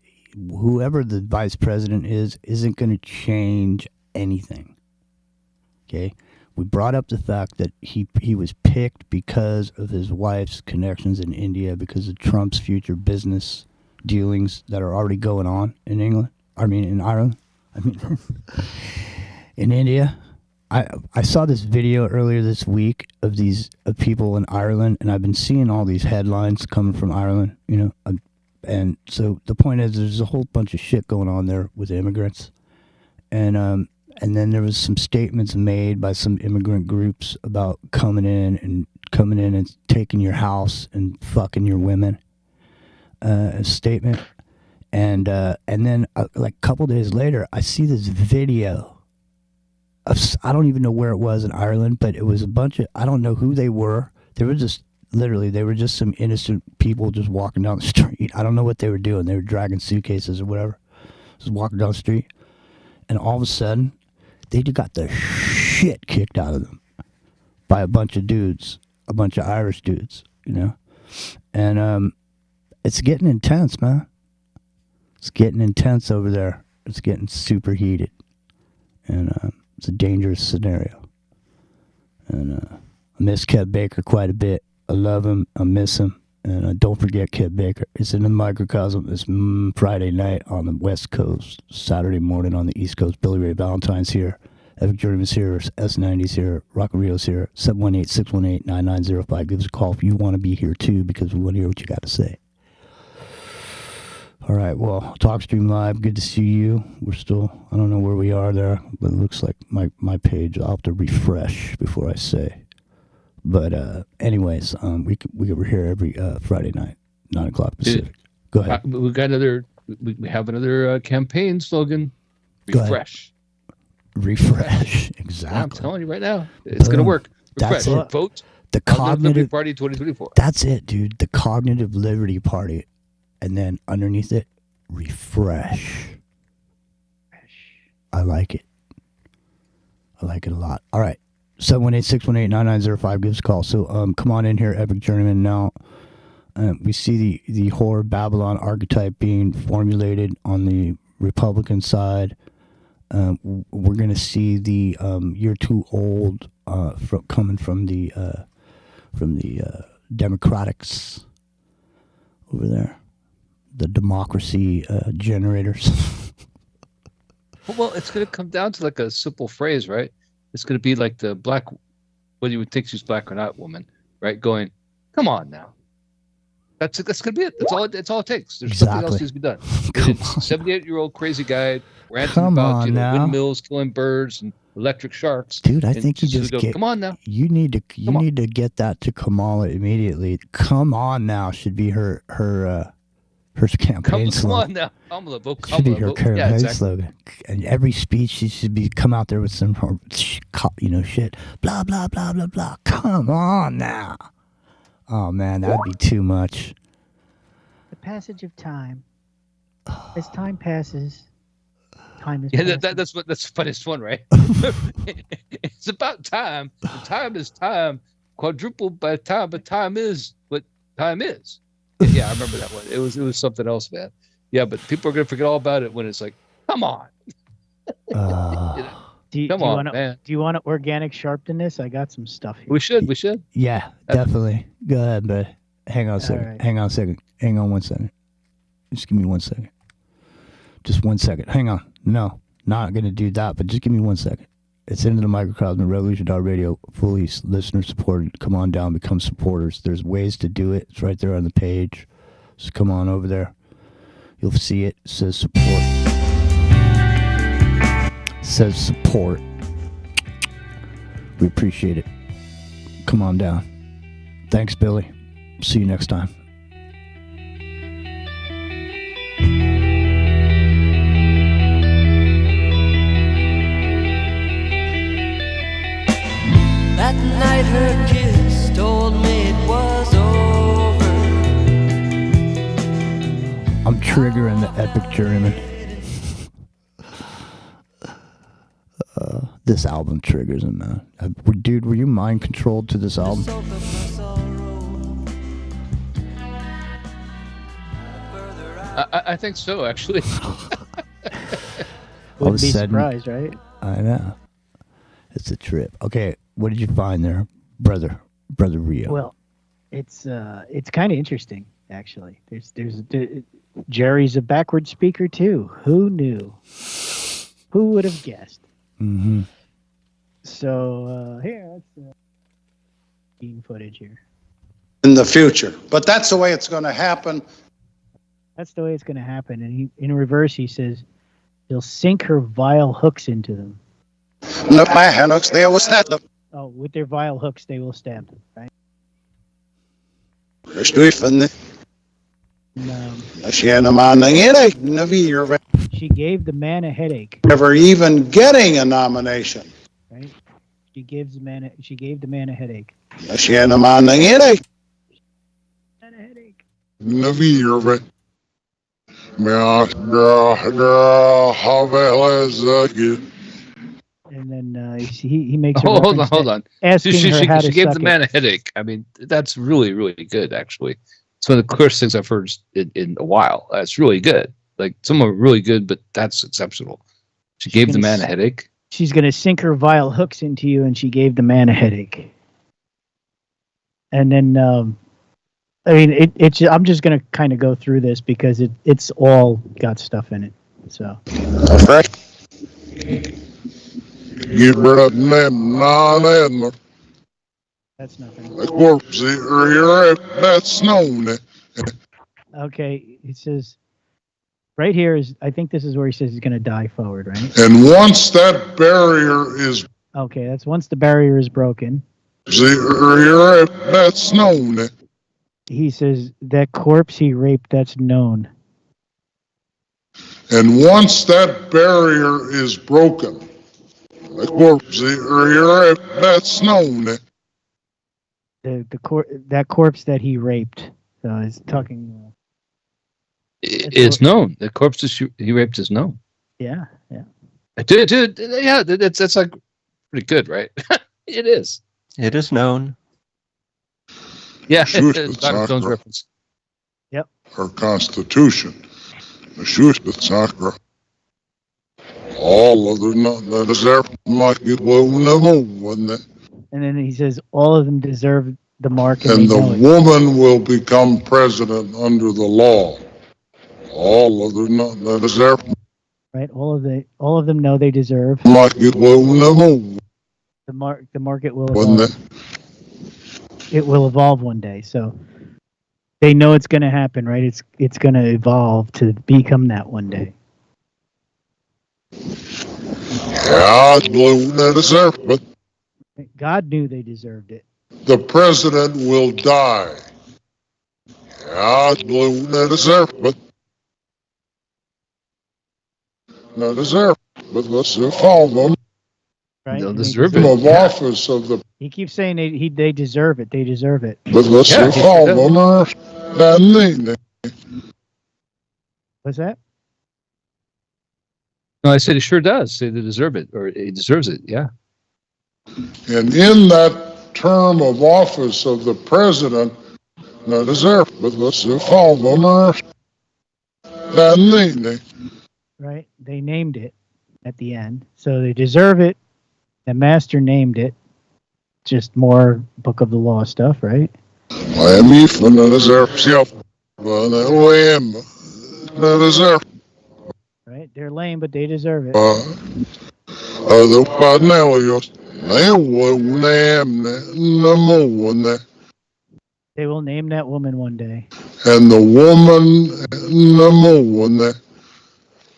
whoever the vice president isn't going to change anything. Okay, We brought up the fact that he was picked because of his wife's connections in India, because of Trump's future business dealings that are already going on in England. I mean, in Ireland. I mean, in India. I saw this video earlier this week of people in Ireland, and I've been seeing all these headlines coming from Ireland, you know. And so the point is, there's a whole bunch of shit going on there with immigrants, and then there was some statements made by some immigrant groups about coming in and taking your house and fucking your women. A statement, and then like a couple days later, I see this video. I don't even know where it was in Ireland, but it was a bunch of, I don't know who they were. They were just some innocent people just walking down the street. I don't know what they were doing. They were dragging suitcases or whatever, just walking down the street. And all of a sudden, they got the shit kicked out of them by a bunch of dudes, a bunch of Irish dudes, you know? And it's getting intense, man. It's getting intense over there. It's getting super heated. And it's a dangerous scenario. And I miss Kev Baker quite a bit. I love him. I miss him. And don't forget Kev Baker. It's in the microcosm. It's Friday night on the West Coast. Saturday morning on the East Coast. Billy Ray Valentine's here. Epic Journeyman's here. S90's here. Rock and Rio's here. 718-618-9905. Give us a call if you want to be here too, because we want to hear what you got to say. All right, well, TalkStream Live, good to see you. We're still, I don't know where we are there, but it looks like my page, I'll have to refresh before I say. But anyways, we were here every Friday night, 9 o'clock Pacific. Go ahead. We have another campaign slogan, refresh. Refresh, exactly. I'm telling you right now, it's going to work. Refresh. That's it. Vote. The Cognitive Liberty Party 2024. That's it, dude. The Cognitive Liberty Party. And then underneath it, refresh. I like it. I like it a lot. All right. 718-618-9905. Give us a call. So come on in here, Epic Journeyman. Now, we see the whore Babylon archetype being formulated on the Republican side. We're going to see the you're too old coming from the Democrats over there. The democracy generators. Well, it's going to come down to like a simple phrase, right? It's going to be like the black, whether you would think she's black or not, woman, right? Going, come on now. That's going to be it. That's all it takes. There's nothing else needs to be done. 78-year-old crazy guy ranting about windmills killing birds and electric sharks. Dude, I think you just get. Come on now. You need to get that to Kamala immediately. Come on now should be her campaign slogan. Come on now, Kamala, vote Kamala. Should be her campaign slogan. And every speech she should come out there with some, shit. Blah blah blah blah blah. Come on now. Oh man, that'd be too much. The passage of time. As time passes, time is. Yeah, that's the funniest one, right? It's about time. Time is time. Quadrupled by time, but time is what time is. Yeah, I remember that one. It was something else, man. Yeah, but people are gonna forget all about it when it's like, come on. Do you want to organic sharpen this? I got some stuff here. We should. Yeah, definitely. Go ahead, bud. Hang on a second. Right. Hang on a second. Hang on 1 second. Just give me 1 second. Just 1 second. Hang on. No, not gonna do that, but just give me 1 second. It's Into the Microcosm, Revolution.radio, fully listener supported. Come on down, become supporters. There's ways to do it. It's right there on the page. Just come on over there. You'll see it. It says support. It says support. We appreciate it. Come on down. Thanks, Billy. See you next time. That night her kiss told me it was over. I'm triggering the Epic Journeyman. This album triggers him, man. Dude, were you mind controlled to this album? I think so, actually. Wouldn't be surprised, right? I know. It's a trip. Okay, What did you find there, brother Rio? Well, it's kind of interesting actually. Jerry's a backward speaker too. Who knew? Who would have guessed? Mm-hmm. So here, let's beam footage here. In the future, but that's the way it's going to happen. That's the way it's going to happen. And in reverse, he says, he'll sink her vile hooks into them. No, my hooks, they will stab them. Oh, with their vile hooks, they will stab them, right? She gave the man a headache. Never even getting a nomination. Right? She gave the man a headache. And then he makes. Hold on. Asking she her how to gave suck the man a headache. I mean, that's really, really good. Actually, it's one of the clearest things I've heard in a while. That's really good. Like some are really good, but that's exceptional. She gave the man a headache. She's going to sink her vile hooks into you, and she gave the man a headache. And then, I mean, I'm just going to kind of go through this because it's all got stuff in it. So. That's nothing. Okay, he says, right here is, I think this is where he says he's going to die forward, right? And once that barrier is... Okay, that's once the barrier is broken. That's known. He says, that corpse he raped, that's known. And once that barrier is broken, that's known. That corpse that he raped. So it's talking. It's known. The corpse he raped is known. Yeah. Dude, yeah, that's like pretty good, right? It is. It is known. Yeah, Dr. Jones reference. Yep. Our Constitution. The all other not that is there like it will never one. And then he says all of them deserve the mark. And the woman will become president under the law. All other not that is there. Right, all of them know they deserve. Like it will never. The market will evolve. It will evolve one day. So they know it's going to happen, right? It's going to evolve to become that one day. God knew they deserved it. God knew they deserved it. The president will die. God knew they deserved it. Not deserve, but let's follow them. Right? They'll deserve it. Of office of the. He keeps saying they deserve it. They deserve it. But let's follow them. What's that? No, I said he sure does. Say they deserve it, or he deserves it. Yeah. And in that term of office of the president, not deserve, but let's follow them. Right? They named it at the end, so they deserve it. The master named it. Just more Book of the Law stuff, right? Miami for the deserve, right? They're lame, but they deserve it. The Padnelios, they will name They will name that woman one day. And the woman, the one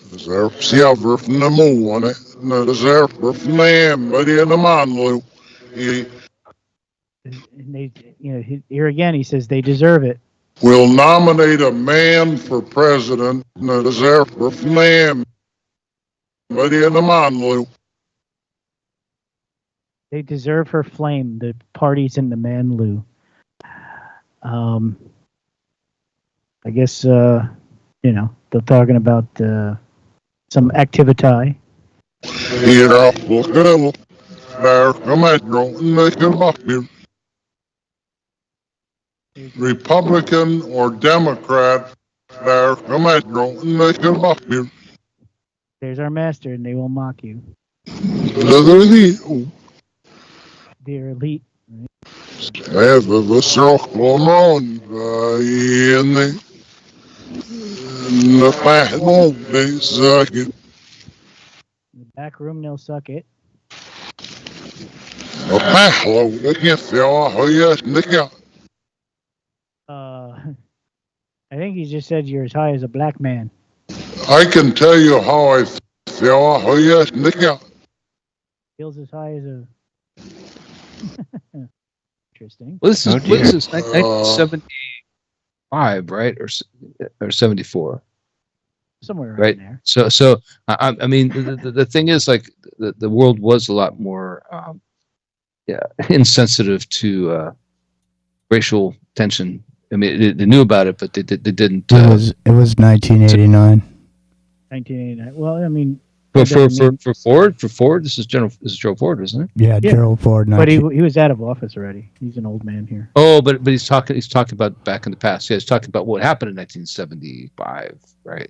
deserves silver from the moon, the deserve from them, but in the man, and they, here again, he says they deserve it. Will nominate a man for president, the deserve from them, but in the man, they deserve her flame. The party's in the Manlu. I guess they're talking about some activity. Republican or Democrat, there's our master, and they will mock you. They're elite. Have a circle on in the back room, they suck it. In the back room, they'll suck it. A battle, they can't feel how you nick out. I think he just said you're as high as a black man. I can tell you how I feel how you nick out. Feels as high as a. Interesting. Well, this is 1975, right, or 74, somewhere around right there. So I mean, the thing is, like, the world was a lot more insensitive to racial tension. I mean, they knew about it, but they didn't. It was 1989. 1989. Well, I mean. For Ford, this is Gerald Ford, isn't it? Yeah, Gerald Ford. But he was out of office already. He's an old man here. Oh, but he's talking about back in the past. Yeah, he's talking about what happened in 1975, right?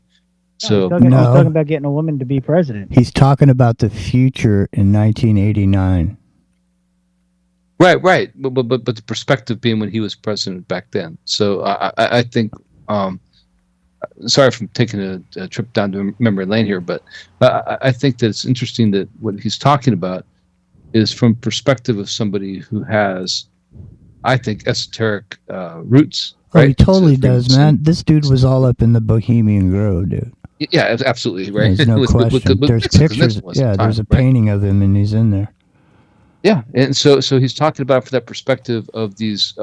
So he's talking about getting a woman to be president. He's talking about the future in 1989. Right. But the perspective being when he was president back then. So I think. Sorry for taking a trip down to memory lane here, but I think that it's interesting that what he's talking about is from perspective of somebody who has, I think, esoteric roots. Right? Oh, he totally does, man. This dude was all up in the Bohemian Grove, dude. Yeah, absolutely, right. There's no question. There's pictures. Yeah, there's a painting of him, and he's in there. Yeah, and so he's talking about from that perspective of these.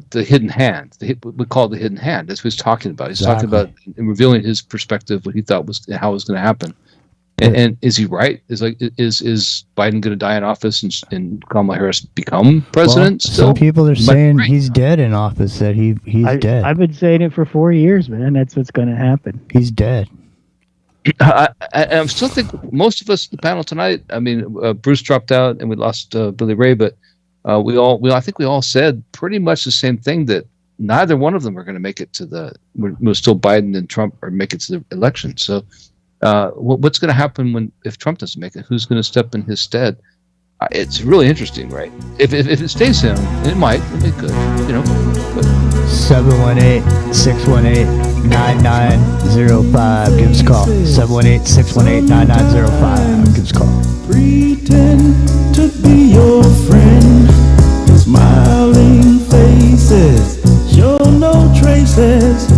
The hidden hand. We call it the hidden hand. That's what he's talking about. He's talking about and revealing his perspective, what he thought was how it was going to happen. And is he right? Is Biden going to die in office and Kamala Harris become president? Well, some people are saying he's dead in office. That he's dead. I've been saying it for 4 years, man. That's what's going to happen. He's dead. I still think most of us in the panel tonight. I mean, Bruce dropped out and we lost Billy Ray, but. I think we all said pretty much the same thing, that neither one of them are going to make it to we're still Biden and Trump or make it to the election. So what's going to happen if Trump doesn't make it? Who's going to step in his stead? It's really interesting, right? If it stays him, it could, 718-618-9905. Give us a call. 718-618-9905. Give us a call. Pretend to be your friend. Smiling faces show no traces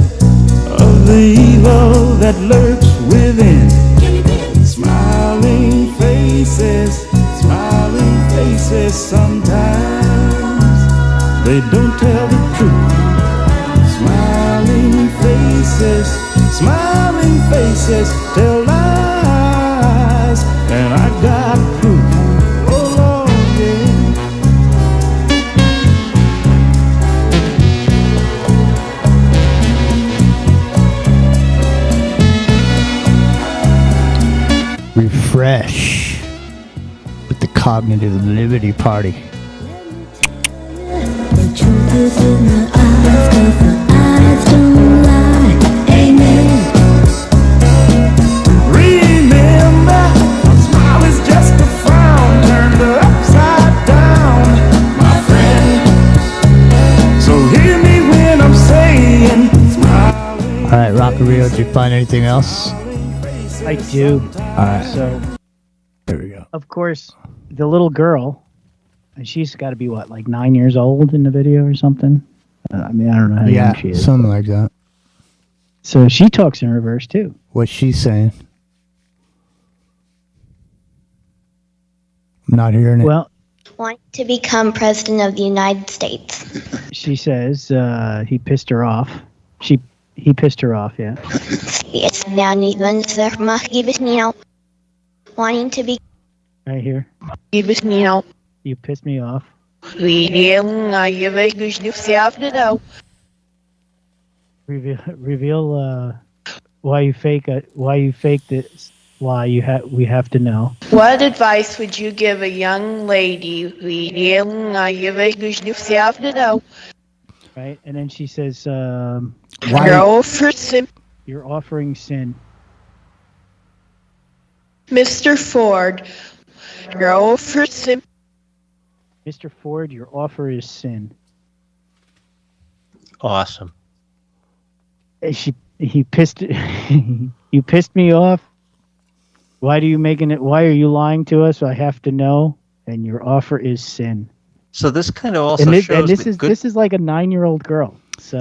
of the evil that lurks within. Smiling faces, sometimes they don't tell the truth. Smiling faces tell lies, and I got proof. Refresh with the Cognitive Liberty Party. The truth is in the eyes, 'cause the eyes don't lie. Amen. Remember, a smile is just a frown turned upside down, my friend. So hear me when I'm saying smiling. All right, Rockario, did you find anything else? I do. All right. So there we go. Of course, the little girl, and she's got to be what, like 9 years old in the video or something. I mean, I don't know how young she is. Something like that. So she talks in reverse too. What's she saying? I'm not hearing it. Well, Want to become president of the United States. She says he pissed her off. He pissed her off, yeah. Yes, now wanting to be right here. You pissed me off. Reveal why you faked it. Why we have to know. What advice would you give a young lady? Right, and then she says, You're offering sin. Mr. Ford, Your offer is sin. Mr. Ford, your offer is sin. Awesome. He pissed you pissed me off. Why are you lying to us? I have to know. And your offer is sin. So this kind of also shows this is like a 9-year-old girl. So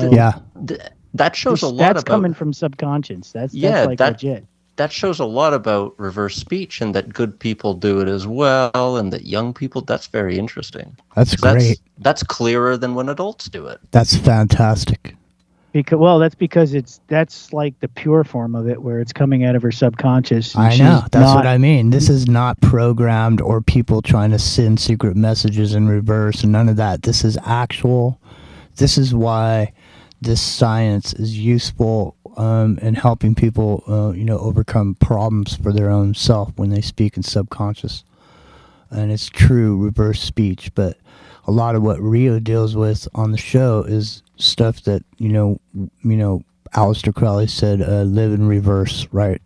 that shows a lot that's about coming from subconscious. That's like legit. That shows a lot about reverse speech and that good people do it as well, and that young people. That's very interesting. That's great. That's clearer than when adults do it. That's fantastic. Because that's like the pure form of it, where it's coming out of her subconscious. I know. That's what I mean. This is not programmed or people trying to send secret messages in reverse and none of that. This is actual. This is why this science is useful in helping people, overcome problems for their own self when they speak in subconscious. And it's true reverse speech, but a lot of what Rio deals with on the show is stuff that Aleister Crowley said, live in reverse, right,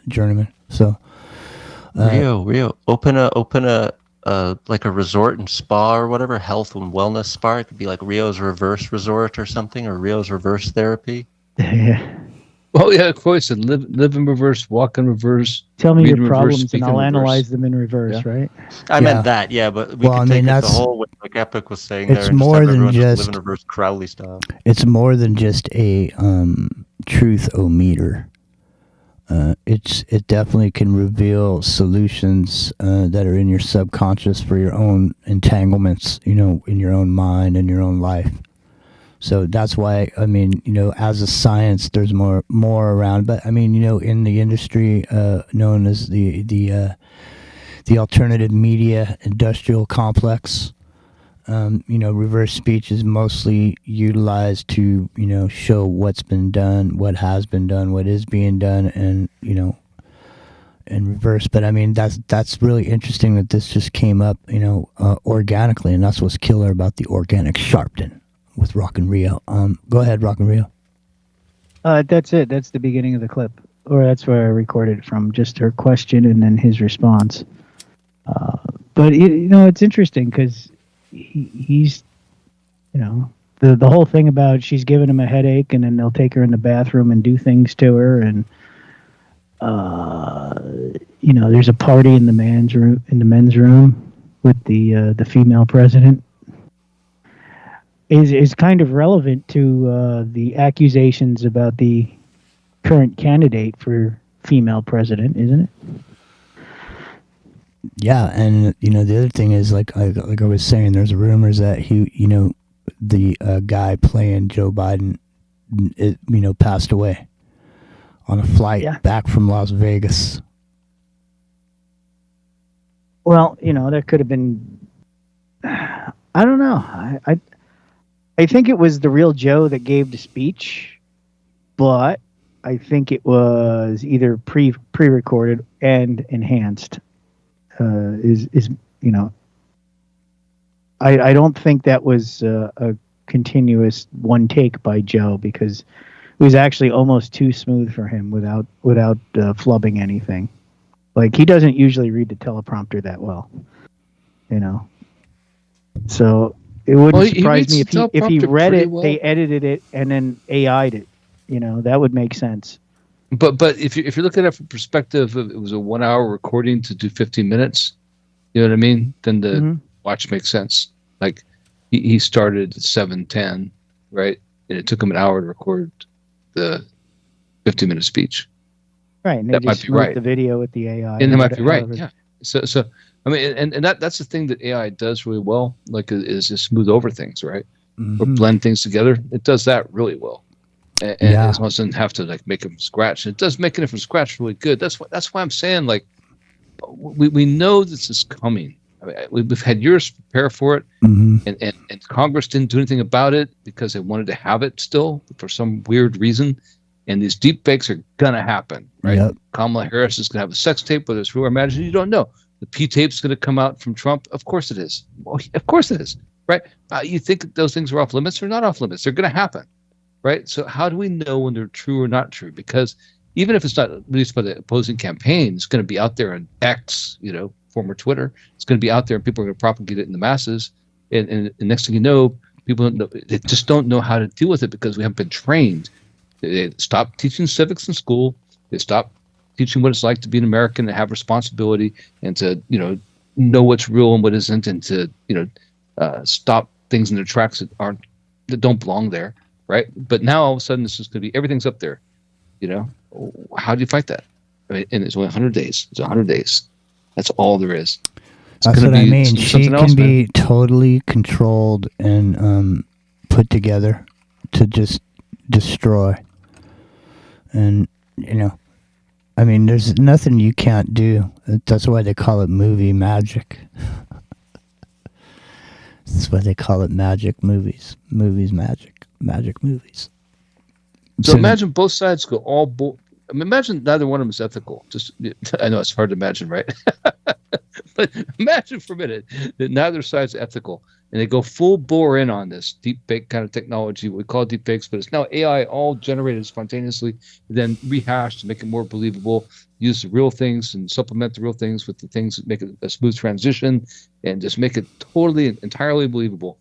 journeyman. So Rio, open a like a resort and spa or whatever, health and wellness spa. It could be like Rio's reverse resort or something, or Rio's reverse therapy. Yeah. Oh yeah, of course. And live in reverse, walk in reverse. Tell me read your in reverse, problems speak and in I'll reverse. analyze them in reverse, right? I meant that, but we could take it the whole way, like Epic was saying there. It's And more just have than everyone just live in reverse Crowley style. It's more than just a truth-o-meter. It definitely can reveal solutions that are in your subconscious for your own entanglements, in your own mind and your own life. So that's why, as a science, there's more around. But in the industry known as the alternative media industrial complex, reverse speech is mostly utilized to, show what's been done, what has been done, what is being done, and in reverse. But that's really interesting that this just came up, organically, and that's what's killer about the organic Sharpton with Rock and Rio. Go ahead, Rock and Rio. That's it. That's the beginning of the clip, or that's where I recorded it from. Just her question and then his response. But it's interesting because he's, the whole thing about she's giving him a headache and then they'll take her in the bathroom and do things to her, and there's a party in the men's room with the female president. Is kind of relevant to the accusations about the current candidate for female president, isn't it? Yeah, and the other thing is, like I was saying, there's rumors that the guy playing Joe Biden, passed away on a flight back from Las Vegas. Well, there could have been. I don't know. I think it was the real Joe that gave the speech, but I think it was either pre-recorded and enhanced. I don't think that was a continuous one take by Joe, because it was actually almost too smooth for him without flubbing anything. Like, he doesn't usually read the teleprompter that well, So it wouldn't surprise me if he read it, they edited it, and then AI'd it. That would make sense. But if you're looking at it from perspective of it was a 1 hour recording to do 15 minutes, you know what I mean? Then the watch makes sense. Like he started at 7:10, right? And it took him an hour to record the 15-minute speech. Right, and that might be right. The video with the AI, and it might be right. Yeah. So and that's the thing that AI does really well. Like is smooth over things, right? Or blend things together. It does that really well. And it doesn't have to like make it from scratch. And it does making it from scratch really good. That's why I'm saying, like, we know this is coming. I mean, we've had years to prepare for it, and Congress didn't do anything about it because they wanted to have it still for some weird reason. And these deep fakes are gonna happen, right? Yep. Kamala Harris is gonna have a sex tape, whether it's real or imagined, you don't know. The P tape's gonna come out from Trump. Of course it is. Well, of course it is, right? You think those things are off limits? They're not off limits. They're gonna happen. Right. So how do we know when they're true or not true? Because even if it's not released by the opposing campaign, it's going to be out there on X, former Twitter. It's going to be out there, and people are going to propagate it in the masses. And next thing you know, people don't know, they just don't know how to deal with it because we haven't been trained. They stop teaching civics in school. They stop teaching what it's like to be an American and have responsibility and to know what's real and what isn't, and to stop things in their tracks that don't belong there, right? But now all of a sudden it's just going to be everything's up there. How do you fight that? I mean, and it's only 100 days. It's 100 days. That's all there is. That's what I mean. She can be totally controlled and put together to just destroy. And, I mean, there's nothing you can't do. That's why they call it movie magic. That's why they call it magic movies. Movies magic. Magic movies. So imagine both sides go all imagine neither one of them is ethical. I know it's hard to imagine, right? But imagine for a minute that neither side's ethical, and they go full bore in on this deep fake kind of technology. We call it deep fakes, but it's now AI all generated spontaneously, then rehashed to make it more believable. Use the real things and supplement the real things with the things that make it a smooth transition, and just make it totally and entirely believable.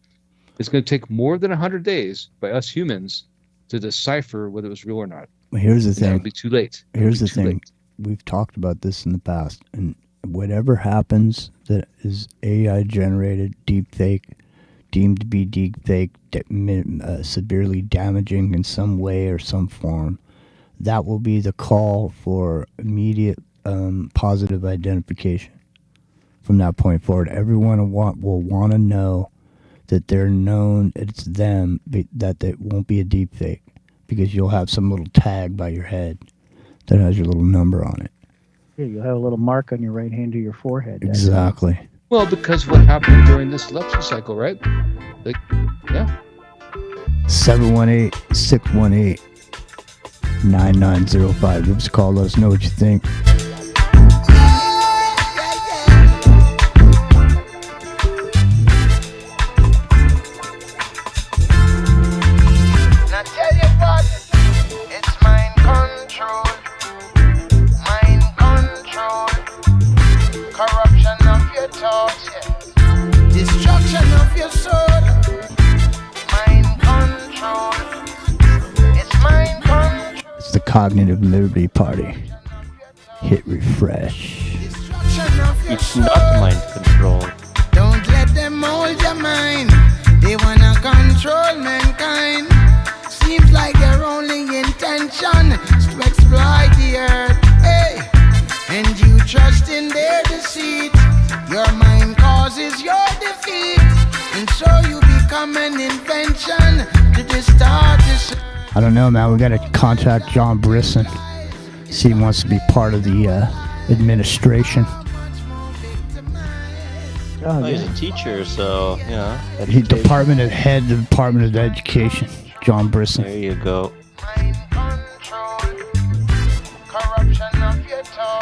It's going to take more than 100 days by us humans to decipher whether it was real or not. Well, here's the thing. It'll be too late. Here's the thing. We've talked about this in the past, and whatever happens that is AI generated, deep fake, deemed to be deep fake, severely damaging in some way or some form, that will be the call for immediate positive identification. From that point forward, everyone will want to know that they're known, it's them, that it won't be a deep fake, because you'll have some little tag by your head that has your little number on it. Yeah, you'll have a little mark on your right hand or your forehead. Exactly. Well, because what happened during this election cycle, right? Yeah. 718-618-9905. Give us a call. Let us know what you think. Destruction of your soul, mind control. It's mind control. It's the Cognitive Liberty Party. Hit refresh. It's not mind control. Don't let them mold your mind. They wanna control mankind. Seems like their only intention is to exploit the earth. Hey, and you trust in their deceit. Your mind causes your defeat, and so you become an invention to distort this. I don't know, man. We got to contact John Brisson. See if he wants to be part of the administration. Oh, he's a teacher, so, He's Department of Education, John Brisson. There you go.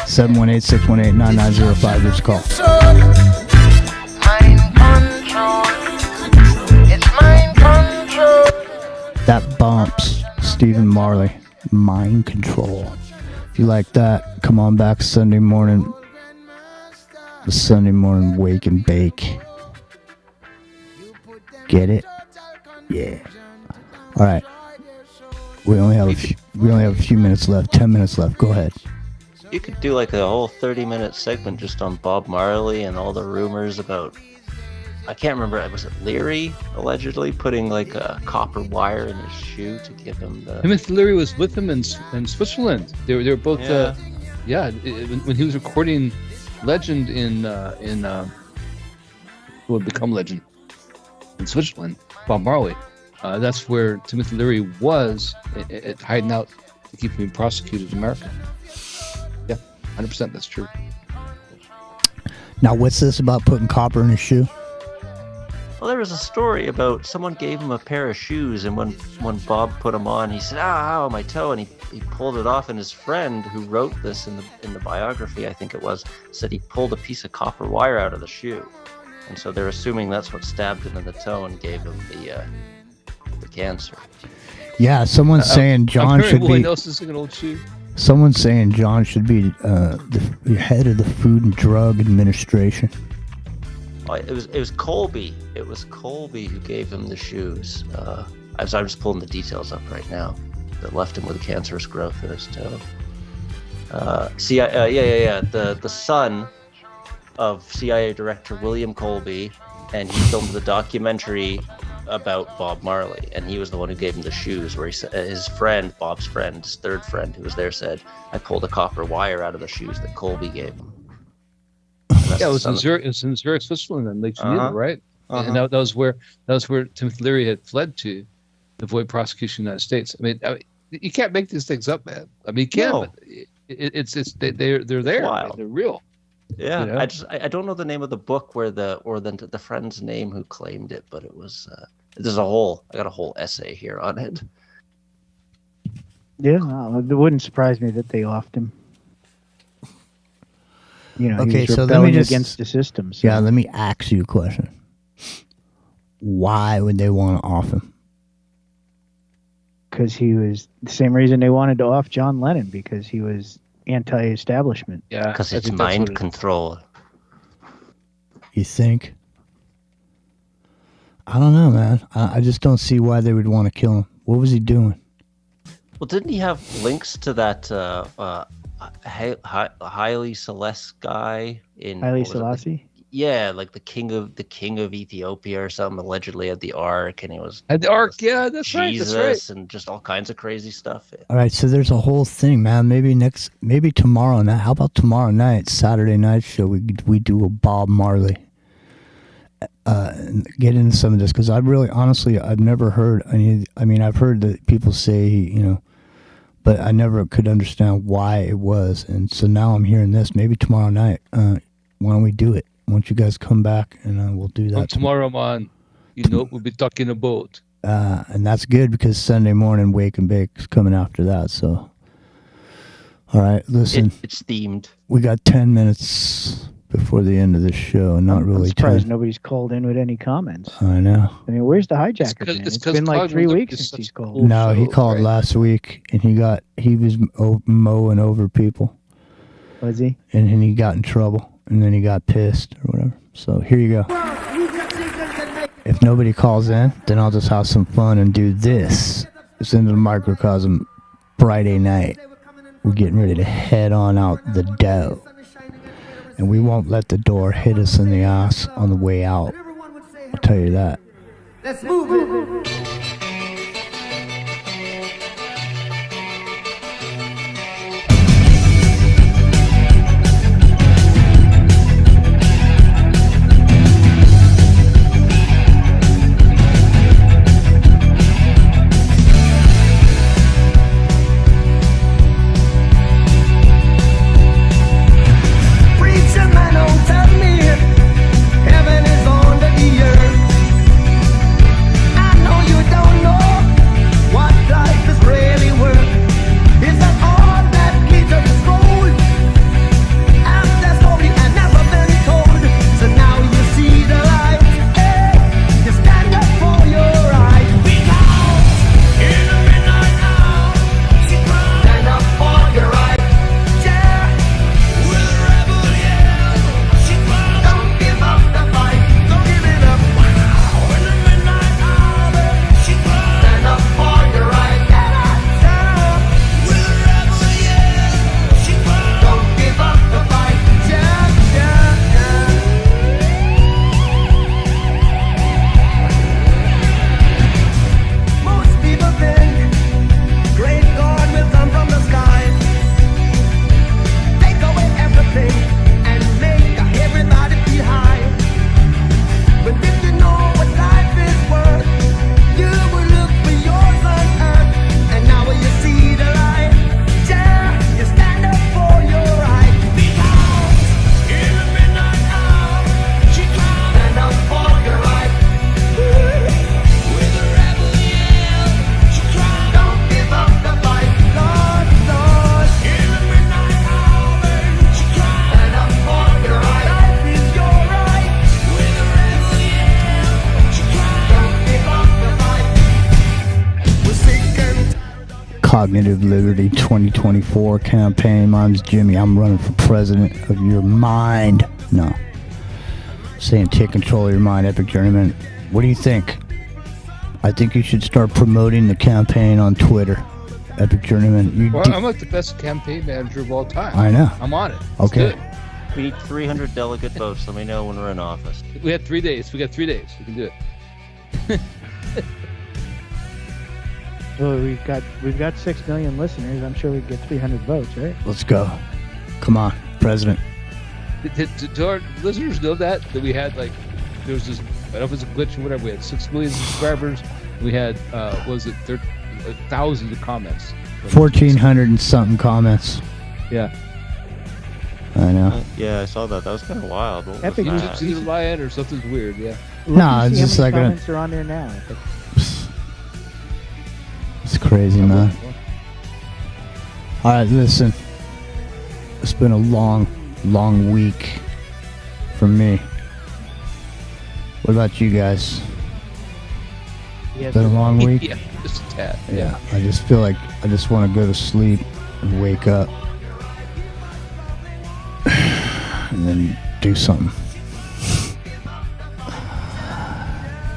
718-618-9905. Let's call. Mind control. It's mind control. That bumps. Stephen Marley. Mind control. If you like that, come on back Sunday morning. The Sunday morning wake and bake. Get it? Yeah. All right. We only have a few minutes left. 10 minutes left. Go ahead. You could do like a whole 30-minute segment just on Bob Marley and all the rumors about, I can't remember, was it Leary allegedly putting like a copper wire in his shoe to give him the... Timothy Leary was with him in Switzerland. They were both, when he was recording Legend in who would become Legend in Switzerland, Bob Marley. That's where Timothy Leary was hiding out to keep him being prosecuted in America. 100%, that's true. Now, what's this about putting copper in his shoe? Well, there was a story about someone gave him a pair of shoes, and when Bob put them on, he said, ow, my toe, and he pulled it off, and his friend who wrote this in the biography, I think it was, said he pulled a piece of copper wire out of the shoe. And so they're assuming that's what stabbed him in the toe and gave him the cancer. Yeah, someone's saying John should be... else is an old shoe. Someone's saying John should be the head of the Food and Drug Administration. Oh, it was Colby. It was Colby who gave him the shoes. I'm just pulling the details up right now. That left him with a cancerous growth in his toe. The son of CIA Director William Colby, and he filmed the documentary about Bob Marley, and he was the one who gave him the shoes, where he said his friend, Bob's friend, his third friend who was there, said, I pulled a copper wire out of the shoes that Colby gave him. Yeah, it was in Zurich, Switzerland, in Lake Geneva, right? And that was where Timothy Leary had fled to avoid prosecution in the United States. I mean, you can't make these things up, man. I mean, you can, but they're there. Wild. They're real. Yeah, You know? I don't know the name of the book the friend's name who claimed it, but it was I got a whole essay here on it. Yeah, it wouldn't surprise me that they offed him. Okay, he's so let me rebelling just against the system. So. Yeah, let me ask you a question. Why would they want to off him? Because he was the same reason they wanted to off John Lennon, because he was anti-establishment. Yeah, because it's mind control. You think? I don't know, man. I just don't see why they would want to kill him. What was he doing? Well, didn't he have links to that Haile Selassie guy in Haile Selassie? Yeah, like the king of Ethiopia or something, allegedly had the Ark, and he was Had the Ark, yeah, that's Jesus right. That's right. and just all kinds of crazy stuff. All right, so there's a whole thing, man. Maybe tomorrow night. How about tomorrow night, Saturday night show? We do a Bob Marley. Get into some of this, because I've never heard any. I mean, I've heard that people say, but I never could understand why it was, and so now I'm hearing this. Maybe tomorrow night. Why don't we do it? Why don't you guys come back and we'll do that tomorrow, man. We'll be talking about. And that's good, because Sunday morning Wake and Bake is coming after that. So, all right, listen. It's themed. We got 10 minutes before the end of this show. Not really. I'm surprised nobody's called in with any comments. I know. I mean, where's the hijacker been? It's been like 3 weeks since he's called. No, he called last week, and he was mowing over people. Was he? And then he got in trouble, and then he got pissed or whatever. So here you go. If nobody calls in, then I'll just have some fun and do this. It's into the microcosm Friday night. We're getting ready to head on out the door. And we won't let the door hit us in the ass on the way out. I'll tell you that. Let's move it. Heaven is under the earth. I know you're Cognitive Liberty 2024 campaign. My name's Jimmy. I'm running for president of your mind. No. Saying take control of your mind, Epic Journeyman. What do you think? I think you should start promoting the campaign on Twitter. Epic Journeyman. I'm like the best campaign manager of all time. I know. I'm on it. It's Okay. good. We need 300 delegate votes. Let me know when we're in office. We had 3 days. We got 3 days. We can do it. Well, we've got 6 million listeners. I'm sure we get 300 votes, right? Let's go. Come on, President. Do our listeners know that we had there was this, I don't know if it's a glitch or whatever, we had 6 million subscribers. We had, thousands of comments. 1,400 and something comments. Yeah. I know. Yeah, I saw that. That was kind of wild. What Epic. was that? It's either lying or something's weird, yeah. No, it's just like comments are on there now. It's crazy, man. All right, listen. It's been a long week for me. What about you guys? It's been a long week? Yeah, just a tad. Yeah, I just feel like I just want to go to sleep and wake up and then do something.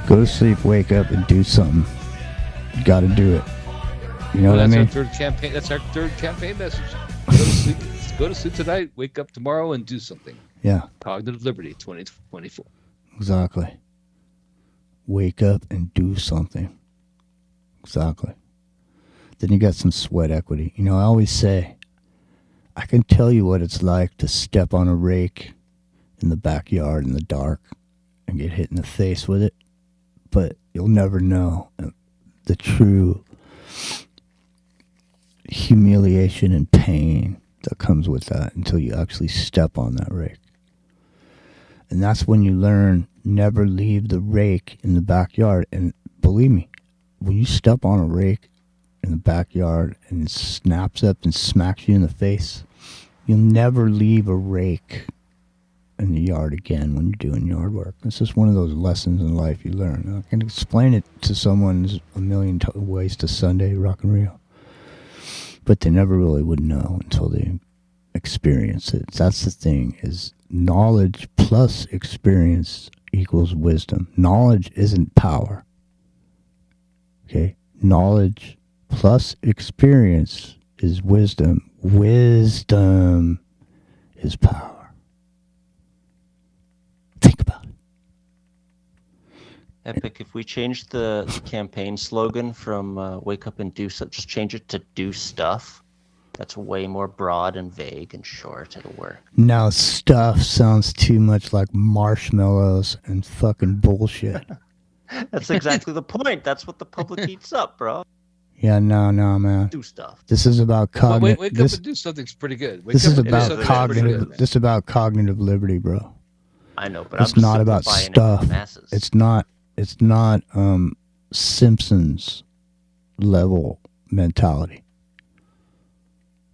Go to sleep, wake up, and do something. You got to do it. You know what I mean? That's our third campaign message. Go to sleep. Go to sleep tonight, wake up tomorrow, and do something. Yeah. Cognitive Liberty 2024. Exactly. Wake up and do something. Exactly. Then you got some sweat equity. You know, I always say, I can tell you what it's like to step on a rake in the backyard in the dark and get hit in the face with it, but you'll never know the true humiliation and pain that comes with that until you actually step on that rake. And that's when you learn never leave the rake in the backyard. And believe me, when you step on a rake in the backyard and it snaps up and smacks you in the face, you'll never leave a rake in the yard again when you're doing yard work. It's just one of those lessons in life you learn. I can explain it to someone a million ways to Sunday, rock and reel. But they never really would know until they experience it. That's the thing, is knowledge plus experience equals wisdom. Knowledge isn't power. Okay? Knowledge plus experience is wisdom. Wisdom is power. Think about it. Epic, if we change the campaign slogan from wake up and do stuff, just change it to do stuff. That's way more broad and vague and short. It'll work. Now, stuff sounds too much like marshmallows and fucking bullshit. That's exactly the point. That's what the public eats up, bro. Yeah, no, man. Do stuff. This is about cognitive. Wake up and do something's pretty good. This is about cognitive. This is about cognitive liberty, bro. I know, but it's I'm not about stuff. It's not. It's not Simpsons level mentality.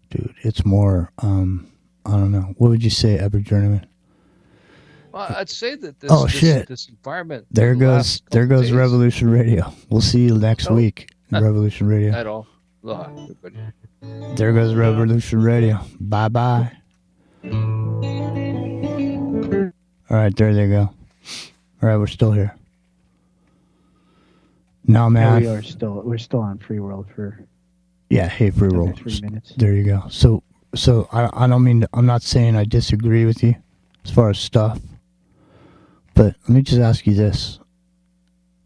Dude, it's more, I don't know. What would you say, Epic Journeyman? Well, I'd say that this environment... There goes days. Revolution Radio. We'll see you next week in Revolution Radio. At all. Aloha, everybody. There goes Revolution Radio. Bye-bye. All right, there they go. All right, we're still here. No, man. Yeah, we're still on Free World for... Yeah, hey, free roll. 3 minutes. There you go. So I don't mean I'm not saying I disagree with you as far as stuff, but let me just ask you this: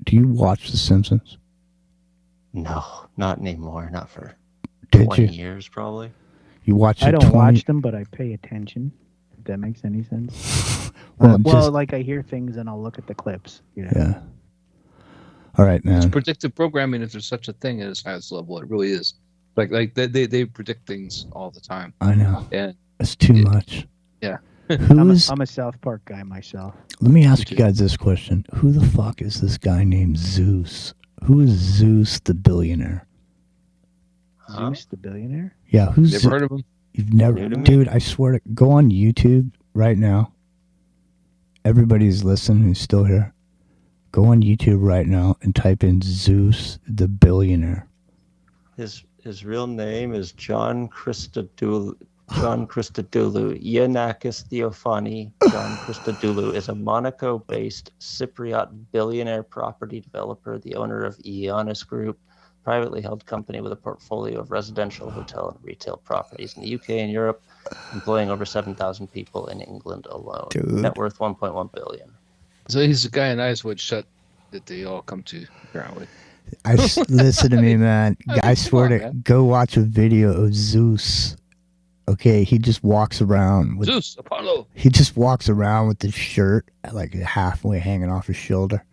do you watch The Simpsons? No, not anymore. Not for Did 20 you? years, probably. You watch? I don't watch them, but I pay attention. If that makes any sense. Well, like I hear things and I'll look at the clips. You know? Yeah. All right, man. It's predictive programming, if there's such a thing at its highest level. It really is. Like they predict things all the time. I know. And it's too much. Yeah. I'm a South Park guy myself. Let me ask you guys this question: who the fuck is this guy named Zeus? Who is Zeus the billionaire? Zeus the billionaire? Yeah, who's Never heard of him? You've never, dude. I swear to go on YouTube right now. Everybody's listening who's still here. Go on YouTube right now and type in Zeus the billionaire. His His real name is John Christodoulou. Yanakis Theophani. John Christodoulou is a Monaco-based Cypriot billionaire property developer, the owner of Ioannis Group, privately held company with a portfolio of residential, hotel, and retail properties in the UK and Europe, employing over 7,000 people in England alone. Dude. Net worth $1.1 billion. So he's the guy in Icewood Shut that they all come to, apparently. Listen to me, man. I swear to man. go watch a video of Zeus. Okay, he just walks around with Zeus, Apollo. He just walks around with his shirt like halfway hanging off his shoulder,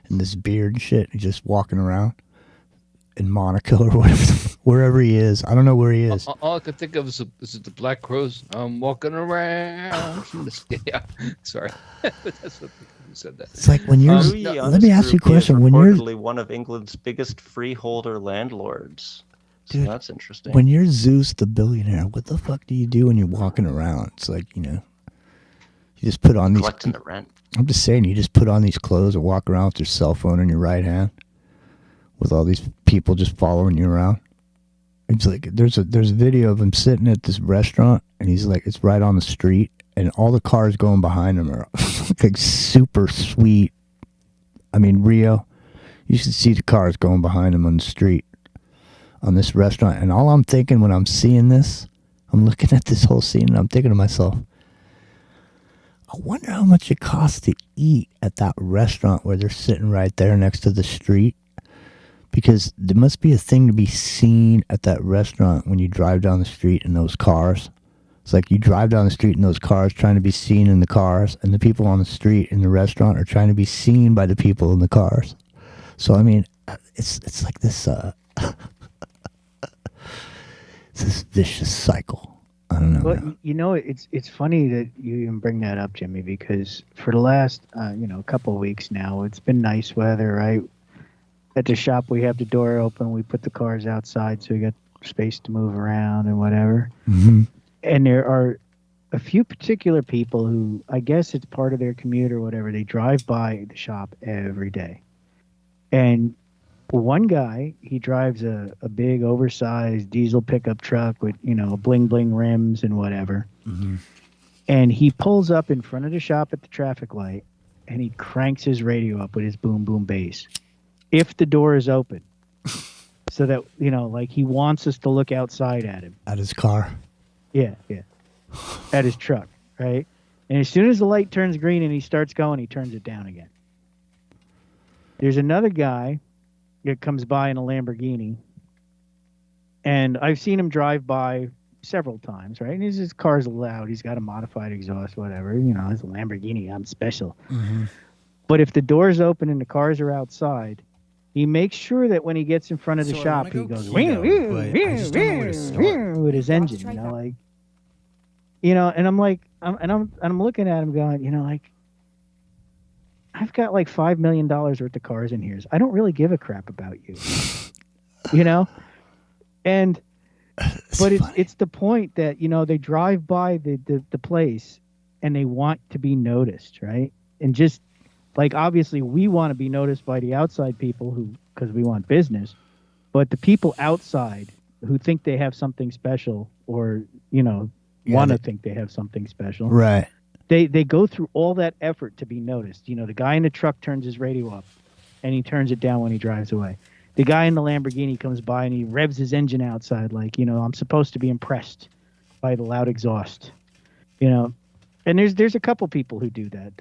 and this beard and shit. He's just walking around in Monaco or whatever, wherever he is. I don't know where he is. All I could think of is the Black Crows. I'm walking around. Yeah, sorry, that's what said that. It's like when you're. Let me ask you a question. When you're reportedly one of England's biggest freeholder landlords. So Dude, that's interesting. When you're Zeus the billionaire, what the fuck do you do when you're walking around? It's like, you just put on these. Collecting the rent. I'm just saying, you just put on these clothes and walk around with your cell phone in your right hand, with all these people just following you around. It's like there's a video of him sitting at this restaurant, and he's like, it's right on the street, and all the cars going behind him are like super sweet. I mean, Rio, you should see the cars going behind him on the street. On this restaurant, and all I'm thinking when I'm seeing this, I'm looking at this whole scene and I'm thinking to myself, I wonder how much it costs to eat at that restaurant where they're sitting right there next to the street, because there must be a thing to be seen at that restaurant when you drive down the street in those cars. It's like you drive down the street in those cars trying to be seen in the cars, and the people on the street in the restaurant are trying to be seen by the people in the cars. So I mean, it's like this it's this vicious cycle. I don't know. Well, it's funny that you even bring that up, Jimmy, because for the last couple of weeks now, it's been nice weather, right? At the shop, we have the door open. We put the cars outside, so we got space to move around and whatever. Mm-hmm. And there are a few particular people who, I guess it's part of their commute or whatever, they drive by the shop every day. And one guy, he drives a big oversized diesel pickup truck with, bling bling rims and whatever. Mm-hmm. And he pulls up in front of the shop at the traffic light, and he cranks his radio up with his boom boom bass. If the door is open. So that, like he wants us to look outside at him. At his car. Yeah. At his truck, right? And as soon as the light turns green and he starts going, he turns it down again. There's another guy that comes by in a Lamborghini, and I've seen him drive by several times, right? And his car's loud. He's got a modified exhaust, whatever. It's a Lamborghini. I'm special. Mm-hmm. But if the door's open and the cars are outside, he makes sure that when he gets in front of the shop, he goes with his engine, and I'm like, I'm looking at him going, I've got like $5 million worth of cars in here. I don't really give a crap about you, and but it's the point that they drive by the place and they want to be noticed, right? And just like obviously we want to be noticed by the outside people because we want business, but the people outside who think they have something special or want to think they have something special, right? They go through all that effort to be noticed. The guy in the truck turns his radio up and he turns it down when he drives away. The guy in the Lamborghini comes by and he revs his engine outside like, I'm supposed to be impressed by the loud exhaust. And there's a couple people who do that.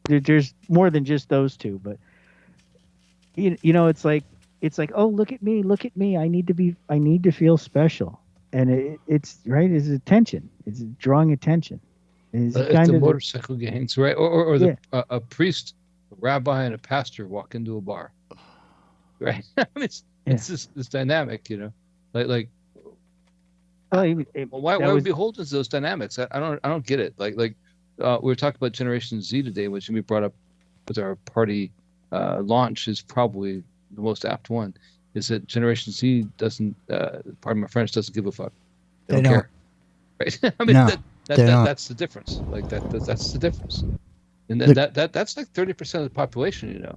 There's more than just those two, but it's like, oh, look at me. I need to feel special. And it's right. It's attention. It's drawing attention. It's the motorcycle gangs, right? Or a priest, a rabbi, and a pastor walk into a bar, right? It's this dynamic, why are we beholden to those dynamics? I don't get it. We were talking about Generation Z today, which we brought up with our party launch is probably the most apt one. Is that Generation Z doesn't, pardon my French, doesn't give a fuck. They don't care, right? That's the difference. That's the difference, and that's like 30% of the population.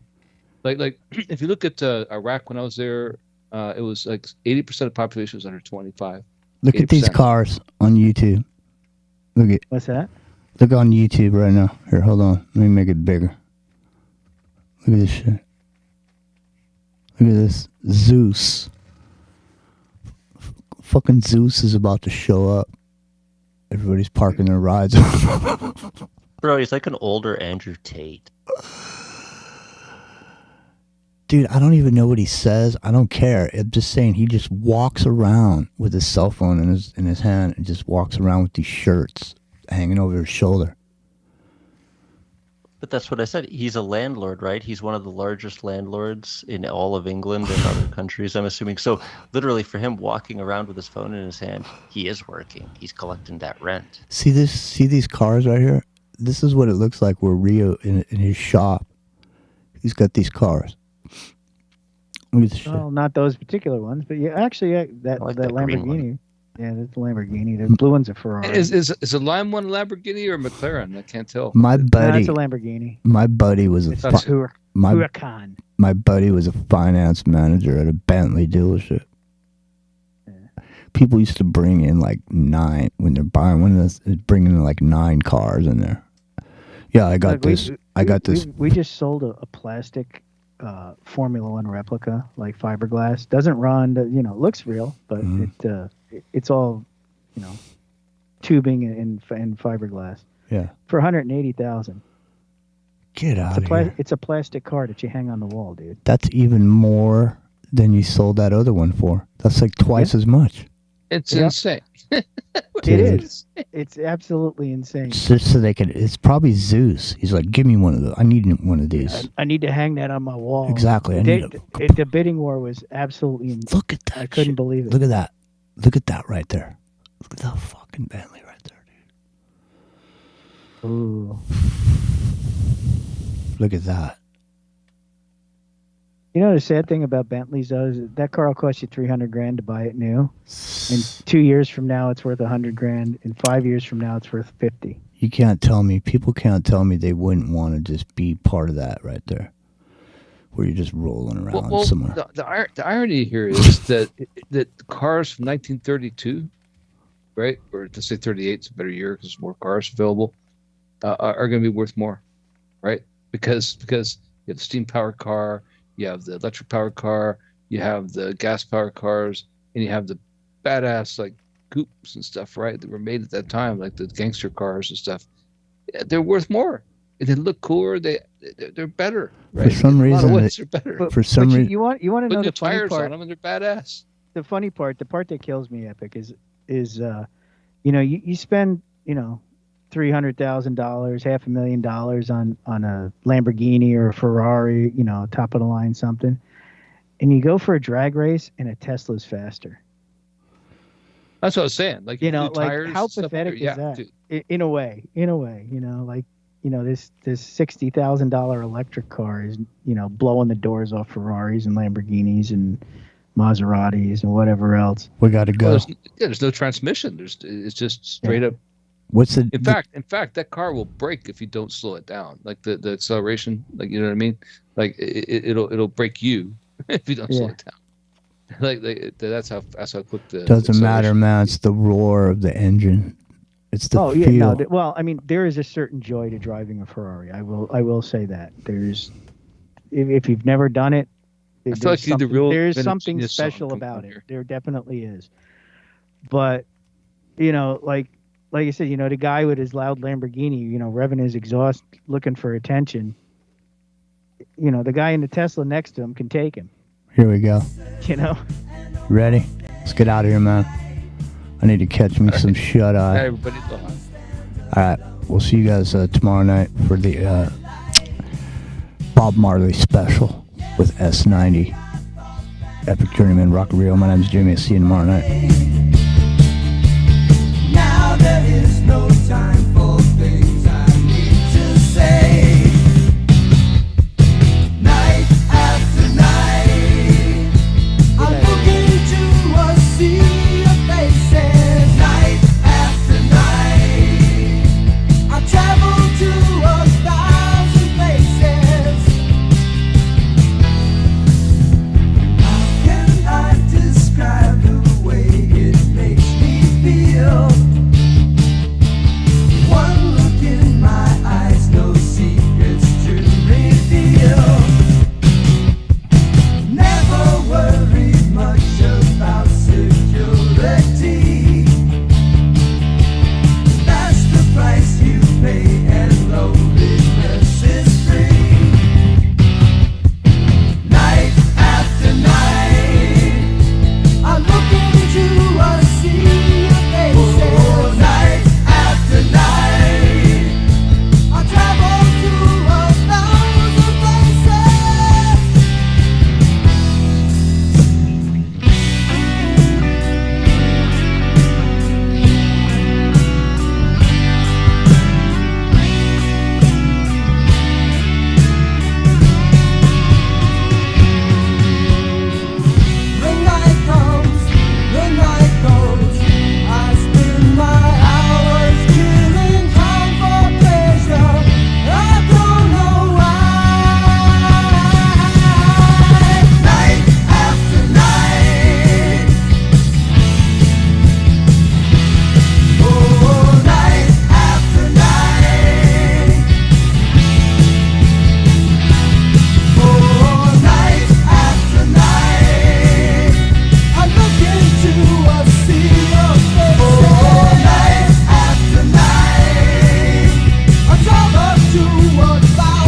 Like if you look at Iraq when I was there, It was like 80% of the population was under 25. Look 80%. at these cars on YouTube. Look at what's that? Look on YouTube right now. Here, hold on. Let me make it bigger. Look at this shit. Look at this. Zeus. Fucking Zeus is about to show up. Everybody's parking their rides. Bro, he's like an older Andrew Tate. Dude, I don't even know what he says. I don't care. I'm just saying he just walks around with his cell phone in his hand and just walks around with these shirts hanging over his shoulder. But that's what I said. He's a landlord, right? He's one of the largest landlords in all of England and other countries, I'm assuming. So literally for him walking around with his phone in his hand, he is working. He's collecting that rent. See these cars right here? This is what it looks like where Rio in his shop. He's got these cars. Look at this shit. Well, not those particular ones, but yeah, actually, that Lamborghini. Yeah, that's a Lamborghini. The blue one's a Ferrari. Is a lime one a Lamborghini or a McLaren? I can't tell. My buddy. No, it's a Lamborghini. My buddy was It's a Huracan. My buddy was a finance manager at a Bentley dealership. People used to bring in like 9 when they're buying one of this, bringing in like 9 cars in there. Yeah, I got this. We just sold a plastic Formula One replica, like fiberglass. Doesn't run. Looks real, but it's all, tubing and fiberglass. Yeah. For $180,000. Get out of here. It's a plastic car that you hang on the wall, dude. That's even more than you sold that other one for. That's like twice as much. It's insane. It is. It's absolutely insane. Just so they can. It's probably Zeus. He's like, give me one of those. I need one of these. I need to hang that on my wall. Exactly. The bidding war was absolutely insane. Look at that. I couldn't believe it. Look at that. Look at that right there. Look at that fucking Bentley right there, dude. Ooh. Look at that. You know the sad thing about Bentleys though is that car will cost you $300,000 to buy it new, and 2 years from now it's worth $100,000, and 5 years from now it's worth $50,000. You can't tell me. People can't tell me they wouldn't want to just be part of that right there, where you're just rolling around somewhere. The irony here is that cars from 1932, right, or to say 38, it's a better year because there's more cars available, are going to be worth more, right? Because you have the steam powered car. You have the electric powered car, you have the gas powered cars, and you have the badass like coupes and stuff, right? That were made at that time, like the gangster cars and stuff. They're worth more. They look cooler. They're better. Right? For some reason, they're better. For some reason, you want to know the the funny tires part? on them, and they're badass. The funny part, the part that kills me, Epic, is you spend $300,000, $500,000 on a Lamborghini or a Ferrari, top of the line something, and you go for a drag race and a Tesla's faster. That's what I was saying. Like tires, how pathetic is that? Dude. In a way, this $60,000 electric car is blowing the doors off Ferraris and Lamborghinis and Maseratis and whatever else. We got to go. Well, there's no transmission. It's just straight up. What's the? In fact, that car will break if you don't slow it down. Like the acceleration, like you know what I mean. Like it'll break you if you don't slow it down. Like that's how quick the doesn't matter, man. It's the roar of the engine. It's the feel. Yeah, no. Well, I mean, there is a certain joy to driving a Ferrari. I will say that. There's, if you've never done it, I feel like there's something special about it. There definitely is. But like you said, the guy with his loud Lamborghini, revving his exhaust, looking for attention. The guy in the Tesla next to him can take him. Here we go. Ready? Let's get out of here, man. I need to catch me some shut eye. Hey, everybody, all right. We'll see you guys tomorrow night for the Bob Marley special with S90. Epic Journeyman Rock and Rio. My name's Jimmy. I'll see you tomorrow night.